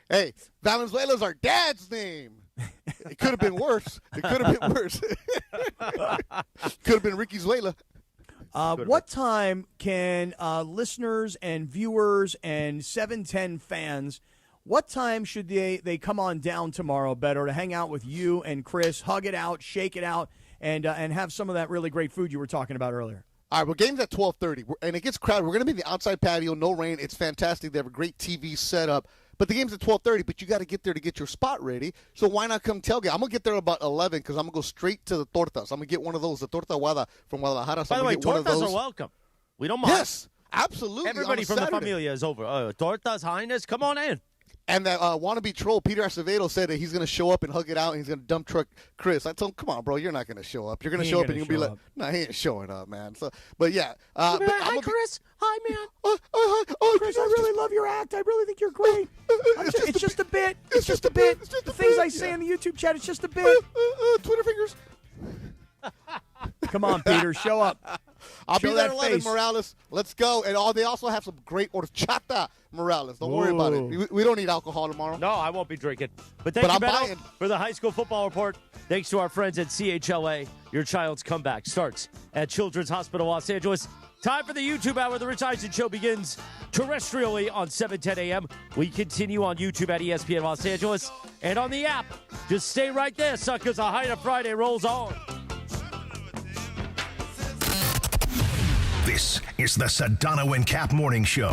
Hey, Valenzuela's our dad's name. It could have been worse. Could have been Ricky Zuela. What time can listeners and viewers and 710 fans, what time should they come on down tomorrow, Beto, to hang out with you and Chris, hug it out, shake it out, and have some of that really great food you were talking about earlier? All right, well, game's at 12:30, and it gets crowded. We're going to be in the outside patio, no rain. It's fantastic. They have a great TV setup. But the game's at 12:30, but you got to get there to get your spot ready. So why not come tailgate? I'm going to get there about 11 because I'm going to go straight to the tortas. I'm going to get one of those, the torta aguada from Guadalajara. So By the way, tortas are welcome. We don't mind. Yes, absolutely. Everybody from the familia is over. Tortas, Hynas, come on in. And that wannabe troll, Peter Acevedo, said that he's going to show up and hug it out, and he's going to dump truck Chris. I told him, come on, bro, you're not going to show up. You're going to show up, and you're going to be like, no, he ain't showing up, man. So, but yeah. Hi, Chris. Hi, man. Chris, I really love your act. I really think you're great. It's just a bit. It's just a bit. The things I say in the YouTube chat, it's just a bit. Twitter fingers. Come on, Peter, show up. I'll Show be there that at 11, face. Morales. Let's go. And they also have some great horchata, Morales. Don't worry about it. We don't need alcohol tomorrow. No, I won't be drinking. But thank you, I'm Beto, buying. for the high school football report. Thanks to our friends at CHLA. Your child's comeback starts at Children's Hospital Los Angeles. Time for the YouTube hour. The Rich Eisen Show begins terrestrially on 7:10 a.m. We continue on YouTube at ESPN Los Angeles and on the app. Just stay right there, suckers. A Hyna Friday rolls on. This is the Sedano and Kap Morning Show.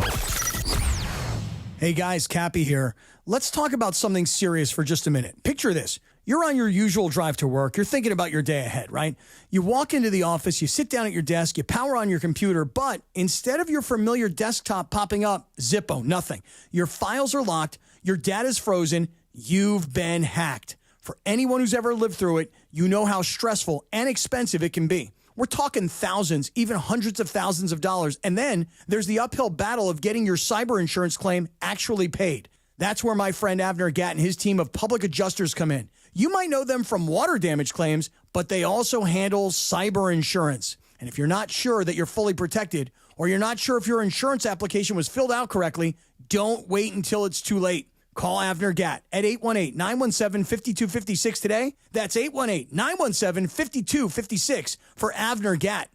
Hey guys, Cappy here. Let's talk about something serious for just a minute. Picture this. You're on your usual drive to work. You're thinking about your day ahead, right? You walk into the office, you sit down at your desk, you power on your computer, but instead of your familiar desktop popping up, zippo, nothing. Your files are locked, your data's frozen, you've been hacked. For anyone who's ever lived through it, you know how stressful and expensive it can be. We're talking thousands, even hundreds of thousands of dollars. And then there's the uphill battle of getting your cyber insurance claim actually paid. That's where my friend Avner Gatt and his team of public adjusters come in. You might know them from water damage claims, but they also handle cyber insurance. And if you're not sure that you're fully protected, or you're not sure if your insurance application was filled out correctly, don't wait until it's too late. Call Avner Gatt at 818-917-5256 today. That's 818-917-5256 for Avner Gatt.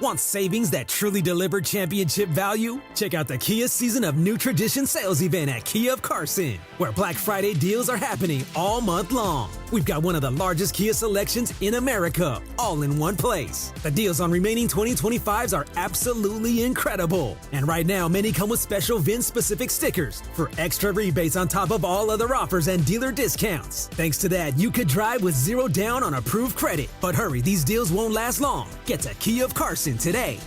Want savings that truly deliver championship value? Check out the Kia Season of New Tradition sales event at Kia of Carson, where Black Friday deals are happening all month long. We've got one of the largest Kia selections in America, all in one place. The deals on remaining 2025s are absolutely incredible. And right now, many come with special VIN-specific stickers for extra rebates on top of all other offers and dealer discounts. Thanks to that, you could drive with zero down on approved credit. But hurry, these deals won't last long. Get to Kia of Carson today.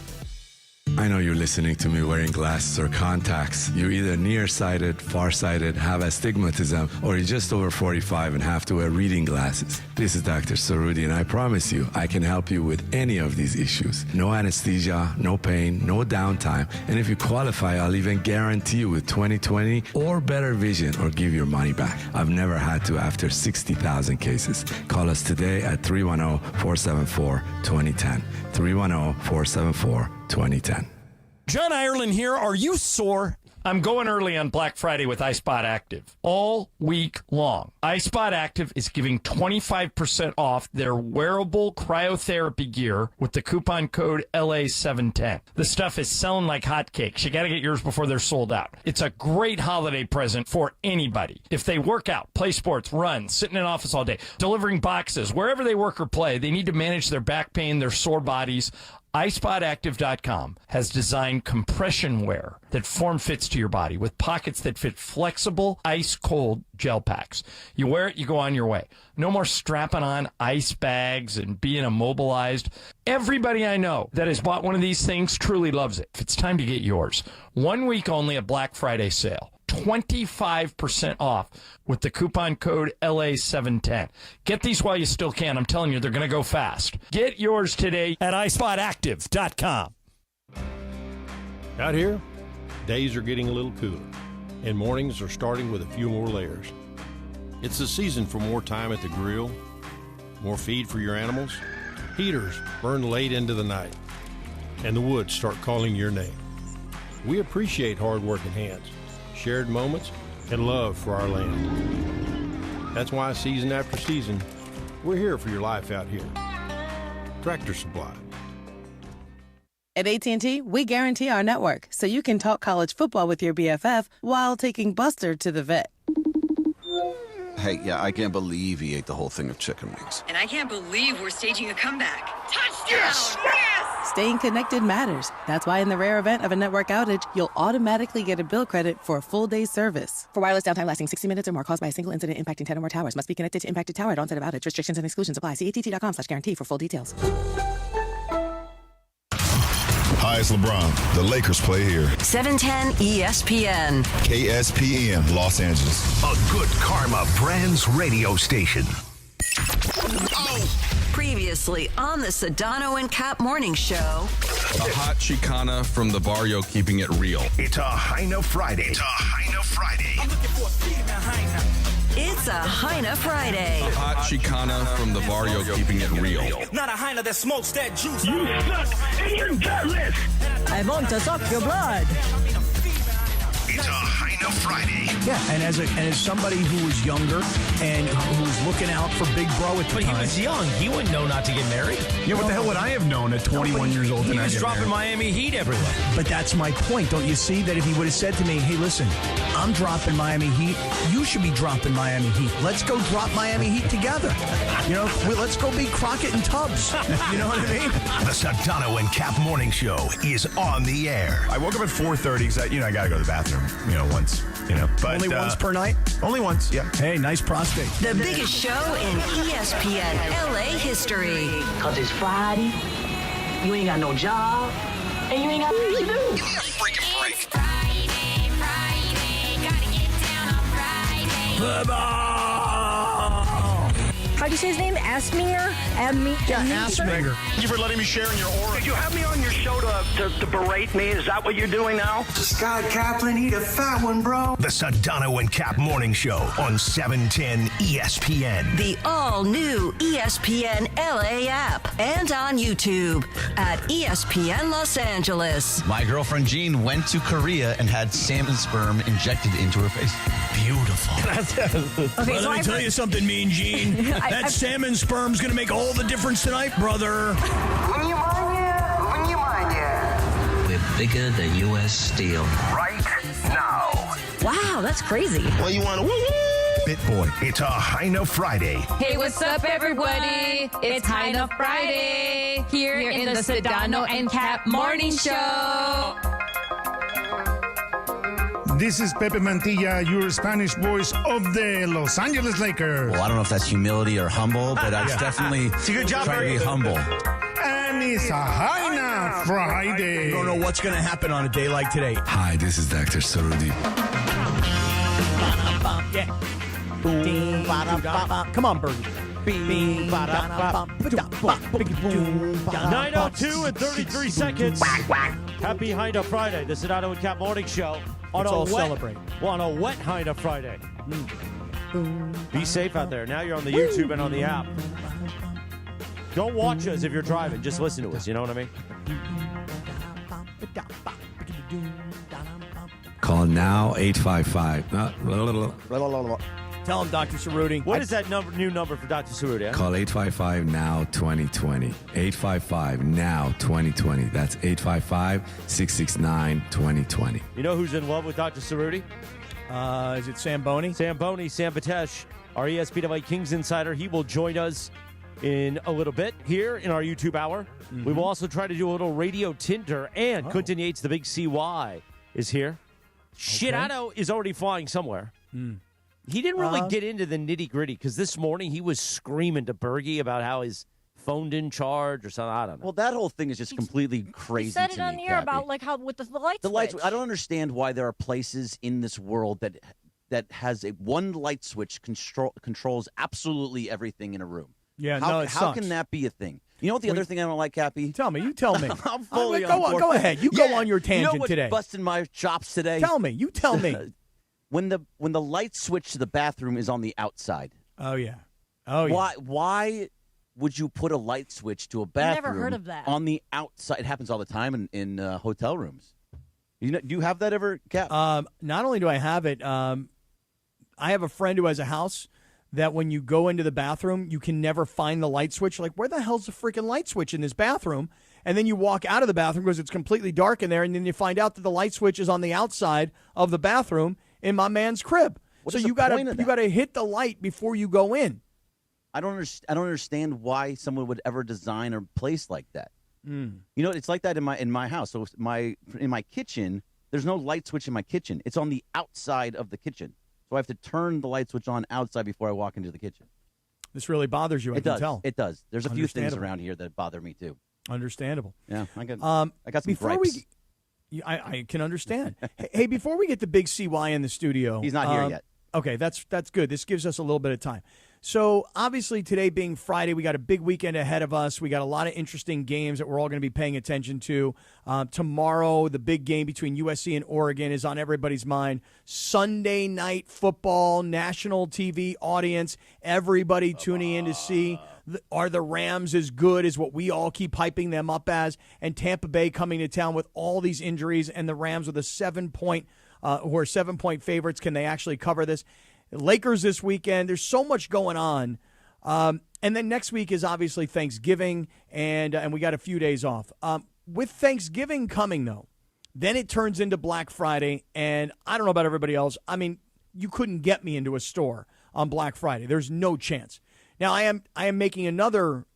I know you're listening to me wearing glasses or contacts. You're either nearsighted, farsighted, have astigmatism, or you're just over 45 and have to wear reading glasses. This is Dr. Sarudi, and I promise you, I can help you with any of these issues. No anesthesia, no pain, no downtime, and if you qualify, I'll even guarantee you with 20/20 or better vision or give your money back. I've never had to after 60,000 cases. Call us today at 310-474-2010. 310-474-2010. John Ireland here. Are you sore? I'm going early on Black Friday with iSpot Active all week long. iSpot Active is giving 25% off their wearable cryotherapy gear with the coupon code LA710. The stuff is selling like hotcakes. You got to get yours before they're sold out. It's a great holiday present for anybody. If they work out, play sports, run, sit in an office all day, delivering boxes, wherever they work or play, they need to manage their back pain, their sore bodies. iSpotActive.com has designed compression wear that form-fits to your body with pockets that fit flexible, ice-cold gel packs. You wear it, you go on your way. No more strapping on ice bags and being immobilized. Everybody I know that has bought one of these things truly loves it. It's time to get yours. 1 week only at Black Friday sale. 25% off with the coupon code LA710. Get these while you still can. I'm telling you, they're going to go fast. Get yours today at iSpotActive.com. Out here, days are getting a little cooler, and mornings are starting with a few more layers. It's the season for more time at the grill, more feed for your animals. Heaters burn late into the night, and the woods start calling your name. We appreciate hard-working hands, shared moments, and love for our land. That's why season after season, we're here for your life out here. Tractor Supply. At AT&T, we guarantee our network so you can talk college football with your BFF while taking Buster to the vet. Hey, yeah, I can't believe he ate the whole thing of chicken wings. And I can't believe we're staging a comeback. Touchdown! Yes! Yes! Staying connected matters. That's why in the rare event of a network outage, you'll automatically get a bill credit for a full day's service. For wireless downtime lasting 60 minutes or more caused by a single incident impacting 10 or more towers, must be connected to impacted tower at onset of outage. Restrictions and exclusions apply. See att.com/guarantee for full details. Hi, it's LeBron. The Lakers play here. 710 ESPN. KSPN, Los Angeles. A Good Karma Brands radio station. Previously on the Sedano and Kap morning show. A hot Chicana from the barrio keeping it real. It's a Hyna Friday. I'm looking for a female Hyna. It's a Hyna Friday. A hot Chicana from the barrio keeping it real. Not a Hyna that smokes that juice. You suck and you're gutless. I want to suck your blood. It's a Hyna Friday. Yeah, and as somebody who was younger and who was looking out for Big Bro at the time. But he was young. He wouldn't know not to get married. Yeah, what the hell would I have known at 21 years old? He was dropping Miami Heat everywhere. But that's my point. Don't you see that if he would have said to me, hey, listen, I'm dropping Miami Heat. You should be dropping Miami Heat. Let's go drop Miami Heat together. You know, let's go beat Crockett and Tubbs. You know what I mean? The Sedano and Kap morning show is on the air. I woke up at 4:30 because I got to go to the bathroom, once. But only once per night? Only once, yeah. Hey, nice prostate. The biggest show in ESPN LA history. Because it's Friday, you ain't got no job, and you ain't got nothing to do. Give me a freaking break. Friday, gotta get down on Friday. How'd you say his name? Asminger? Asminger. Thank you for letting me share in your aura. Did you have me on your show to berate me? Is that what you're doing now? Scott Kaplan, eat a fat one, bro. The Sedano and Kap morning show on 710 ESPN. The all-new ESPN LA app and on YouTube at ESPN Los Angeles. My girlfriend Jean went to Korea and had salmon sperm injected into her face. Beautiful. Okay, well, so let me tell you something, Mean Gene. That salmon sperm's going to make all the difference tonight, brother. We're bigger than U.S. Steel. Right now. Wow, that's crazy. Well, you want to woo-woo? BitBoy. It's a Hyna Friday. Hey, what's up, everybody? It's Hyna Friday here in the Sedano and Kap morning show. This is Pepe Mantilla, your Spanish voice of the Los Angeles Lakers. Well, I don't know if that's humility or humble, but I definitely It's a good job, try to be humble. And it's a Hyna Friday. You don't know what's going to happen on a day like today. Hi, this is Dr. Sarudi. Yeah. Come on, Bergie. 9:02 and 33 seconds. Happy Hyna Friday. The Sedano and Kap morning show. Let's all celebrate. On a wet Hyna Friday. Be safe out there. Now you're on the YouTube and on the app. Don't watch us if you're driving. Just listen to us. You know what I mean? Call now 855. Tell him, Dr. Cerruti. What is that new number for Dr. Cerruti? Huh? Call 855 now 2020. 855 now 2020. That's 855 669 2020. You know who's in love with Dr. Cerruti? Is it Sam Boney? Sam Boney, Sam Batesh, our ESPN Kings insider. He will join us in a little bit here in our YouTube hour. We will also try to do a little radio Tinder, and Quinton Yates, the big CY, is here. Sedano is already flying somewhere. He didn't really get into the nitty-gritty because this morning he was screaming to Bergie about how his phone didn't charge or something. I don't know. Well, that whole thing is just completely crazy. He said to it on me, the air Cappy. about like how with the lights. The lights. I don't understand why there are places in this world that has one light switch controls absolutely everything in a room. Yeah, how, no, it how sucks. can that be a thing? You know what the other thing I don't like, Cappy? Tell me. You tell me. I'm fully on board. Go ahead. You go on your tangent you know what today. Busting my chops today. Tell me. You tell me. When the light switch to the bathroom is on the outside. Oh yeah. Oh yeah. Why would you put a light switch to a bathroom never heard of that. on the outside? It happens all the time in hotel rooms. Do you have that ever, Cap? Not only do I have it, I have a friend who has a house that when you go into the bathroom, you can never find the light switch. Like, where the hell's the freaking light switch in this bathroom? And then you walk out of the bathroom because it's completely dark in there, and then you find out that the light switch is on the outside of the bathroom in my man's crib. So you gotta hit the light before you go in. I don't understand why someone would ever design a place like that. You know, it's like that in my house. So in my kitchen, there's no light switch in my kitchen. It's on the outside of the kitchen. So I have to turn the light switch on outside before I walk into the kitchen. This really bothers you, I can tell. It does. There's a few things around here that bother me too. Understandable. Yeah, I got some gripes. I can understand. Hey, before we get the big CY in the studio. He's not here yet. Okay, that's good. This gives us a little bit of time. So, obviously, today being Friday, we got a big weekend ahead of us. We got a lot of interesting games that we're all going to be paying attention to. Tomorrow, the big game between USC and Oregon is on everybody's mind. Sunday night football, national TV audience, everybody tuning in to see, are the Rams as good as what we all keep hyping them up as? And Tampa Bay coming to town with all these injuries, and the Rams with a 7-point who are 7-point favorites. Can they actually cover this? Lakers this weekend. There's so much going on. And then next week is obviously Thanksgiving, and we got a few days off. With Thanksgiving coming, though, then it turns into Black Friday, and I don't know about everybody else. I mean, you couldn't get me into a store on Black Friday. There's no chance. Now, I am making another,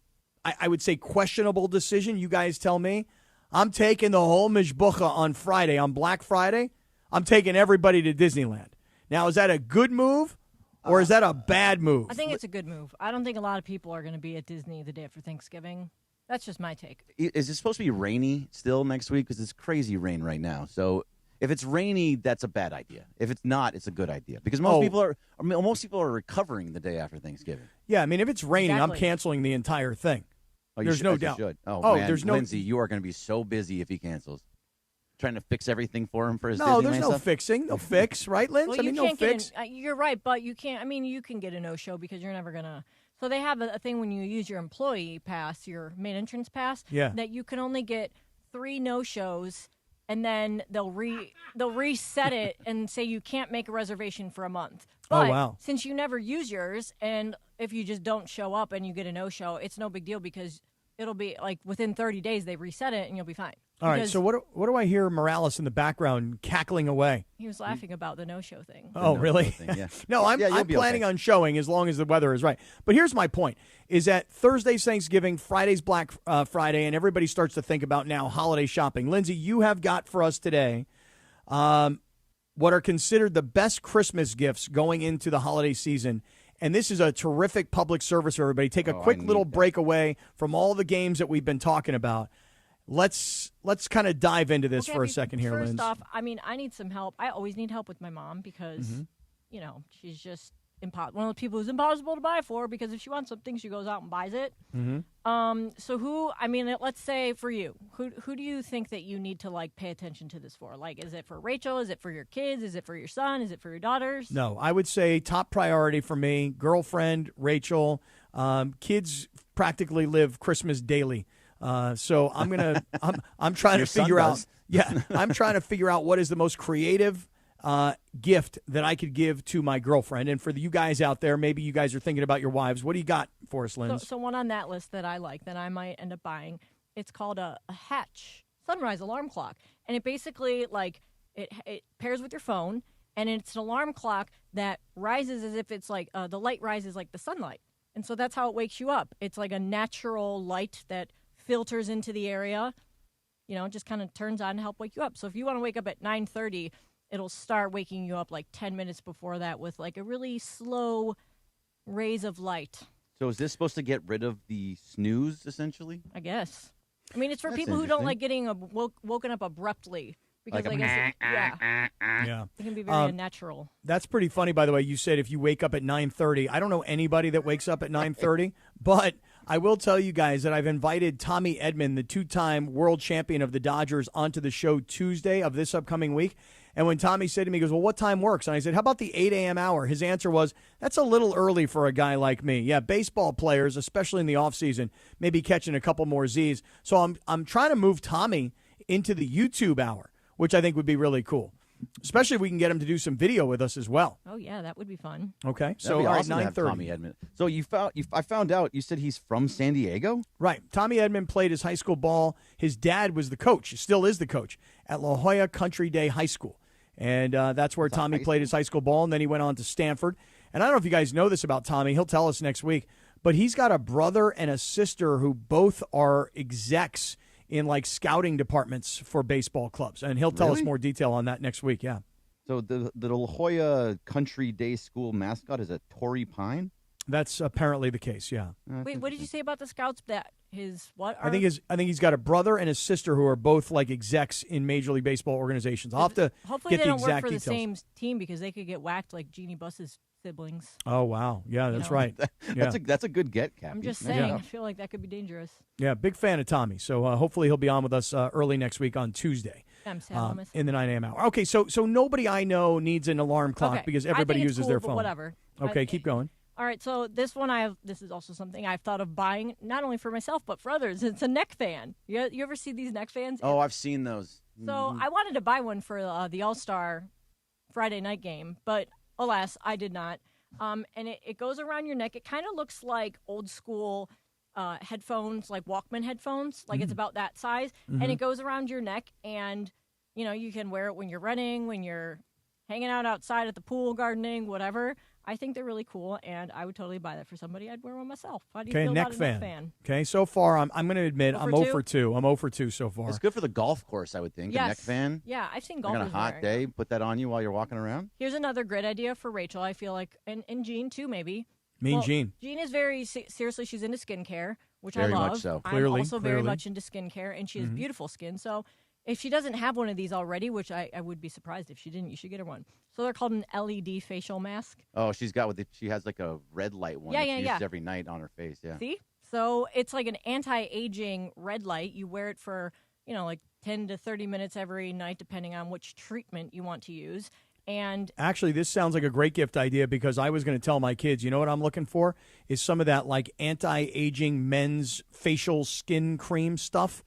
I would say, questionable decision. You guys tell me. I'm taking the whole mishbucha on Friday. On Black Friday, I'm taking everybody to Disneyland. Now, is that a good move or is that a bad move? I think it's a good move. I don't think a lot of people are going to be at Disney the day after Thanksgiving. That's just my take. Is it supposed to be rainy still next week? Because it's crazy rain right now. So if it's rainy, that's a bad idea. If it's not, it's a good idea. Because most people are recovering the day after Thanksgiving. Yeah, I mean, if it's raining, Exactly. I'm canceling the entire thing. Oh, There's no doubt. You should. Oh, Man, there's no Lindsay, you are going to be so busy if he cancels. Trying to fix everything for him for his No, Disneyland there's no stuff? fixing. No fix, right, Lindsay? Well, I mean, you no can't fix. get you're right, but you can't. I mean, you can get a no-show because you're never going to. So they have a thing when you use your employee pass, your main entrance pass, that you can only get 3 no-shows, and then they'll reset it and say you can't make a reservation for a month. But since you never use yours, and if you just don't show up and you get a no-show, it's no big deal because it'll be like within 30 days they reset it and you'll be fine. All right, so what do I hear Morales in the background cackling away? He was laughing about the no-show thing. Oh, really? Thing, yeah. No, I'm planning on showing as long as the weather is right. But here's my point, is that Thursday's Thanksgiving, Friday's Black Friday, and everybody starts to think about now holiday shopping. Lindsay, you have got for us today what are considered the best Christmas gifts going into the holiday season. And this is a terrific public service for everybody. Take a quick little break away from all the games that we've been talking about. Let's kind of dive into this for a second here, Lindsay. First off, I mean, I need some help. I always need help with my mom because, you know, she's just one of the people who's impossible to buy for because if she wants something, she goes out and buys it. So let's say for you, who do you think that you need to, like, pay attention to this for? Like, is it for Rachel? Is it for your kids? Is it for your son? Is it for your daughters? No, I would say top priority for me, girlfriend, Rachel. Kids practically live Christmas daily. So I'm trying to figure out. Yeah, I'm trying to figure out what is the most creative gift that I could give to my girlfriend. And for you guys out there, maybe you guys are thinking about your wives. What do you got for us, Lindsay? So one on that list that I like that I might end up buying. It's called a Hatch sunrise alarm clock, and it basically it pairs with your phone, and it's an alarm clock that rises as if it's like the light rises like the sunlight. And so that's how it wakes you up. It's like a natural light that filters into the area. It just kind of turns on to help wake you up. So if you want to wake up at 9:30, it'll start waking you up like 10 minutes before that with like a really slow rays of light. So is this supposed to get rid of the snooze, essentially? I guess. I mean, it's for That's people who don't interesting. like getting woken up abruptly. Because Like I guess, Yeah. it can be very unnatural. That's pretty funny, by the way. You said if you wake up at 9:30. I don't know anybody that wakes up at 9:30, but I will tell you guys that I've invited Tommy Edman, the two-time world champion of the Dodgers, onto the show Tuesday of this upcoming week. And when Tommy said to me, he goes, well, what time works? And I said, how about the 8 a.m. hour? His answer was, that's a little early for a guy like me. Yeah, baseball players, especially in the offseason, maybe catching a couple more Z's. So I'm trying to move Tommy into the YouTube hour, which I think would be really cool, especially if we can get him to do some video with us as well. Oh, yeah, that would be fun. Okay, So so all right, awesome to have 9:30. Tommy Edman. So I found out you said he's from San Diego? Right. Tommy Edman played his high school ball. His dad was the coach, still is the coach, at La Jolla Country Day High School. And that's where Tommy played his high school ball, and then he went on to Stanford. And I don't know if you guys know this about Tommy. He'll tell us next week. But he's got a brother and a sister who both are execs in, like, scouting departments for baseball clubs. And he'll tell us more detail on that next week, yeah. So the La Jolla Country Day School mascot is a Torrey Pine? That's apparently the case, yeah. Wait, what did you say about the scouts? That his what? I think he's got a brother and a sister who are both like execs in Major League Baseball organizations. I'll have to Hopefully get they the don't work exact for the details. same team because they could get whacked like Jeannie Buss's siblings. Oh wow, yeah, that's right. Yeah. That's a good get, Cappy. I'm just saying. I feel like that could be dangerous. Yeah, big fan of Tommy. So hopefully he'll be on with us early next week on Tuesday. I'm sad. I'll miss In the 9 a.m. hour. Okay, so nobody I know needs an alarm clock Okay. because I everybody think it's uses cool, their but phone. whatever. Okay, keep going. All right, so this one this is also something I've thought of buying, not only for myself but for others. It's a neck fan. You ever see these neck fans? Oh, I've seen those. So I wanted to buy one for the All-Star Friday night game, but alas, I did not. And it goes around your neck. It kind of looks like old school headphones, like Walkman headphones. Like it's about that size, and it goes around your neck, and you can wear it when you're running, when you're hanging out outside at the pool, gardening, whatever. I think they're really cool, and I would totally buy that for somebody. I'd wear one myself. How do you feel neck about a fan. neck fan? Okay, so far I'm going to admit 0 I'm for 0 2? for 2. I'm 0 for 2 so far. It's good for the golf course, I would think. Yes. A neck fan. Yeah, I've seen Like golfers on a hot wearing day, put that on you while you're walking around. Here's another great idea for Rachel. I feel like, and Jean too, maybe. Jean. Jean is very seriously. She's into skincare, which Very I love. much so. I'm also very much into skincare, and she has beautiful skin. So if she doesn't have one of these already, which I would be surprised if she didn't, you should get her one. So they're called an LED facial mask. Oh, she has like a red light one that she uses every night on her face. Yeah. See? So it's like an anti-aging red light. You wear it for, like 10 to 30 minutes every night, depending on which treatment you want to use. And Actually, this sounds like a great gift idea because I was going to tell my kids, you know what I'm looking for? Is some of that like anti-aging men's facial skin cream stuff.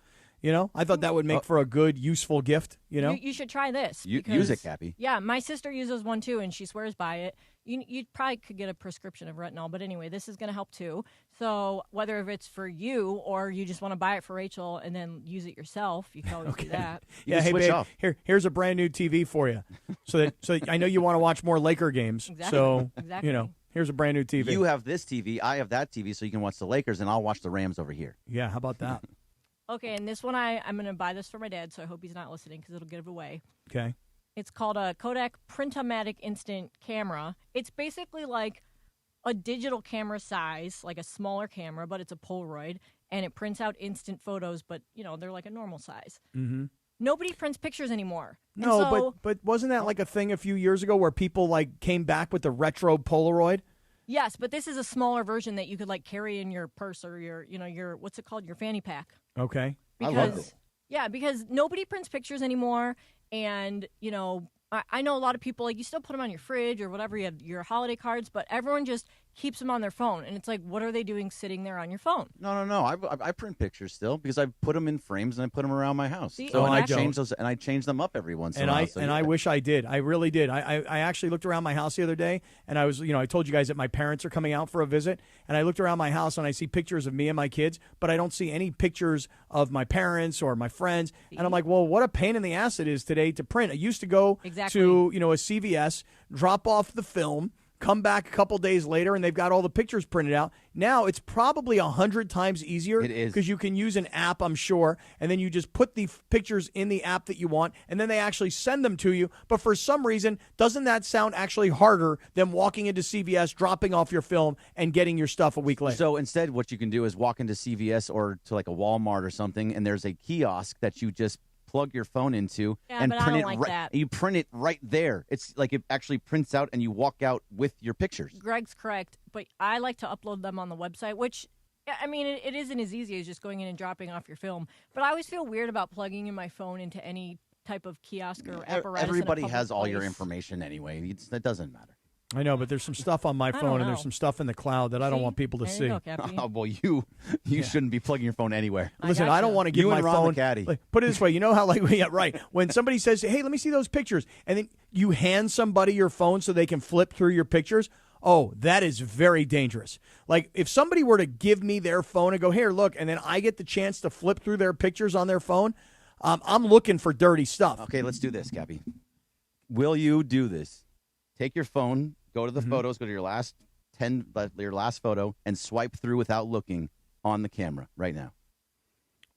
I thought that would make for a good, useful gift, You should try this. Use it, Cappy. Yeah, my sister uses one too, and she swears by it. You probably could get a prescription of retinol, but anyway, this is going to help too. So whether if it's for you or you just want to buy it for Rachel and then use it yourself, you can always do that. Yeah, hey, babe, here's a brand new TV for you. So I know you want to watch more Laker games. Exactly. So, Exactly. here's a brand new TV. You have this TV, I have that TV, so you can watch the Lakers, and I'll watch the Rams over here. Yeah, how about that? Okay, and this one I'm going to buy this for my dad, so I hope he's not listening because it'll give it away. Okay. It's called a Kodak Printomatic Instant Camera. It's basically like a digital camera size, like a smaller camera, but it's a Polaroid, and it prints out instant photos, but, they're like a normal size. Mm-hmm. Nobody prints pictures anymore. And No, so, but wasn't that like a thing a few years ago where people like came back with the retro Polaroid? yes, but this is a smaller version that you could like carry in your purse or your what's it called, your fanny pack. Okay. Because, I love it. Yeah, because nobody prints pictures anymore, and I know a lot of people, like, you still put them on your fridge or whatever, you have your holiday cards, but everyone just keeps them on their phone. And it's like, what are they doing sitting there on your phone? No. I print pictures still because I put them in frames and I put them around my house. See? So Oh, and I change those, and I change them up every once in a while. I wish I did. I really did. I actually looked around my house the other day, and I was, I told you guys that my parents are coming out for a visit, and I looked around my house and I see pictures of me and my kids, but I don't see any pictures of my parents or my friends. And I'm like, well, what a pain in the ass it is today to print. I used to go to, a CVS, drop off the film, come back a couple days later, and they've got all the pictures printed out. Now it's probably 100 times easier. It is. Because you can use an app, I'm sure, and then you just put the pictures in the app that you want, and then they actually send them to you. But for some reason, doesn't that sound actually harder than walking into CVS, dropping off your film, and getting your stuff a week later? So instead, what you can do is walk into CVS or to like a Walmart or something, and there's a kiosk that you just plug your phone into and but I print don't it like right. that. You print it right there. It's like it actually prints out, and you walk out with your pictures. Greg's correct, but I like to upload them on the website, which, I mean, it isn't as easy as just going in and dropping off your film. But I always feel weird about plugging in my phone into any type of kiosk or apparatus. Everybody in a has public all your place. information anyway. That doesn't matter. I know, but there's some stuff on my I don't phone, and know. there's some stuff in the cloud that I don't want people to There see. you go, Cappy. Oh, well, you shouldn't be plugging your phone anywhere. Listen, I don't want to give You my and Ron phone. the caddy. Like, put it this way, you know how yeah, right. When somebody says, "Hey, let me see those pictures," and then you hand somebody your phone so they can flip through your pictures. Oh, that is very dangerous. Like if somebody were to give me their phone and go, "Here, look," and then I get the chance to flip through their pictures on their phone, I'm looking for dirty stuff. Okay, let's do this, Cappy. Will you do this? Take your phone, go to the photos, go to your last photo, and swipe through without looking on the camera right now.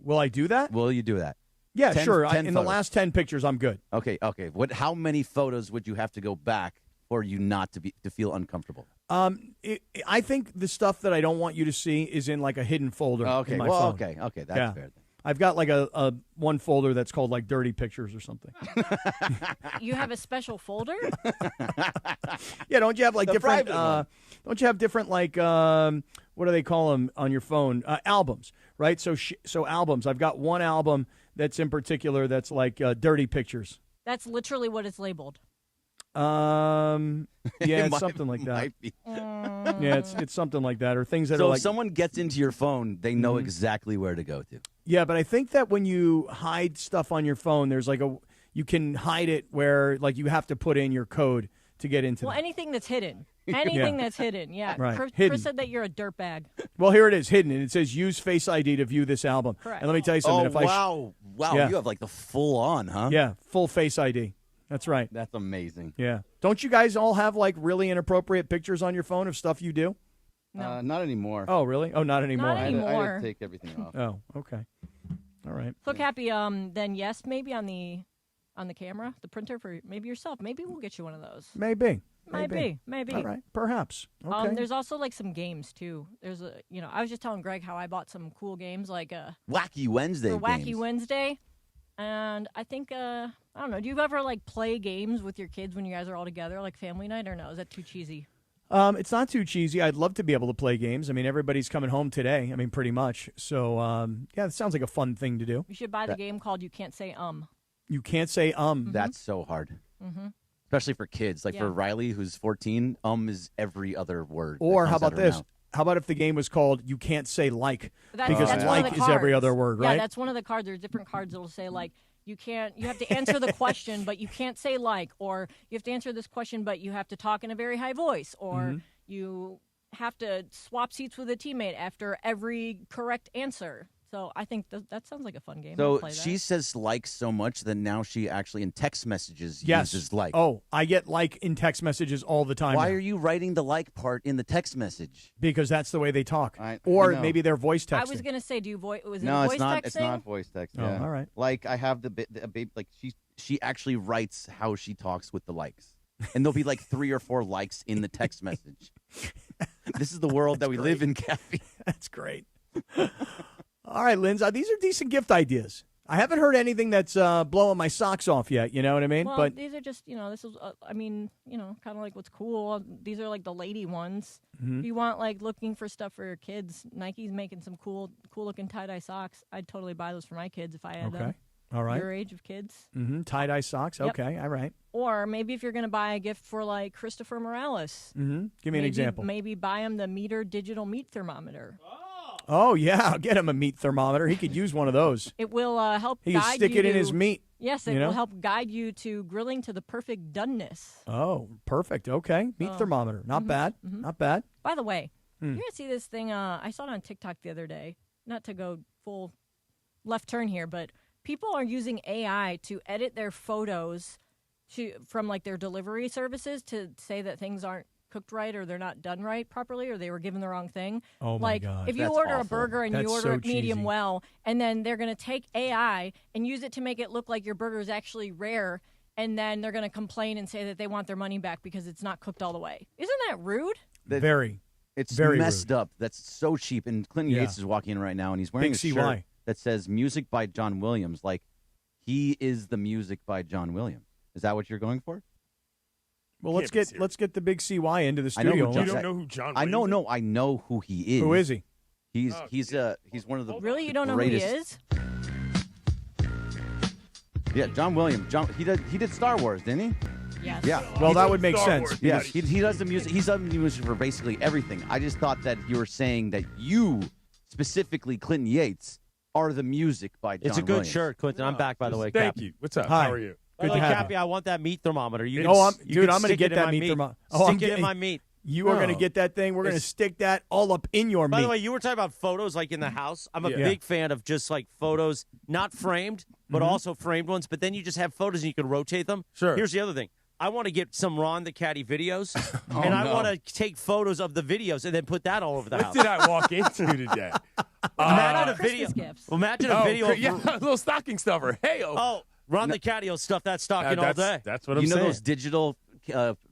Will I do that? Will you do that? Yeah, 10 sure. 10 In the photos. last 10 pictures, I'm good. Okay. How many photos would you have to go back for you not to feel uncomfortable? I think the stuff that I don't want you to see is in like a hidden folder. Okay. In my Well, phone. okay. That's fair. I've got like a one folder that's called like dirty pictures or something. You have a special folder? Yeah, don't you have like The different? private one. Don't you have different like what do they call them on your phone? Albums, right? So albums. I've got one album that's in particular that's like dirty pictures. That's literally what it's labeled. Yeah, it's might- something like that. might be. Yeah, it's something like that, or things that So are if like. someone gets into your phone, they know exactly where to go to. Yeah, but I think that when you hide stuff on your phone, there's like you can hide it where like you have to put in your code to get into. Well, that. anything that's hidden. Anything that's hidden. Yeah. Right. Chris Hidden. said that you're a dirtbag. Well, here it is, hidden, and it says use Face ID to view this album. Correct. And let me tell you something. Wow. Yeah. You have like the full on, huh? Yeah, full Face ID. That's right. That's amazing. Yeah. Don't you guys all have like really inappropriate pictures on your phone of stuff you do? No. Not anymore. Oh, really? Oh, not anymore. Not I had to anymore. take everything off. Oh, okay. All right. So, Cappy, then yes, maybe on the camera, the printer for maybe yourself. Maybe we'll get you one of those. Maybe. Maybe. All right. Perhaps. Okay. There's also like some games too. There's I was just telling Greg how I bought some cool games like Wacky Wednesday for Wacky games. Wednesday. And I think I don't know. Do you ever like play games with your kids when you guys are all together, like family night, or no? Is that too cheesy? It's not too cheesy. I'd love to be able to play games. I mean, everybody's coming home today. I mean, pretty much. So, yeah, it sounds like a fun thing to do. You should buy the game called You Can't Say You can't say That's so hard. Mm-hmm. Especially for kids. Like Yeah. for Riley, who's 14, is every other word. Or that how comes out about of her this? mouth. How about if the game was called You Can't Say Like? That's Because one of like the is every cards. other word, right? Yeah, that's one of the cards. There's different cards that'll say like you have to answer the question, but you can't say like, or you have to answer this question, but you have to talk in a very high voice, or you have to swap seats with a teammate after every correct answer. So I think that sounds like a fun game. So I'd play that. she says like so much that now she actually in text messages Yes. uses like. Oh, I get like in text messages all the time. Why now. are you writing the like part in the text message? Because that's the way they talk. I Or know. maybe they're voice texting. I was gonna say, was it No, voice it's not. texting? It's not voice text. Oh, Yeah. all right. Like I have the baby. Like she actually writes how she talks with the likes, and there'll be like 3 or 4 likes in the text message. This is the world that we live in, Kathy. That's great. All right, Linz, these are decent gift ideas. I haven't heard anything that's blowing my socks off yet. You know what I mean? Well, but these are just, this is, kind of like what's cool. These are like the lady ones. Mhm. If you want like looking for stuff for your kids, Nike's making some cool looking tie-dye socks. I'd totally buy those for my kids if I had Okay. All right. your age of kids. Tie-dye socks. Yep. Okay. All right. Or maybe if you're going to buy a gift for like Christopher Morales. Give me an maybe- example. Maybe buy him the Meter digital meat thermometer. Oh, yeah. I'll get him a meat thermometer. He could use one of those. It will help He guide can stick you it in to- his meat. Yes, it you know? will help guide you to grilling to the perfect doneness. Oh, perfect. Okay. Meat thermometer. Not bad. Not bad. By the way, Hmm. you're going to see this thing. I saw it on TikTok the other day. Not to go full left turn here, but people are using AI to edit their photos from like their delivery services to say that things aren't cooked right or they're not done right properly or they were given the wrong thing. Oh, my like, God. if you That's order a awful. burger and you That's order so it medium cheesy. well, and then they're going to take AI and use it to make it look like your burger is actually rare, and then they're going to complain and say that they want their money back because it's not cooked all the way. Isn't that rude? Very. It's very messed rude. up. That's so cheap. And Clinton Yeah. Yates is walking in right now, and he's wearing Big a CY. shirt that says "Music by John Williams." Like, he is the music by John Williams. Is that what you're going for? Well, let's get the big CY into the I know studio. who John, I know who he is. Who is he? He's one of the Really? You don't know greatest. who he is? Yeah, John Williams. He did Star Wars, didn't he? Yes. Yeah. Well, that would make sense. Yeah, he does the music. He's done the music for basically everything. I just thought that you were saying that you, specifically Clinton Yates, are the music by John It's a good Williams. shirt, Clinton. I'm back, by the way. Thank Cap. you. What's up? Hi. How are you? By the Good way, to have Cappy, I want that meat thermometer. You can, Oh, I'm you going can to stick get it in that my meat meat. thermometer. Stick it in my meat. You are going to get that thing. We're going to stick that all up in your By meat. the way, you were talking about photos like in the house. I'm a Yeah. big fan of just like photos, not framed, but Mhm. also framed ones. But then you just have photos and you can rotate them. Sure. Here's the other thing. I want to get some Ron the Caddy videos, Oh, and I no. want to take photos of the videos and then put that all over the What house. did I walk into today? Imagine a video. Imagine a video. Yeah, a little stocking stuffer. Hey, Oh, Ron the Caddy will stuff that stocking all day. That's what I'm You know saying. those digital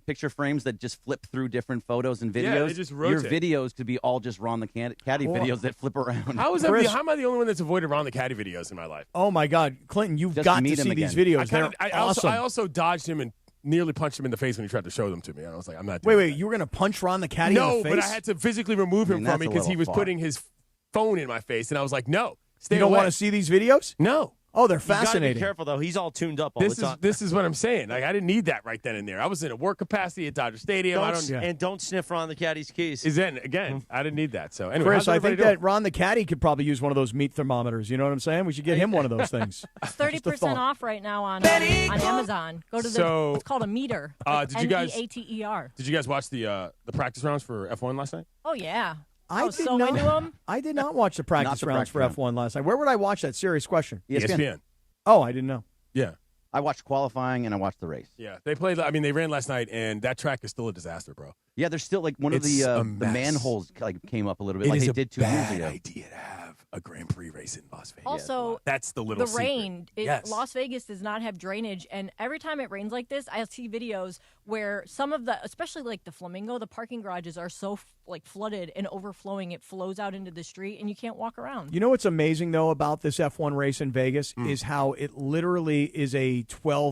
picture frames that just flip through different photos and videos? Yeah, they just Your rotate. videos could be all just Ron the Caddy Oh. videos that flip around. How Chris- am I the only one that's avoided Ron the Caddy videos in my life? Oh, my God. Clinton, you've Just got to meet him see these again. videos. They're I awesome. also dodged him and nearly punched him in the face when he tried to show them to me. And I was like, I'm not Wait, doing wait. You were going to punch Ron the Caddy No, in the face? but I had to physically remove him I mean, from me that's a because he little was far. putting his phone in my face. And I was like, no, stay You don't away. want to see these videos? No. Oh, they're You gotta be fascinating. careful though. He's all tuned up all the time. This is what I'm saying. Like, I didn't need that right then and there. I was in a work capacity at Dodger Stadium. And don't sniff Ron the Caddy's keys. Again, I didn't need that. So anyway, Chris, how's I everybody think doing? that Ron the Caddy could probably use one of those meat thermometers. You know what I'm saying? We should get him one of those things. It's Just a 30% thought. off right now on Amazon. Go to the. So, it's called a meter. did you guys- MEATER. Did you guys watch the practice rounds for F1 last night? Oh yeah. I was did so not, into him. I did not watch the practice the rounds practice for F1 last night. Where would I watch that? Serious question. ESPN. Oh, I didn't know. Yeah. I watched qualifying and I watched the race. Yeah. They played. I mean, they ran last night, and that track is still a disaster, bro. Yeah, there's still like one of It's a the mess. manholes like came up a little bit, It like is they a did 2 years bad ago. idea to have a Grand Prix race in Las Vegas. Also, That's the little the secret. rain. Yes. Las Vegas does not have drainage, and every time it rains like this, I see videos where some of the, especially like the Flamingo, the parking garages are so like flooded and overflowing. It flows out into the street, and you can't walk around. You know what's amazing, though, about this F1 race in Vegas is how it literally is a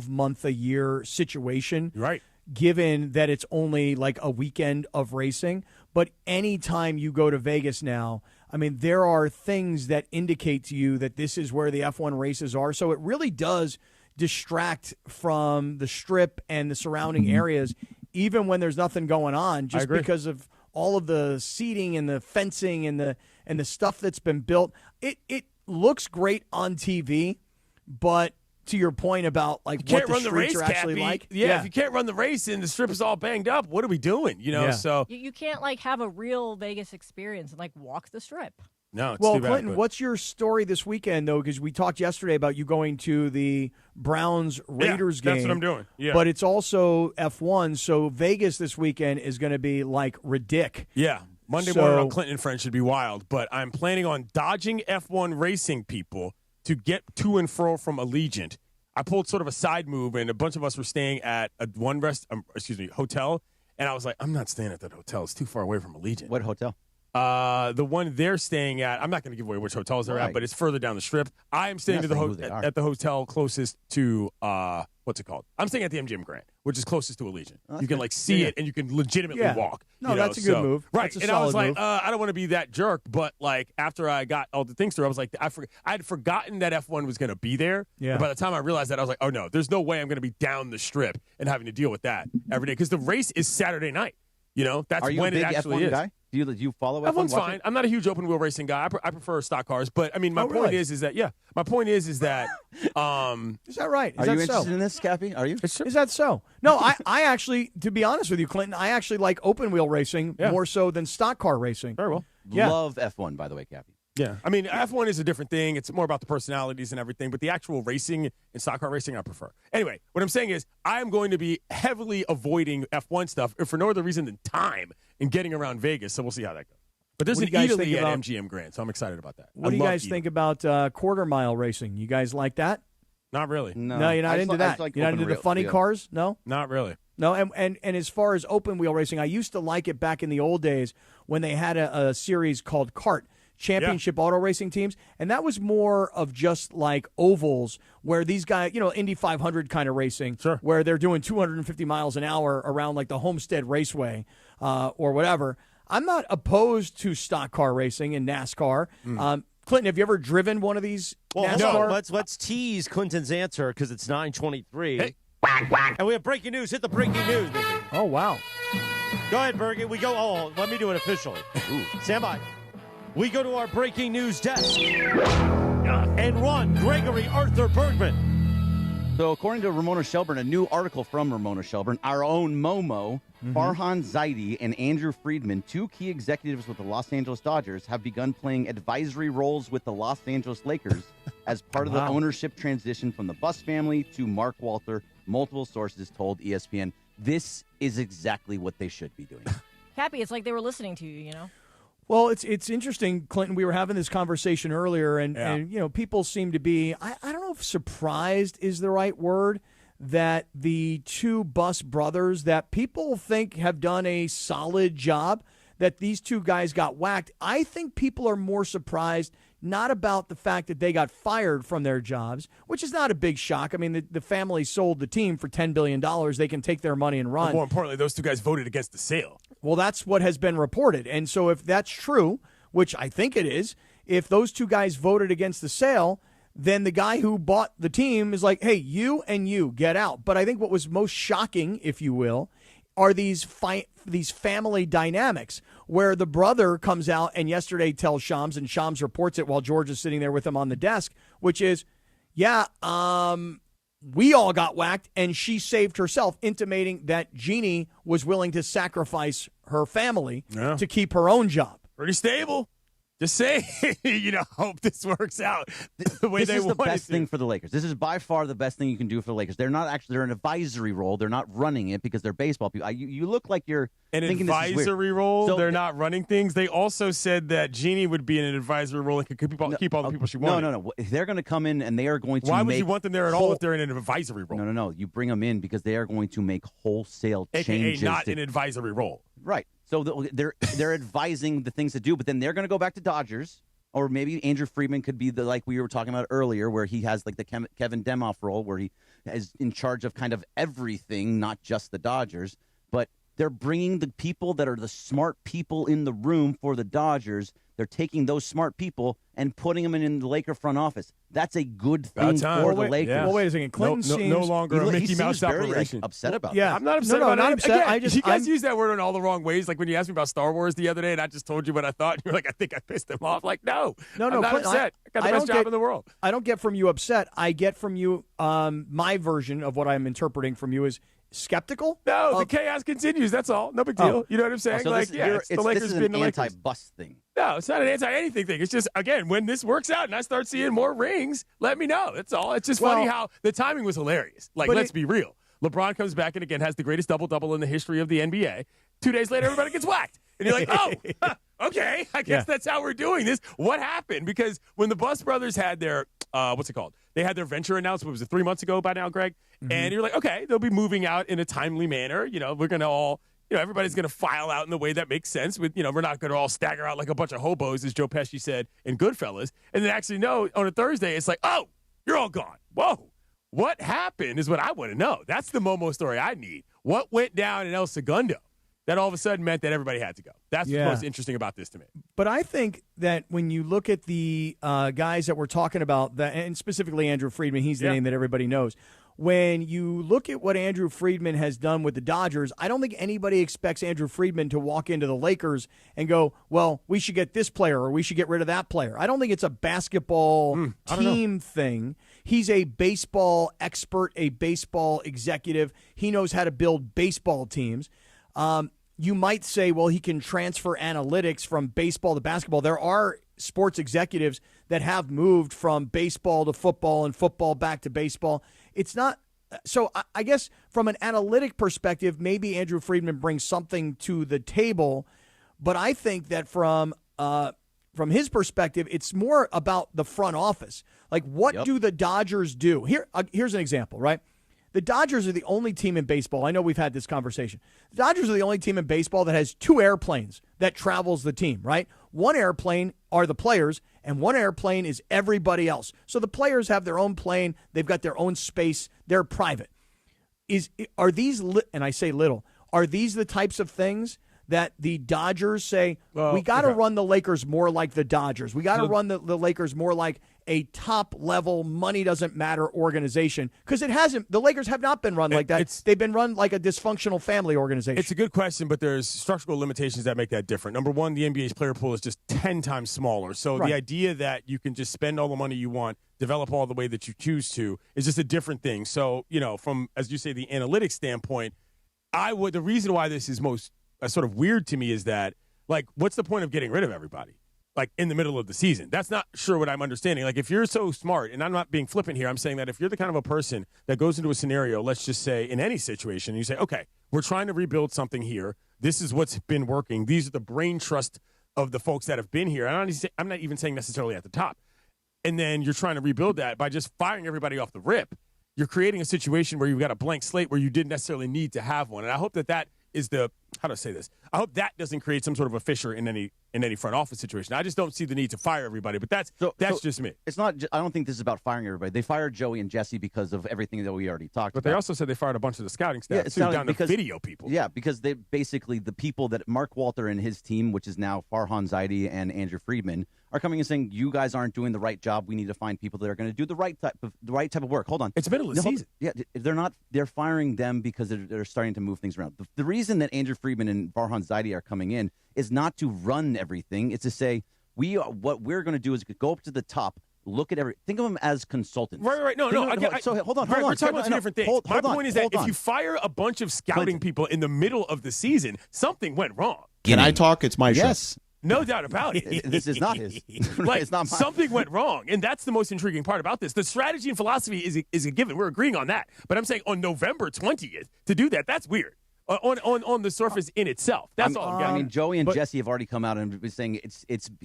12-month-a-year situation. Right. Given that it's only like a weekend of racing. But anytime you go to Vegas now, I mean, there are things that indicate to you that this is where the F1 races are. So it really does distract from the strip and the surrounding areas, even when there's nothing going on, just agree. because of all of the seating and the fencing and the stuff that's been built. It looks great on TV, but to your point about like You can't what the run the streets race, are actually Cappy. like. Yeah, if you can't run the race and the strip is all banged up, what are we doing? You know, Yeah. so You can't like have a real Vegas experience and like walk the strip. no. It's Well, too bad, Clinton, but- what's your story this weekend, though? Because we talked yesterday about you going to the Browns-Raiders game. that's what I'm doing. Yeah. But it's also F1, so Vegas this weekend is going to be like ridic. Yeah. Monday morning on Clinton and Friends should be wild, but I'm planning on dodging F1 racing people to get to and fro from Allegiant. I pulled sort of a side move, and a bunch of us were staying at a hotel, and I was like, I'm not staying at that hotel. It's too far away from Allegiant. What hotel? The one they're staying at, I'm not going to give away which hotels they're at, Right. but it's further down the strip. I am staying You're to not the saying who they are. at the hotel closest to what's it called? I'm staying at the MGM Grand, which is closest to Allegiant. You can like see it, and you can legitimately Yeah. walk. No, you know, that's a good move. Right, That's a and I was solid like, move. I don't want to be that jerk, but like after I got all the things through, I was like, I had forgotten that F1 was going to be there. Yeah. And by the time I realized that, I was like, oh no, there's no way I'm going to be down the strip and having to deal with that every day because the race is Saturday night. You know, that's Are you when a big it actually F1 is. guy? Do you follow F1? F1's Watch fine. it? I'm not a huge open wheel racing guy. I prefer stock cars, but I mean, my Oh, point really? is that my point is that Is that right? Is Are that you so? interested in this, Cappy? Are you? Is that so? No, I actually, to be honest with you, Clinton, I actually like open wheel racing Yeah. more so than stock car racing. very well. Yeah. Love F1, by the way, Cappy. Yeah. I mean, F1 is a different thing. It's more about the personalities and everything, but the actual racing and stock car racing I prefer. Anyway, what I'm saying is I am going to be heavily avoiding F1 stuff for no other reason than time and getting around Vegas, so we'll see how that goes. But there's an Italy at MGM Grand, so I'm excited about that. What do you guys think about quarter mile racing? You guys like that? Not really. No, you're not into that. You're not into the funny cars? No? Not really. No, and as far as open wheel racing, I used to like it back in the old days when they had a series called CART, Championship Auto Racing Teams, and that was more of just like ovals where these guys, Indy 500 kind of racing, where they're doing 250 miles an hour around like the Homestead Raceway or whatever. I'm not opposed to stock car racing and NASCAR. Clinton, have you ever driven one of these NASCAR? No, let's tease Clinton's answer because it's 9:23. Hey. And we have breaking news. Hit the breaking news, baby. Oh, wow. Go ahead, Bergen. We go. Oh, let me do it officially. Stand by. We go to our breaking news desk and run Gregory Arthur Bergman. So according to Ramona Shelburne, a new article from Ramona Shelburne, our own Momo, Farhan Zaidi and Andrew Friedman, two key executives with the Los Angeles Dodgers, have begun playing advisory roles with the Los Angeles Lakers as part of the ownership transition from the Buss family to Mark Walter. Multiple sources told ESPN this is exactly what they should be doing. Cappy, it's like they were listening to you, Well, it's interesting, Clinton. We were having this conversation earlier, and people seem to be, I don't know if surprised is the right word, that the two Buss brothers that people think have done a solid job, that these two guys got whacked. I think people are more surprised not about the fact that they got fired from their jobs, which is not a big shock. I mean, the family sold the team for $10 billion. They can take their money and run. But more importantly, those two guys voted against the sale. Well, that's what has been reported. And so if that's true, which I think it is, if those two guys voted against the sale, then the guy who bought the team is like, hey, you and you, get out. But I think what was most shocking, if you will, are these family dynamics where the brother comes out and yesterday tells Shams, and Shams reports it while George is sitting there with him on the desk, which is, we all got whacked and she saved herself, intimating that Jeannie was willing to sacrifice her family to keep her own job. Pretty stable. Just say, hope this works out the way they want it to. This is the best thing for the Lakers. This is by far the best thing you can do for the Lakers. They're an advisory role. They're not running it because they're baseball people. You look like you're thinking this is weird. Advisory role? So they're not running things? They also said that Jeannie would be in an advisory role and could keep all the people she wanted. No. They're going to come in and they are going to Why would you want them there at all if they're in an advisory role? No. You bring them in because they are going to make wholesale changes. AKA not an advisory role. Right. So they're advising the things to do, but then they're going to go back to Dodgers, or maybe Andrew Friedman could be like we were talking about earlier, where he has like the Kevin Demoff role, where he is in charge of kind of everything, not just the Dodgers. But they're bringing the people that are the smart people in the room for the Dodgers. They're taking those smart people and putting them in the Laker front office. That's a good thing for the Lakers. Yeah. Well, wait a second. Clinton seems no longer a Mickey Mouse operation. Upset about that. I'm not upset about not it. upset. Again, you guys use that word in all the wrong ways. Like when you asked me about Star Wars the other day, and I just told you what I thought, and you're like, I think I pissed him off. Like, no, I'm not Clinton, upset. I got the best job in the world. I don't get from you upset. I get from you my version of what I'm interpreting from you is skeptical. No, the chaos continues. That's all. No big deal. You know what I'm saying? So it's the Lakers being the Lakers. Anti-bus thing. No, it's not an anti-anything thing. It's just, again, when this works out and I start seeing more rings, let me know. That's all. It's just funny how the timing was hilarious. Like, let's be real. LeBron comes back and, again, has the greatest double-double in the history of the NBA. 2 days later, everybody gets whacked. And you're like, oh, okay, I guess that's how we're doing this. What happened? Because when the Buss brothers had their, what's it called? They had their venture announcement. Was it 3 months ago by now, Greg? Mm-hmm. And you're like, okay, they'll be moving out in a timely manner. We're going to all, everybody's going to file out in the way that makes sense. With, we're not going to all stagger out like a bunch of hobos, as Joe Pesci said in Goodfellas. And then actually, no, on a Thursday, it's like, oh, you're all gone. Whoa. What happened is what I want to know. That's the Momo story I need. What went down in El Segundo that all of a sudden meant that everybody had to go? That's what's most interesting about this to me. But I think that when you look at the guys that we're talking about, and specifically Andrew Friedman, he's the name that everybody knows. When you look at what Andrew Friedman has done with the Dodgers, I don't think anybody expects Andrew Friedman to walk into the Lakers and go, well, we should get this player or we should get rid of that player. I don't think it's a basketball team thing. He's a baseball expert, a baseball executive. He knows how to build baseball teams. you might say, well, he can transfer analytics from baseball to basketball. There are sports executives that have moved from baseball to football and football back to baseball. It's not. So I guess from an analytic perspective, maybe Andrew Friedman brings something to the table. But I think that from his perspective, it's more about the front office. Like, what do the Dodgers do? Here's an example, right? The Dodgers are the only team in baseball. I know we've had this conversation. The Dodgers are the only team in baseball that has 2 airplanes that travels the team, right? One airplane are the players, and one airplane is everybody else. So the players have their own plane. They've got their own space. They're private. Are these, and I say little, are these the types of things that the Dodgers say, we got to run the Lakers more like the Dodgers. We got to run the Lakers more like a top-level, money-doesn't-matter organization? Because it hasn't. The Lakers have not been run like that. They've been run like a dysfunctional family organization. It's a good question, but there's structural limitations that make that different. Number one, the NBA's player pool is just 10 times smaller. So the idea that you can just spend all the money you want, develop all the way that you choose to, is just a different thing. So, from, as you say, the analytics standpoint, the reason why this is most sort of weird to me is that, like, what's the point of getting rid of everybody? Like, in the middle of the season. That's not sure what I'm understanding. Like, if you're so smart, and I'm not being flippant here, I'm saying that if you're the kind of a person that goes into a scenario, let's just say in any situation, and you say, okay, we're trying to rebuild something here. This is what's been working. These are the brain trust of the folks that have been here. And I'm not even saying necessarily at the top. And then you're trying to rebuild that by just firing everybody off the rip. You're creating a situation where you've got a blank slate where you didn't necessarily need to have one. And I hope that is how to say this? I hope that doesn't create some sort of a fissure in any front office situation. I just don't see the need to fire everybody, but that's just me. It's not. I don't think this is about firing everybody. They fired Joey and Jesse because of everything that we already talked about. But they also said they fired a bunch of the scouting staff too, down to video people. Yeah, because they basically the people that Mark Walter and his team, which is now Farhan Zaidi and Andrew Friedman, are coming and saying, you guys aren't doing the right job. We need to find people that are going to do the right type of work. Hold on. It's middle of the season. Yeah, they're not. They're firing them because they're starting to move things around. The reason that Andrew Friedman and Farhan Zaidi are coming in is not to run everything. It's to say, what we're going to do is go up to the top, look at think of them as consultants. Right. No. So hold on. We're talking about two different things. My point is that if you fire a bunch of scouting people in the middle of the season, something went wrong. Can I talk? It's my show. Yes. No doubt about it. This is not his. It's not mine. Something went wrong, and that's the most intriguing part about this. The strategy and philosophy is a given. We're agreeing on that. But I'm saying on November 20th to do that's weird. On the surface in itself. That's all I'm getting. I mean, Joey and Jesse have already come out and been saying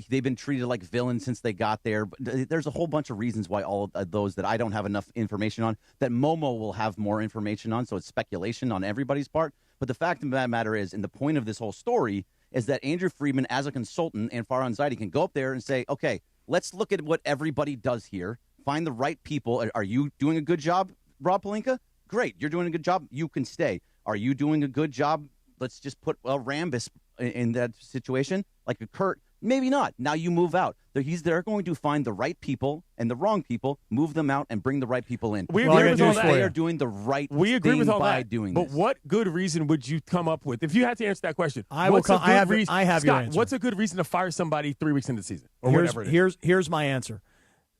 they've been treated like villains since they got there. But there's a whole bunch of reasons why all of those that I don't have enough information on, that Momo will have more information on, so it's speculation on everybody's part. But the fact of the matter is, and the point of this whole story, is that Andrew Friedman, as a consultant, and Farhan Zaidi can go up there and say, okay, let's look at what everybody does here, find the right people. Are you doing a good job, Rob Pelinka? Great, you're doing a good job. You can stay. Are you doing a good job? Let's just put Rambis in that situation, like a Kurt. Maybe not. Now you move out. They're going to find the right people and the wrong people, move them out, and bring the right people in. We agree with all that. They are doing the right thing by doing this. But what good reason would you come up with if you had to answer that question? I have Scott, your answer. What's a good reason to fire somebody 3 weeks into the season or whatever it is? Here's my answer.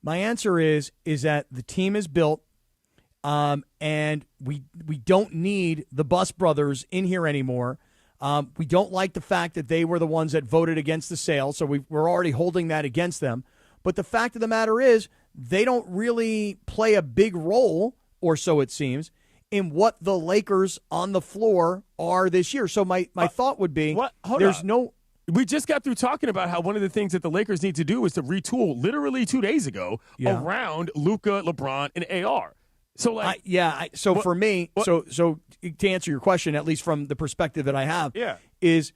My answer is that the team is built. And we don't need the Bus Brothers in here anymore. We don't like the fact that they were the ones that voted against the sale, so we're already holding that against them. But the fact of the matter is, they don't really play a big role, or so it seems, in what the Lakers on the floor are this year. So my thought would be, we just got through talking about how one of the things that the Lakers need to do is to retool literally 2 days ago around Luka, LeBron, and AR. So for me, so to answer your question, at least from the perspective that I have, is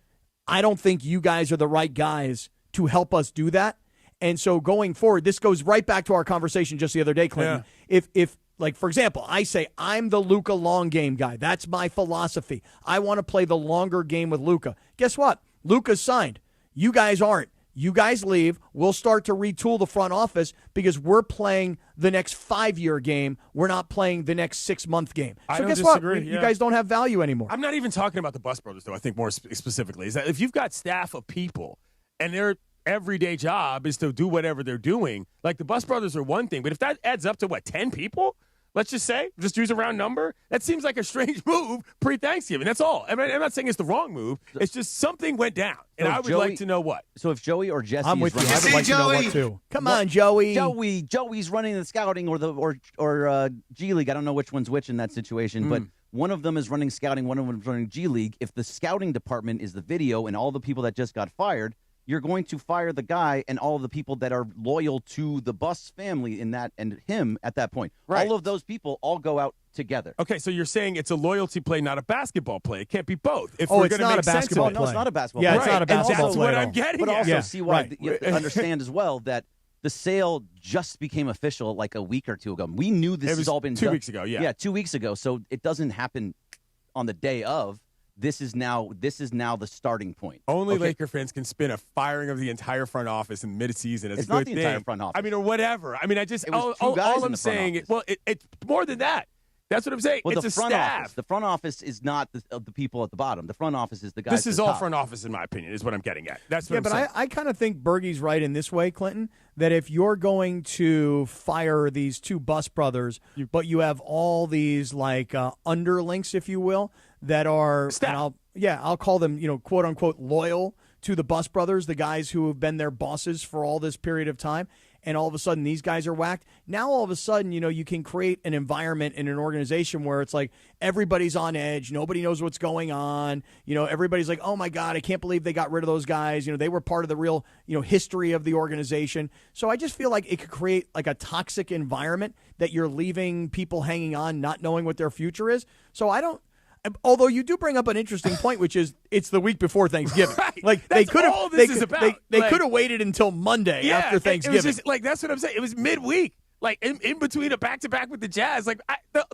I don't think you guys are the right guys to help us do that. And so going forward, this goes right back to our conversation just the other day, Clinton. Yeah. If like, for example, I say I'm the Luka long game guy. That's my philosophy. I want to play the longer game with Luka. Guess what? Luka's signed. You guys aren't. You guys leave. We'll start to retool the front office because we're playing the next 5-year game. We're not playing the next 6-month game. So guess what? You guys don't have value anymore. I'm not even talking about the Bus Brothers, though. I think more specifically is that if you've got staff of people and their everyday job is to do whatever they're doing, like the Bus Brothers are one thing, but if that adds up to 10 people? let's just say, just use a round number. That seems like a strange move pre-Thanksgiving. That's all. I mean, I'm not saying it's the wrong move. It's just something went down, and I would like to know what. So if Joey or Jesse I'm with you. running, I would like to know what too. Come on, Joey. Joey's running the scouting or G League. I don't know which one's which in that situation, but one of them is running scouting, one of them is running G League. If the scouting department is the video and all the people that just got fired, you're going to fire the guy and all of the people that are loyal to the Bus family in that and him at that point. Right. All of those people all go out together. Okay, so you're saying it's a loyalty play, not a basketball play. It can't be both. If Oh, we're it's gonna not make a sense basketball of it. No, it's not a basketball Yeah, play. it's not a basketball That's play what at I'm all. getting But at. also Yeah, see why right. you have to understand as well that the sale just became official like a week or two ago. We knew this It was has all been 2 done. weeks ago, yeah. Yeah, 2 weeks ago. So it doesn't happen on the day of. This is now the starting point. Only Okay. Laker fans can spin a firing of the entire front office in mid-season as It's a good not the thing. entire front office. I mean, or whatever. I mean, I just It was all two guys I'm in the front saying. office. Well, it's more than that. That's what I'm saying. Well, it's the a front staff. office. The front office is not the people at the bottom. The front office is the guys. This is at the all top. front office, in my opinion, is what I'm getting at. That's what Yeah, I'm but saying. I kind of think Bergie's right in this way, Clinton, that if you're going to fire these two Bus brothers, but you have all these like underlinks, if you will, that are, and I'll call them, quote unquote, loyal to the Bus brothers, the guys who have been their bosses for all this period of time. And all of a sudden, these guys are whacked. Now, all of a sudden, you can create an environment in an organization where it's like everybody's on edge. Nobody knows what's going on. Everybody's like, oh, my God, I can't believe they got rid of those guys. They were part of the real, history of the organization. So I just feel like it could create like a toxic environment that you're leaving people hanging on, not knowing what their future is. So I don't. Although you do bring up an interesting point, which is it's the week before Thanksgiving. Right. Like That's they could all have, this is about. they Like- could have waited until Monday Yeah, after Thanksgiving. It was just, like, that's what I'm saying. It was midweek. Like, in between a back-to-back with the Jazz. Like, the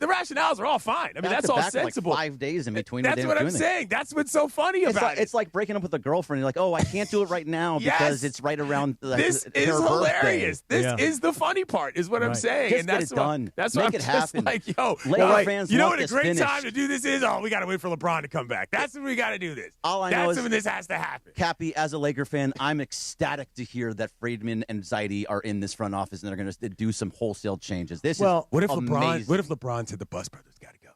rationales are all fine. I mean, that's all Back-to-back, sensible. Like 5 days in between. That's what I'm saying. That's what's so funny about it. It's like breaking up with a girlfriend. You're like, oh, I can't do it right now because it's right around This her is hilarious. birthday. This is the funny part, is what I'm saying. Just and get that's it done. That's Make what I'm it just happen. like, yo. Laker fans you know want what a this great finished. time to do this is? Oh, we got to wait for LeBron to come back. That's when we got to do this. All I know That's is when this has to happen. Cappy, as a Laker fan, I'm ecstatic to hear that Friedman and Zaidi are in this front office and they're going to do some wholesale changes. This is what if amazing. LeBron said the Bus brothers got to go?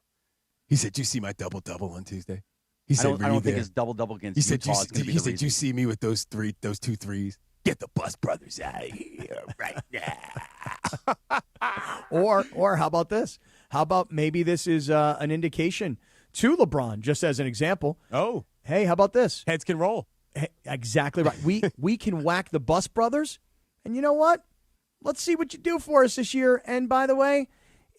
He said, "Do you see my double-double on Tuesday?" He said, I don't think his double-double against He said, Utah is going to be he the said, reason. "You see me with those two threes? Get the Bus brothers out of here right now." Or how about this? How about maybe this is an indication to LeBron, just as an example. Oh, hey, how about this? Heads can roll. Hey, exactly right. We can whack the Bus brothers, and you know what? Let's see what you do for us this year. And by the way,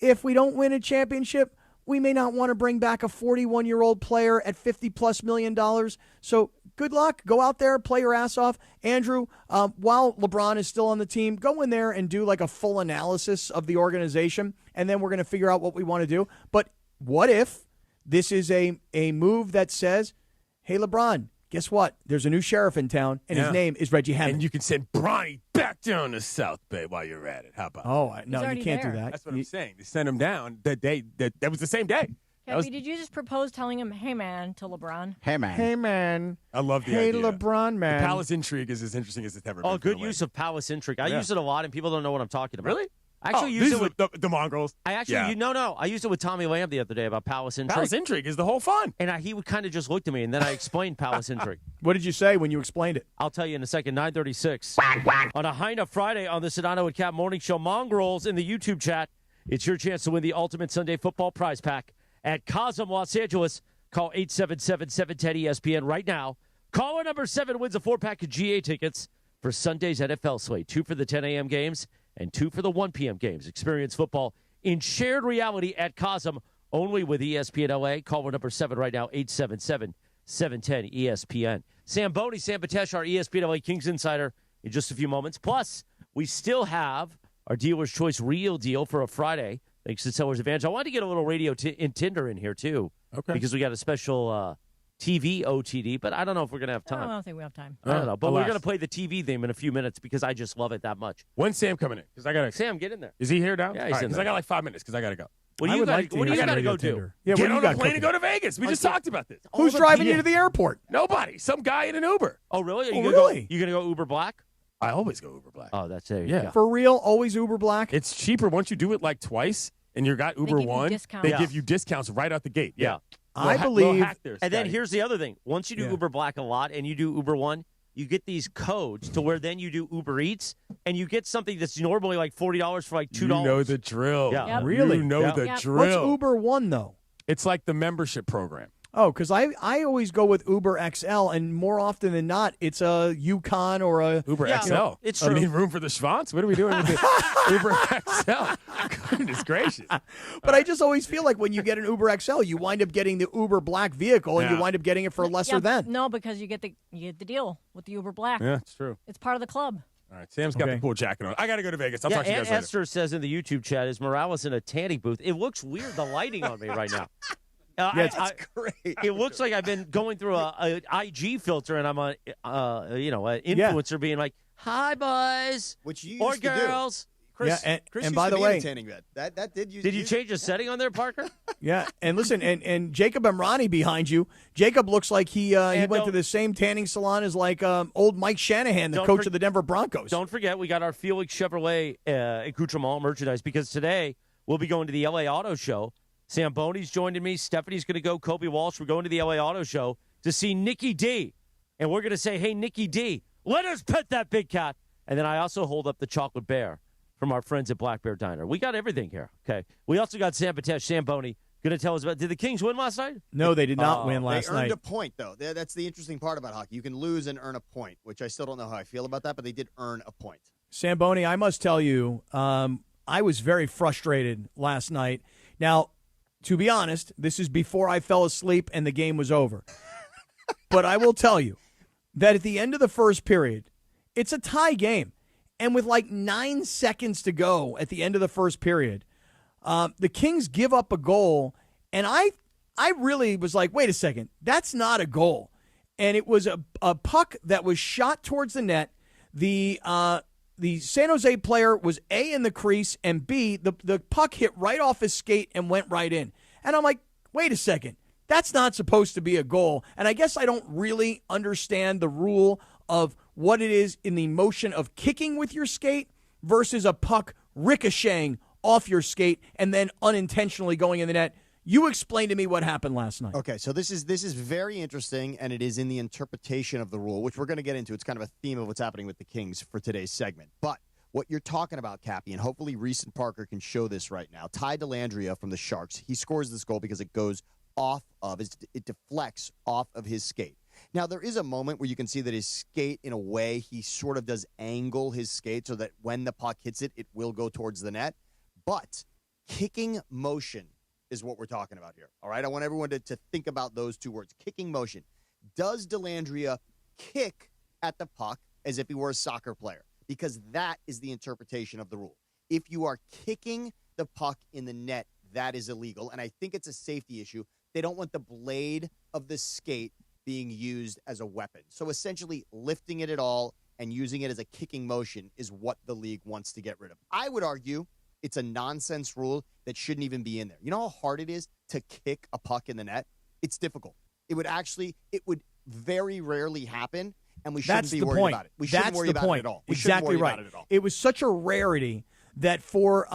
if we don't win a championship, we may not want to bring back a 41-year-old player at $50+ million. So good luck. Go out there, play your ass off. Andrew, while LeBron is still on the team, go in there and do like a full analysis of the organization, and then we're going to figure out what we want to do. But what if this is a move that says, hey, LeBron, guess what? There's a new sheriff in town, and his name is Reggie Hammond. And you can send Bronny back down to South Bay while you're at it. How about no, you can't do that. That's what I'm saying. They sent him down that day. That was the same day. Cappy, did you just propose telling him, hey, man, to LeBron? Hey, man. Hey, man. I love the Hey, idea. LeBron, man. The Palace intrigue is as interesting as it's ever been. Oh, for good the use of Palace intrigue. I Yeah. use it a lot, and people don't know what I'm talking about. Really? I actually use these it are with the mongrels. I actually, Yeah. no. I used it with Tommy Lamb the other day about Palace intrigue. Palace intrigue is the whole fun. And he would kind of just looked at me, and then I explained Palace intrigue. What did you say when you explained it? I'll tell you in a second. 9:36 on a Hyna Friday on the Sedano and Kap Morning Show. Mongrels in the YouTube chat. It's your chance to win the ultimate Sunday football prize pack at Cosm, Los Angeles. Call 877-710-ESPN right now. Caller number 7 wins a 4-pack of GA tickets for Sunday's NFL slate. 2 for the 10 a.m. games and 2 for the 1 p.m. games. Experience football in shared reality at Cosm, only with ESPN LA. Caller number 7 right now, 877-710-ESPN. Sam Boney, Sam Batesh, our ESPN LA Kings insider, in just a few moments. Plus, we still have our Dealer's Choice Real Deal for a Friday, thanks to Seller's Advantage. I wanted to get a little radio in Tinder in here, too. Okay. Because we got a special TV OTD, but I don't know if we're going to have time. I don't think we have time. I don't know, but Alas. we're going to play the TV theme in a few minutes because I just love it that much. When's Sam coming in? Because I gotta. Sam, get in there. Is he here now? Yeah, he's in Because there. I got like 5 minutes. Because I gotta go. What do you got to go do? Yeah, Get what do you on got a plane and cooking? go to Vegas. We just talked about this. Who's driving you to the airport? Nobody. Some guy in an Uber. Oh, really? Oh, really? You going to go Uber Black? I always go Uber Black. Oh, that's it. Yeah. For real, always Uber Black? It's cheaper once you do it like twice. and you got Uber give you One, discounts. they give you discounts right out the gate. Yeah. I Little believe. hack there, And then Scotty. here's the other thing. Once you do Yeah. Uber Black a lot and you do Uber One, you get these codes to where then you do Uber Eats and you get something that's normally like $40 for like $2. You know the drill. Yeah. Yep. Really? You know Yep. the Yep. drill. What's Uber One though? It's like the membership program. Oh, because I always go with Uber XL, and more often than not, it's a Yukon or a Uber Yeah, XL. it's I true. mean, room for the Schwanz? What are we doing with the Uber XL? Goodness gracious. But I just always feel like when you get an Uber XL, you wind up getting the Uber Black vehicle, and you Yeah. wind up getting it for lesser Yeah, than. No, because you get the deal with the Uber Black. Yeah, it's true. It's part of the club. All right, Sam's got Okay. the cool jacket on. I got to go to Vegas. I'll talk to you Aunt guys later. Esther says in the YouTube chat, is Morales in a tanning booth? It looks weird, the lighting on me right now. Yeah, great. It looks like I've been going through a IG filter, and I'm an influencer being like, "Hi, boys," Which you or used to do. girls. Chris, Yeah, Chris and used by to the be in way- a tanning bed. That did you? Did you change the setting on there, Parker? Yeah, and listen, and Jacob Emrani behind you. Jacob looks like he went to the same tanning salon as like old Mike Shanahan, the coach of the Denver Broncos. Don't forget, we got our Felix Chevrolet accoutrement merchandise because today we'll be going to the LA Auto Show. Sam Boney's joining me. Stephanie's going to go. Kobe Walsh. We're going to the LA Auto Show to see Nikki D. And we're going to say, hey, Nikki D, let us pet that big cat. And then I also hold up the chocolate bear from our friends at Black Bear Diner. We got everything here, okay? We also got Sam Patesh, Sam Boney, going to tell us about, did the Kings win last night? No, they did not win They last earned night. a point, though. That's the interesting part about hockey. You can lose and earn a point, which I still don't know how I feel about that, but they did earn a point. Samboni, I must tell you, I was very frustrated last night. Now, to be honest, this is before I fell asleep and the game was over. But I will tell you that at the end of the first period, it's a tie game. And with like 9 seconds to go at the end of the first period, the Kings give up a goal. And I really was like, wait a second, that's not a goal. And it was a puck that was shot towards the net. The San Jose player was A, in the crease, and B, the puck hit right off his skate and went right in. And I'm like, wait a second, that's not supposed to be a goal. And I guess I don't really understand the rule of what it is in the motion of kicking with your skate versus a puck ricocheting off your skate and then unintentionally going in the net. You explain to me what happened last night. Okay, so this is very interesting, and it is in the interpretation of the rule, which we're going to get into. It's kind of a theme of what's happening with the Kings for today's segment. But what you're talking about, Cappy, and hopefully Reese and Parker can show this right now. Ty Dellandrea from the Sharks, he scores this goal because it goes off of, it deflects off of his skate. Now, there is a moment where you can see that his skate, in a way, he sort of does angle his skate so that when the puck hits it, it will go towards the net. But kicking motion is what we're talking about here. All right, I want everyone to think about those two words, kicking motion. Does Dellandrea kick at the puck as if he were a soccer player? Because that is the interpretation of the rule. If you are kicking the puck in the net, that is illegal, and I think it's a safety issue. They don't want the blade of the skate being used as a weapon. So essentially, lifting it at all and using it as a kicking motion is what the league wants to get rid of. I would argue it's a nonsense rule that shouldn't even be in there. You know how hard it is to kick a puck in the net? It's difficult. It would very rarely happen, and we shouldn't be worried about it. We shouldn't worry about it at all. We shouldn't Exactly worry right. about it at all. It was such a rarity that for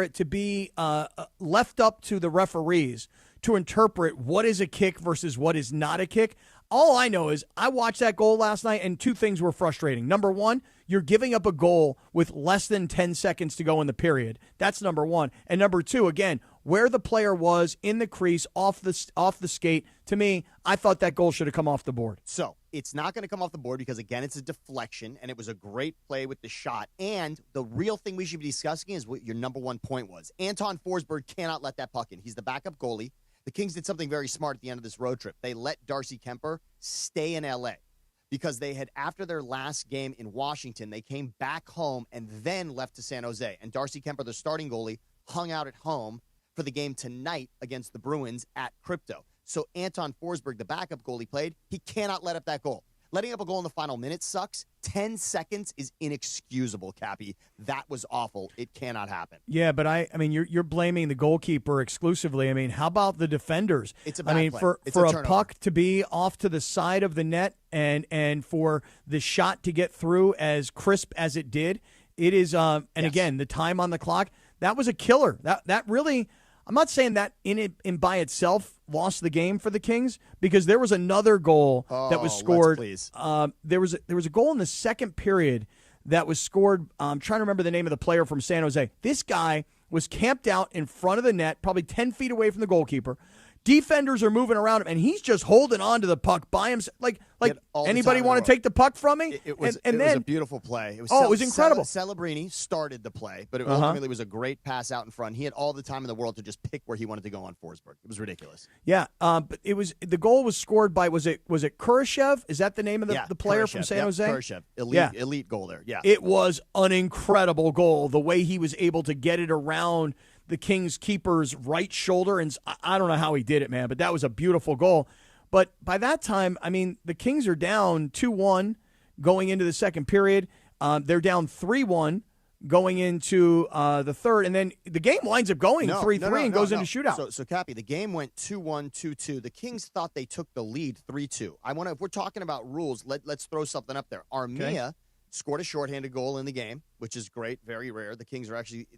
it to be left up to the referees to interpret what is a kick versus what is not a kick. All I know is I watched that goal last night, and two things were frustrating. Number one, you're giving up a goal with less than 10 seconds to go in the period. That's number one. And number two, again, where the player was in the crease, off the skate, to me, I thought that goal should have come off the board. So it's not going to come off the board because, again, it's a deflection, and it was a great play with the shot. And the real thing we should be discussing is what your number one point was. Anton Forsberg cannot let that puck in. He's the backup goalie. The Kings did something very smart at the end of this road trip. They let Darcy Kemper stay in L.A. because they had, after their last game in Washington, they came back home and then left to San Jose. And Darcy Kemper, the starting goalie, hung out at home for the game tonight against the Bruins at Crypto. So Anton Forsberg, the backup goalie, played. He cannot let up that goal. Letting up a goal in the final minute sucks. 10 seconds is inexcusable, Cappy. That was awful. It cannot happen. Yeah, but I mean, you're blaming the goalkeeper exclusively. I mean, how about the defenders? It's a bad play. For It's a turnover. puck to be off to the side of the net and for the shot to get through as crisp as it did, it is. And again, the time on the clock. That was a killer. That really, I'm not saying that in by itself lost the game for the Kings, because there was another goal that was scored. There was a goal in the second period that was scored. I'm trying to remember the name of the player from San Jose. This guy was camped out in front of the net, probably 10 feet away from the goalkeeper. Defenders are moving around him, and he's just holding on to the puck by himself. Like anybody want to take the puck from me? It was a beautiful play. It was incredible. Celebrini started the play, but it ultimately was a great pass out in front. He had all the time in the world to just pick where he wanted to go on Forsberg. It was ridiculous. Yeah, but the goal was scored by was it Kurashev? Is that the name of the player from San Jose? Kurashev, elite goal there. Yeah, it was an incredible goal. The way he was able to get it around the Kings keeper's right shoulder, and I don't know how he did it, man, but that was a beautiful goal. But by that time, I mean, the Kings are down 2-1 going into the second period. They're down 3-1 going into the third, and then the game winds up going 3-3 and goes into shootout. So Cappy, the game went 2-1, 2-2. The Kings thought they took the lead 3-2. If we're talking about rules, let's throw something up there. Armia scored a shorthanded goal in the game, which is great, very rare. The Kings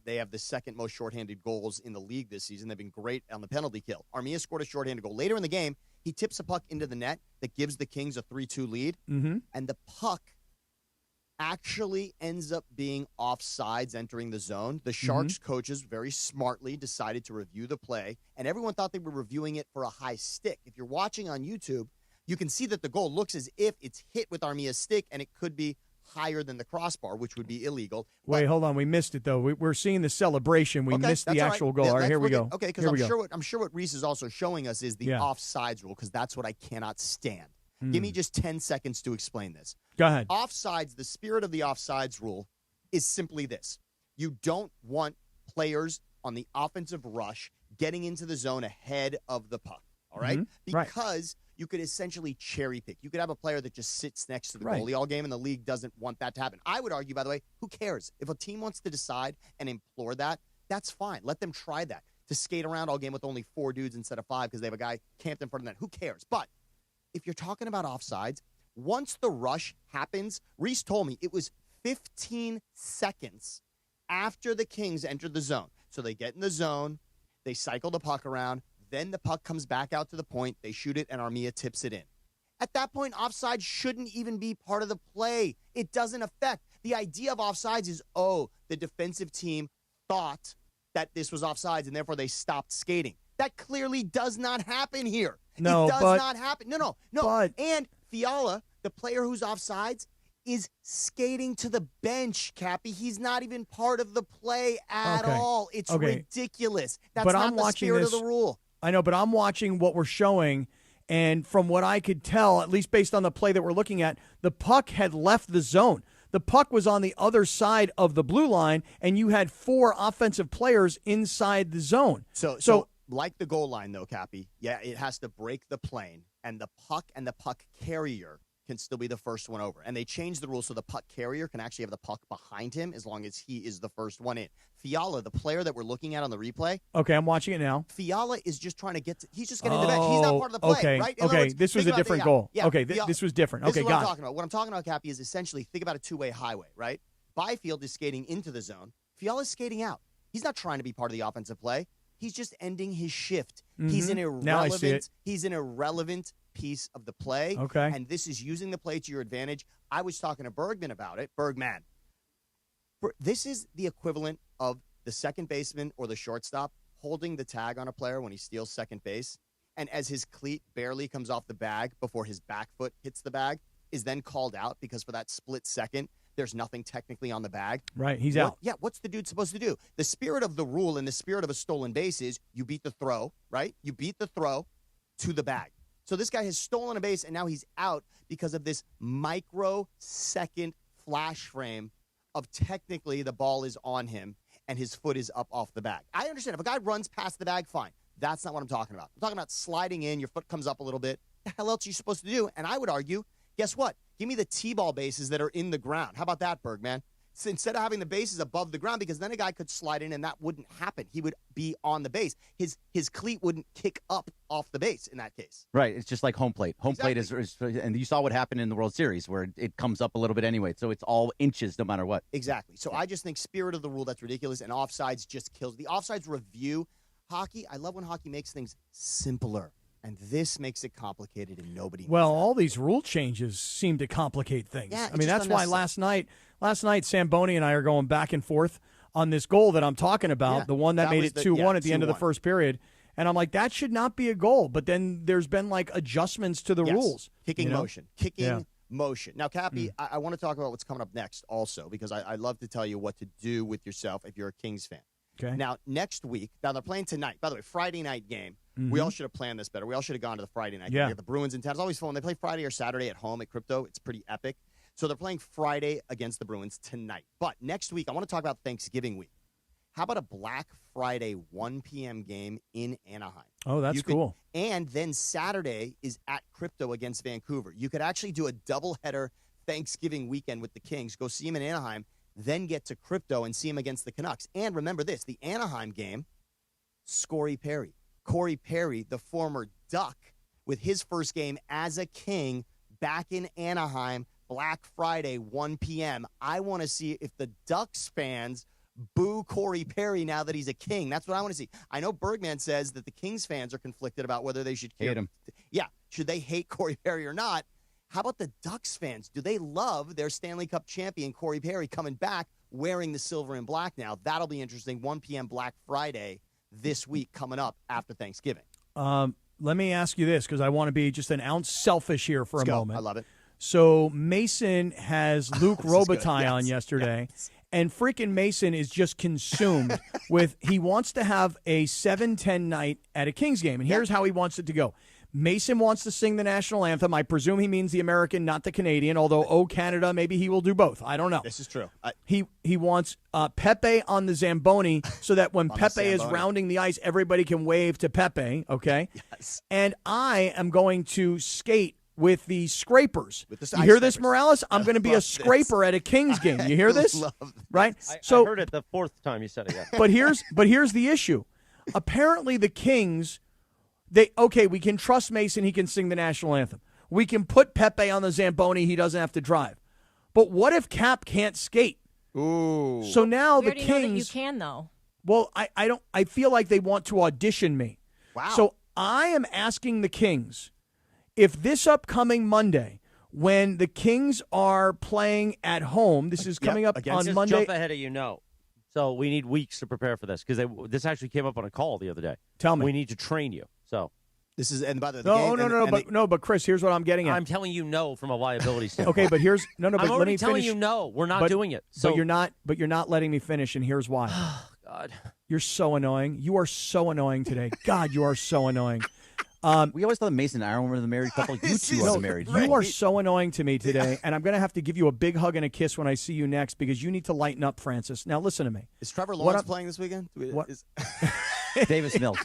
they have the second most shorthanded goals in the league this season. They've been great on the penalty kill. Armia scored a shorthanded goal. Later in the game, he tips a puck into the net that gives the Kings a 3-2 lead, and the puck actually ends up being offsides entering the zone. The Sharks coaches very smartly decided to review the play, and everyone thought they were reviewing it for a high stick. If you're watching on YouTube, you can see that the goal looks as if it's hit with Armia's stick, and it could be higher than the crossbar, which would be illegal. Wait, hold on. We missed it, though. We're seeing the celebration. We missed the actual goal. All right, here we go. Okay, because I'm sure what Reese is also showing us is the offsides rule, because that's what I cannot stand. Give me just 10 seconds to explain this. Go ahead. Offsides, the spirit of the offsides rule is simply this. You don't want players on the offensive rush getting into the zone ahead of the puck, all right? Because you could essentially cherry pick. You could have a player that just sits next to the goalie all game, and the league doesn't want that to happen. I would argue, by the way, who cares? If a team wants to decide and implore that, that's fine. Let them try that. To skate around all game with only 4 dudes instead of 5 because they have a guy camped in front of the net. Who cares? But if you're talking about offsides, once the rush happens, Reese told me it was 15 seconds after the Kings entered the zone. So they get in the zone, they cycle the puck around, then the puck comes back out to the point, they shoot it, and Armia tips it in. At that point, offside shouldn't even be part of the play. It doesn't affect. The idea of offsides is, the defensive team thought that this was offsides, and therefore they stopped skating. That clearly does not happen here. No, it does not happen. No. But, and Fiala, the player who's offsides, is skating to the bench, Cappy. He's not even part of the play at all. It's ridiculous. That's not the spirit of the rule. I know, but I'm watching what we're showing, and from what I could tell, at least based on the play that we're looking at, the puck had left the zone. The puck was on the other side of the blue line, and you had 4 offensive players inside the zone. So like the goal line, though, Cappy, it has to break the plane, and the puck carrier can still be the first one over. And they changed the rule so the puck carrier can actually have the puck behind him as long as he is the first one in. Fiala, the player that we're looking at on the replay. Okay, I'm watching it now. Fiala is just trying to he's just getting to the bench. He's not part of the play, right? In other words, this was a different goal. Yeah, okay, this was different. This is what got I'm talking about. What I'm talking about, Cappy, is essentially think about a two-way highway, right? Byfield is skating into the zone. Fiala's skating out. He's not trying to be part of the offensive play. He's just ending his shift. He's an irrelevant piece of the play. Okay. And this is using the play to your advantage. I was talking to Bergman about it. Bergman. This is the equivalent of the second baseman or the shortstop holding the tag on a player when he steals second base. And as his cleat barely comes off the bag before his back foot hits the bag, is then called out because for that split second, there's nothing technically on the bag. Right, he's out. Yeah, what's the dude supposed to do? The spirit of the rule and the spirit of a stolen base is you beat the throw, right? You beat the throw to the bag. So this guy has stolen a base, and now he's out because of this microsecond flash frame of technically the ball is on him and his foot is up off the bag. I understand. If a guy runs past the bag, fine. That's not what I'm talking about. I'm talking about sliding in, your foot comes up a little bit. What the hell else are you supposed to do? And I would argue, guess what? Give me the T-ball bases that are in the ground. How about that, Bergman? So instead of having the bases above the ground, because then a guy could slide in and that wouldn't happen. He would be on the base. His cleat wouldn't kick up off the base in that case. Right. It's just like home plate. Home plate is, and you saw what happened in the World Series where it comes up a little bit anyway. So it's all inches no matter what. Exactly. So I just think spirit of the rule, that's ridiculous, and offsides just kills. The offsides review, hockey, I love when hockey makes things simpler. And this makes it complicated, and nobody. Well, all these rule changes seem to complicate things. Yeah, I mean, that's why last night, Samboni and I are going back and forth on this goal that I'm talking about, Yeah, the one that made it 2-1 at the end of the 2-1. first period. And I'm like, that should not be a goal. But then there's been like adjustments to the rules. Kicking you know? motion. Motion. Now, Cappy, I want to talk about what's coming up next also, because I love to tell you what to do with yourself if you're a Kings fan. Okay. Now, next week, they're playing tonight. By the way, Friday night game. We all should have planned this better. We all should have gone to the Friday night game. Yeah. We got the Bruins in town. It's always fun. They play Friday or Saturday at home at Crypto. It's pretty epic. So they're playing Friday against the Bruins tonight. But next week, I want to talk about Thanksgiving week. How about a Black Friday 1 p.m. game in Anaheim? Oh, that's cool. And then Saturday is at Crypto against Vancouver. You could actually do a doubleheader Thanksgiving weekend with the Kings. Go see them in Anaheim, then get to Crypto and see them against the Canucks. And remember this, the Anaheim game, Corey Perry, the former Duck, with his first game as a King back in Anaheim, Black Friday, 1 p.m. I want to see if the Ducks fans boo Corey Perry now that he's a King. That's what I want to see. I know Bergman says that the Kings fans are conflicted about whether they should hate him. Yeah, should they hate Corey Perry or not? How about the Ducks fans? Do they love their Stanley Cup champion, Corey Perry, coming back wearing the silver and black now? That'll be interesting. 1 p.m. Black Friday this week coming up after Thanksgiving. Let me ask you this, because I want to be just an ounce selfish here for a moment. I love it. So Mason has Luke Robitaille Yes. on yesterday, Yes. and freaking Mason is just consumed with, he wants to have a 7-10 night at a Kings game, and here's how he wants it to go. Mason wants to sing the national anthem. I presume he means the American, not the Canadian, although, Canada, maybe he will do both. I don't know. This is true. He wants Pepe on the Zamboni so that when Pepe is rounding the ice, everybody can wave to Pepe, okay? Yes. And I am going to skate with the scrapers. With the You ice hear this, scrapers. Morales? I'm going to be a scraper at a Kings game. You hear this? love this. Right? I heard it the fourth time you said it. Yeah. But here's the issue. Apparently the Kings, we can trust Mason, he can sing the national anthem. We can put Pepe on the Zamboni, he doesn't have to drive. But what if Cap can't skate? Ooh. So now We the already know that you Kings, can, though. well, I feel like they want to audition me. Wow. So I am asking the Kings, if this upcoming Monday, when the Kings are playing at home, this is coming up on Just Monday. jump ahead of So we need weeks to prepare for this because this actually came up on a call the other day. Tell me. We need to train you. So This is, and by the way, the game, but Chris, here's what I'm getting at. I'm telling you no from a liability standpoint. Okay, but here's but I'm let already me telling finish. you no. We're not doing it. So but you're not letting me finish, and here's why. God, you're so annoying. You are so annoying today. God, you are so annoying. We always thought Mason and Aaron were the married couple. You two are the married couple. You are so annoying to me today, and I'm going to have to give you a big hug and a kiss when I see you next because you need to lighten up, Francis. Now, listen to me. Is Trevor Lawrence playing this weekend? Davis Mills.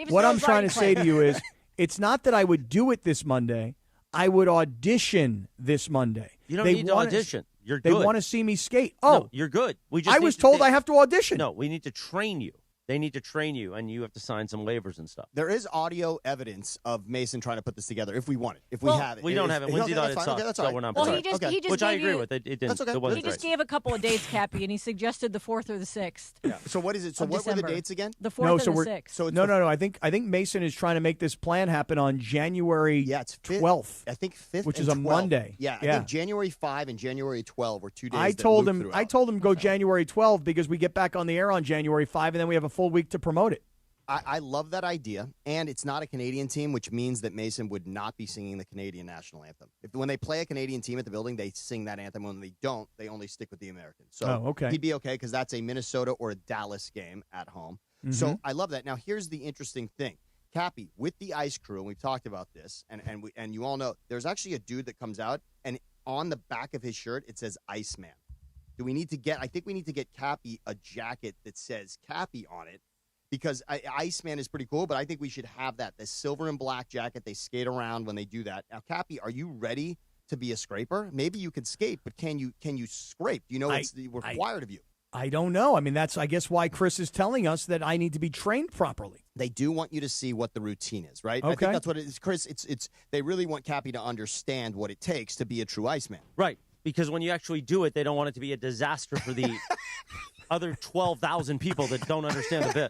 What I'm trying to say to you is, it's not that I would do it this Monday. I would audition this Monday. you don't need to audition. You're They good. want to see me skate. No, you're good. I was told I have to audition. No, we need to train you. They need to train you, and you have to sign some waivers and stuff. There is audio evidence of Mason trying to put this together if we want it. If we Well, have it. We don't have it. Lindsay thought it sucked, so we're not Well, playing he just, it. he just Which I gave agree you- with. It didn't. That's okay. It wasn't He just great. gave a couple of dates, Cappy, and he suggested the 4th or the 6th. Yeah. So what is it? So of what were December. the dates again? The 4th No, and so the we're 6th. So it's no. I think Mason is trying to make this plan happen on January 12th. I think 5th, which and is a 12th. Monday. Yeah, I think January 5 and January 12 were 2 days. I that told Luke him threw I out. told him go January 12 because we get back on the air on January 5 and then we have a full week to promote it. I love that idea, and it's not a Canadian team, which means that Mason would not be singing the Canadian national anthem. When they play a Canadian team at the building, they sing that anthem. When they don't, they only stick with the American. So okay. he'd be okay because that's a Minnesota or a Dallas game at home. Mm-hmm. So I love that. Now, here's the interesting thing. Cappy, with the Ice Crew, and we've talked about this, and you all know, there's actually a dude that comes out, and on the back of his shirt, it says Iceman. I think we need to get Cappy a jacket that says Cappy on it. Because Iceman is pretty cool, but I think we should have that. The silver and black jacket, they skate around when they do that. Now, Cappy, are you ready to be a scraper? Maybe you could skate, but can you scrape? You know what's required of you? I don't know. I mean, that's, I guess, why Chris is telling us that I need to be trained properly. They do want you to see what the routine is, right? Okay. I think that's what it is, Chris. It's they really want Cappy to understand what it takes to be a true Iceman. Right, because when you actually do it, they don't want it to be a disaster for the other 12,000 people that don't understand the bit.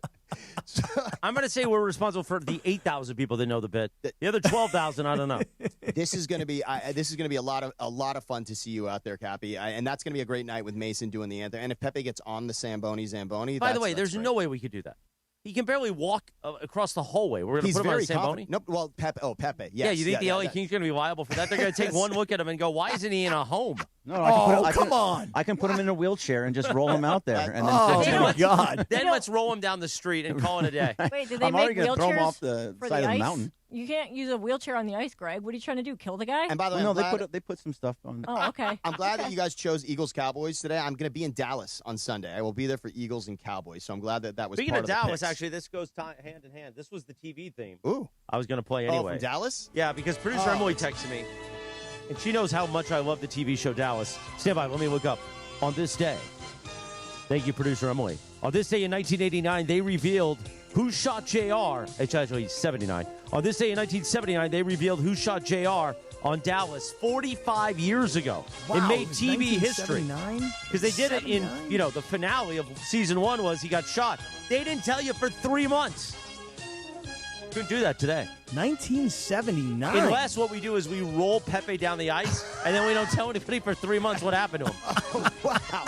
I'm going to say we're responsible for the 8,000 people that know the bit. The other 12,000, I don't know. This is going to be a lot of fun to see you out there, Cappy, and that's going to be a great night with Mason doing the anthem. And if Pepe gets on the Zamboni. By the way, there's no way we could do that. He can barely walk across the hallway. We're going to put him on a Zamboni? Nope. Well, Pepe. Yes. Yeah, you think the LA Kings are going to be liable for that? They're going to take one look at him and go, "Why isn't he in a home?" No, come on! I can put him in a wheelchair and just roll him out there. And then my God! Then let's roll him down the street and call it a day. Wait, did they I'm make already going to throw him wheelchairs off the for side the of the ice? mountain. You can't use a wheelchair on the ice, Greg. What are you trying to do? Kill the guy? And by the way, No, they put some stuff on. Oh, okay. I'm glad that you guys chose Eagles Cowboys today. I'm going to be in Dallas on Sunday. I will be there for Eagles and Cowboys, so I'm glad that was Speaking part of the Dallas, picks. actually, this goes hand in hand. This was the TV theme. Ooh. I was going to play anyway. From Dallas? Yeah, because producer Emily texted me, and she knows how much I love the TV show Dallas. Stand by, let me look up. On this day, thank you, producer Emily. On this day in 1989, they revealed who shot JR. It's actually 79. On this day in 1979, they revealed who shot JR on Dallas 45 years ago. Wow, it made it was TV history. 1979? Because they did it in, the finale of season 1 was he got shot. They didn't tell you for 3 months. Couldn't do that today. 1979. Unless what we do is we roll Pepe down the ice, and then we don't tell anybody for 3 months what happened to him. Wow.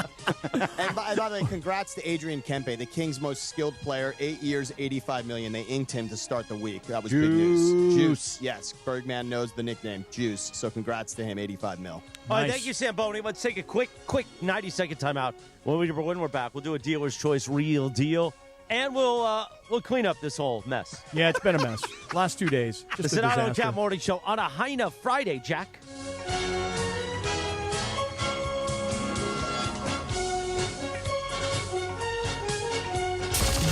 And by the way, congrats to Adrian Kempe, the Kings' most skilled player. 8 years, $85 million. They inked him to start the week. That was big news. Juice. Yes, Bergman knows the nickname. Juice. So congrats to him, $85 million. All right, thank you, Zamboni. Let's take a quick 90-second timeout. When we're back, we'll do a dealer's choice real deal. And we'll clean up this whole mess. Yeah, it's been a mess. Last 2 days. Just the a Sedano and disaster. Kap Morning Show on a Hyna Friday, Jack.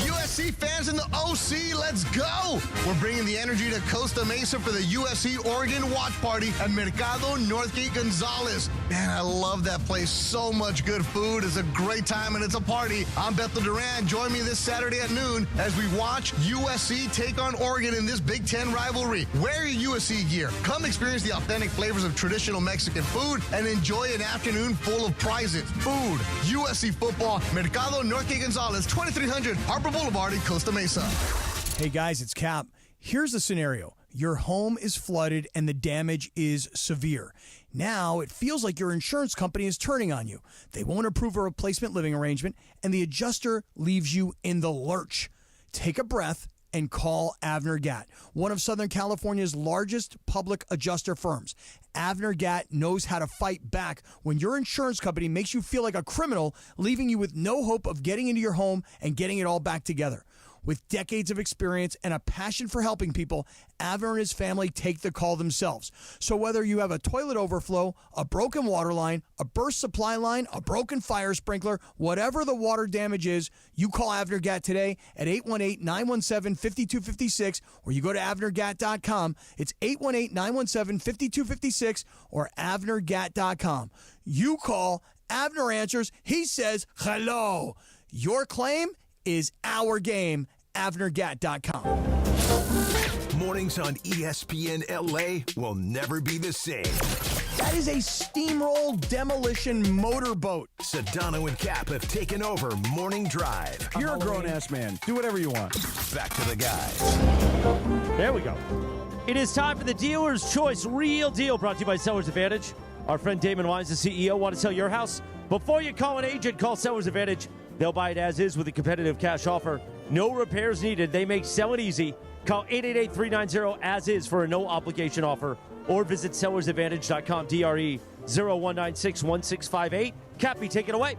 USC fans in the OC, let's go! We're bringing the energy to Costa Mesa for the USC Oregon watch party at Mercado Northgate Gonzalez. Man, I love that place. So much good food. It's a great time and it's a party. I'm Bethel Duran. Join me this Saturday at noon as we watch USC take on Oregon in this Big Ten rivalry. Wear your USC gear. Come experience the authentic flavors of traditional Mexican food and enjoy an afternoon full of prizes. Food, USC football, Mercado Northgate Gonzalez, 2300 Harper Boulevard in Costa Mesa. Hey guys, it's Cap. Here's the scenario. Your home is flooded and the damage is severe. Now it feels like your insurance company is turning on you. They won't approve a replacement living arrangement and the adjuster leaves you in the lurch. Take a breath and call Avner Gatt, one of Southern California's largest public adjuster firms. Avner Gatt knows how to fight back when your insurance company makes you feel like a criminal, leaving you with no hope of getting into your home and getting it all back together. With decades of experience and a passion for helping people, Avner and his family take the call themselves. So whether you have a toilet overflow, a broken water line, a burst supply line, a broken fire sprinkler, whatever the water damage is, you call Avner Gatt today at 818-917-5256 or you go to avnergatt.com. It's 818-917-5256 or avnergatt.com. You call, Avner answers, he says hello. Your claim is our game. avnergatt.com. Mornings on ESPN LA will never be the same. That is a steamroll demolition motorboat. Sedano and Kap have taken over Morning Drive. You're a grown-ass man. Do whatever you want. Back to the guys. There we go. It is time for the Dealer's Choice Real Deal, brought to you by Sellers Advantage. Our friend Damon Wines, the CEO, want to sell your house? Before you call an agent, call Sellers Advantage. They'll buy it as is with a competitive cash offer. No repairs needed. They make selling easy. Call 888-390-AS-IS for a no-obligation offer or visit sellersadvantage.com, DRE 0196-1658. Cappy, take it away.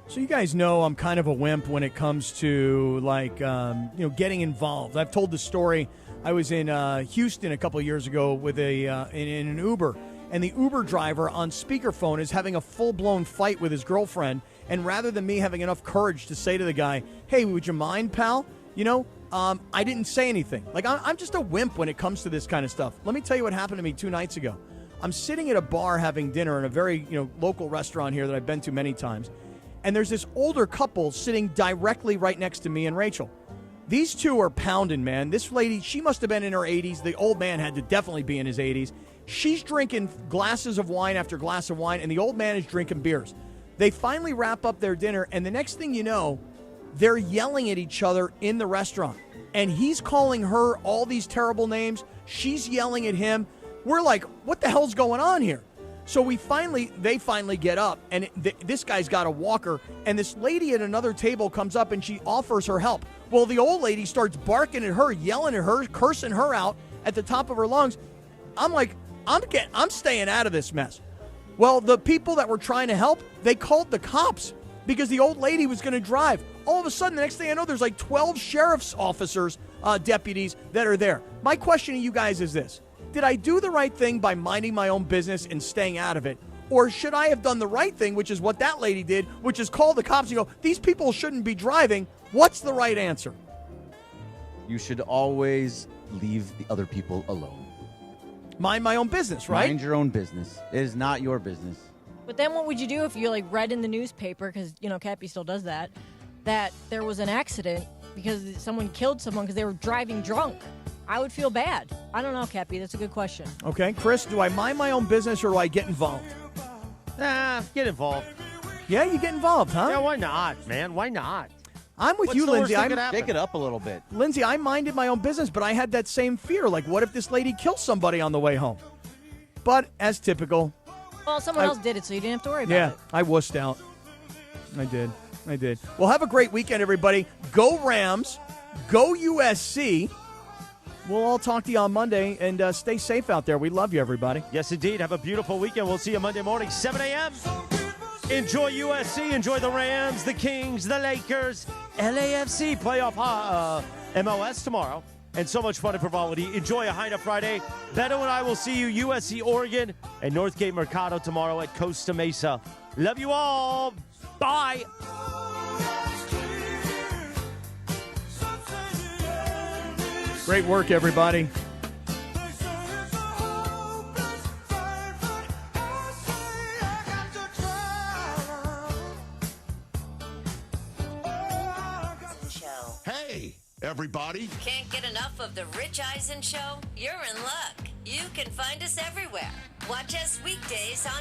So you guys know I'm kind of a wimp when it comes to, getting involved. I've told the story. I was in Houston a couple of years ago with in an Uber, and the Uber driver on speakerphone is having a full-blown fight with his girlfriend. And rather than me having enough courage to say to the guy, hey, would you mind, pal? I didn't say anything. I'm just a wimp when it comes to this kind of stuff. Let me tell you what happened to me 2 nights ago. I'm sitting at a bar having dinner in a very local restaurant here that I've been to many times, and there's this older couple sitting directly right next to me and Rachel. These two are pounding, man. This lady, she must have been in her 80s. The old man had to definitely be in his 80s. She's drinking glasses of wine after glass of wine, and the old man is drinking beers. They finally wrap up their dinner, and the next thing you know, they're yelling at each other in the restaurant. And he's calling her all these terrible names. She's yelling at him. We're like, what the hell's going on here? So they finally get up, and this guy's got a walker, and this lady at another table comes up, and she offers her help. Well, the old lady starts barking at her, yelling at her, cursing her out at the top of her lungs. I'm like, I'm staying out of this mess. Well, the people that were trying to help, they called the cops because the old lady was going to drive. All of a sudden, the next thing I know, there's like 12 sheriff's officers, deputies that are there. My question to you guys is this. Did I do the right thing by minding my own business and staying out of it? Or should I have done the right thing, which is what that lady did, which is call the cops and go, these people shouldn't be driving. What's the right answer? You should always leave the other people alone. Mind my own business, right? Mind your own business. It is not your business. But then what would you do if you read in the newspaper, because, Cappy still does that there was an accident because someone killed someone because they were driving drunk? I would feel bad. I don't know, Cappy. That's a good question. Okay, Chris, do I mind my own business or do I get involved? Get involved. Yeah, you get involved, huh? Yeah, why not, man? Why not? I'm with you, Lindsay. Shake it up a little bit. Lindsay, I minded my own business, but I had that same fear. Like, what if this lady kills somebody on the way home? But, as typical... Well, someone else did it, so you didn't have to worry about it. Yeah, I wussed out. I did. Well, have a great weekend, everybody. Go Rams. Go USC. We'll all talk to you on Monday, and stay safe out there. We love you, everybody. Yes, indeed. Have a beautiful weekend. We'll see you Monday morning, 7 a.m. Enjoy USC. Enjoy the Rams, the Kings, the Lakers, LAFC playoff MLS tomorrow. And so much fun and frivolity. Enjoy a Hyna Friday. Beto and I will see you USC, Oregon, and Northgate Mercado tomorrow at Costa Mesa. Love you all. Bye. Great work, everybody. Hey, everybody. Can't get enough of the Rich Eisen Show? You're in luck. You can find us everywhere. Watch us weekdays on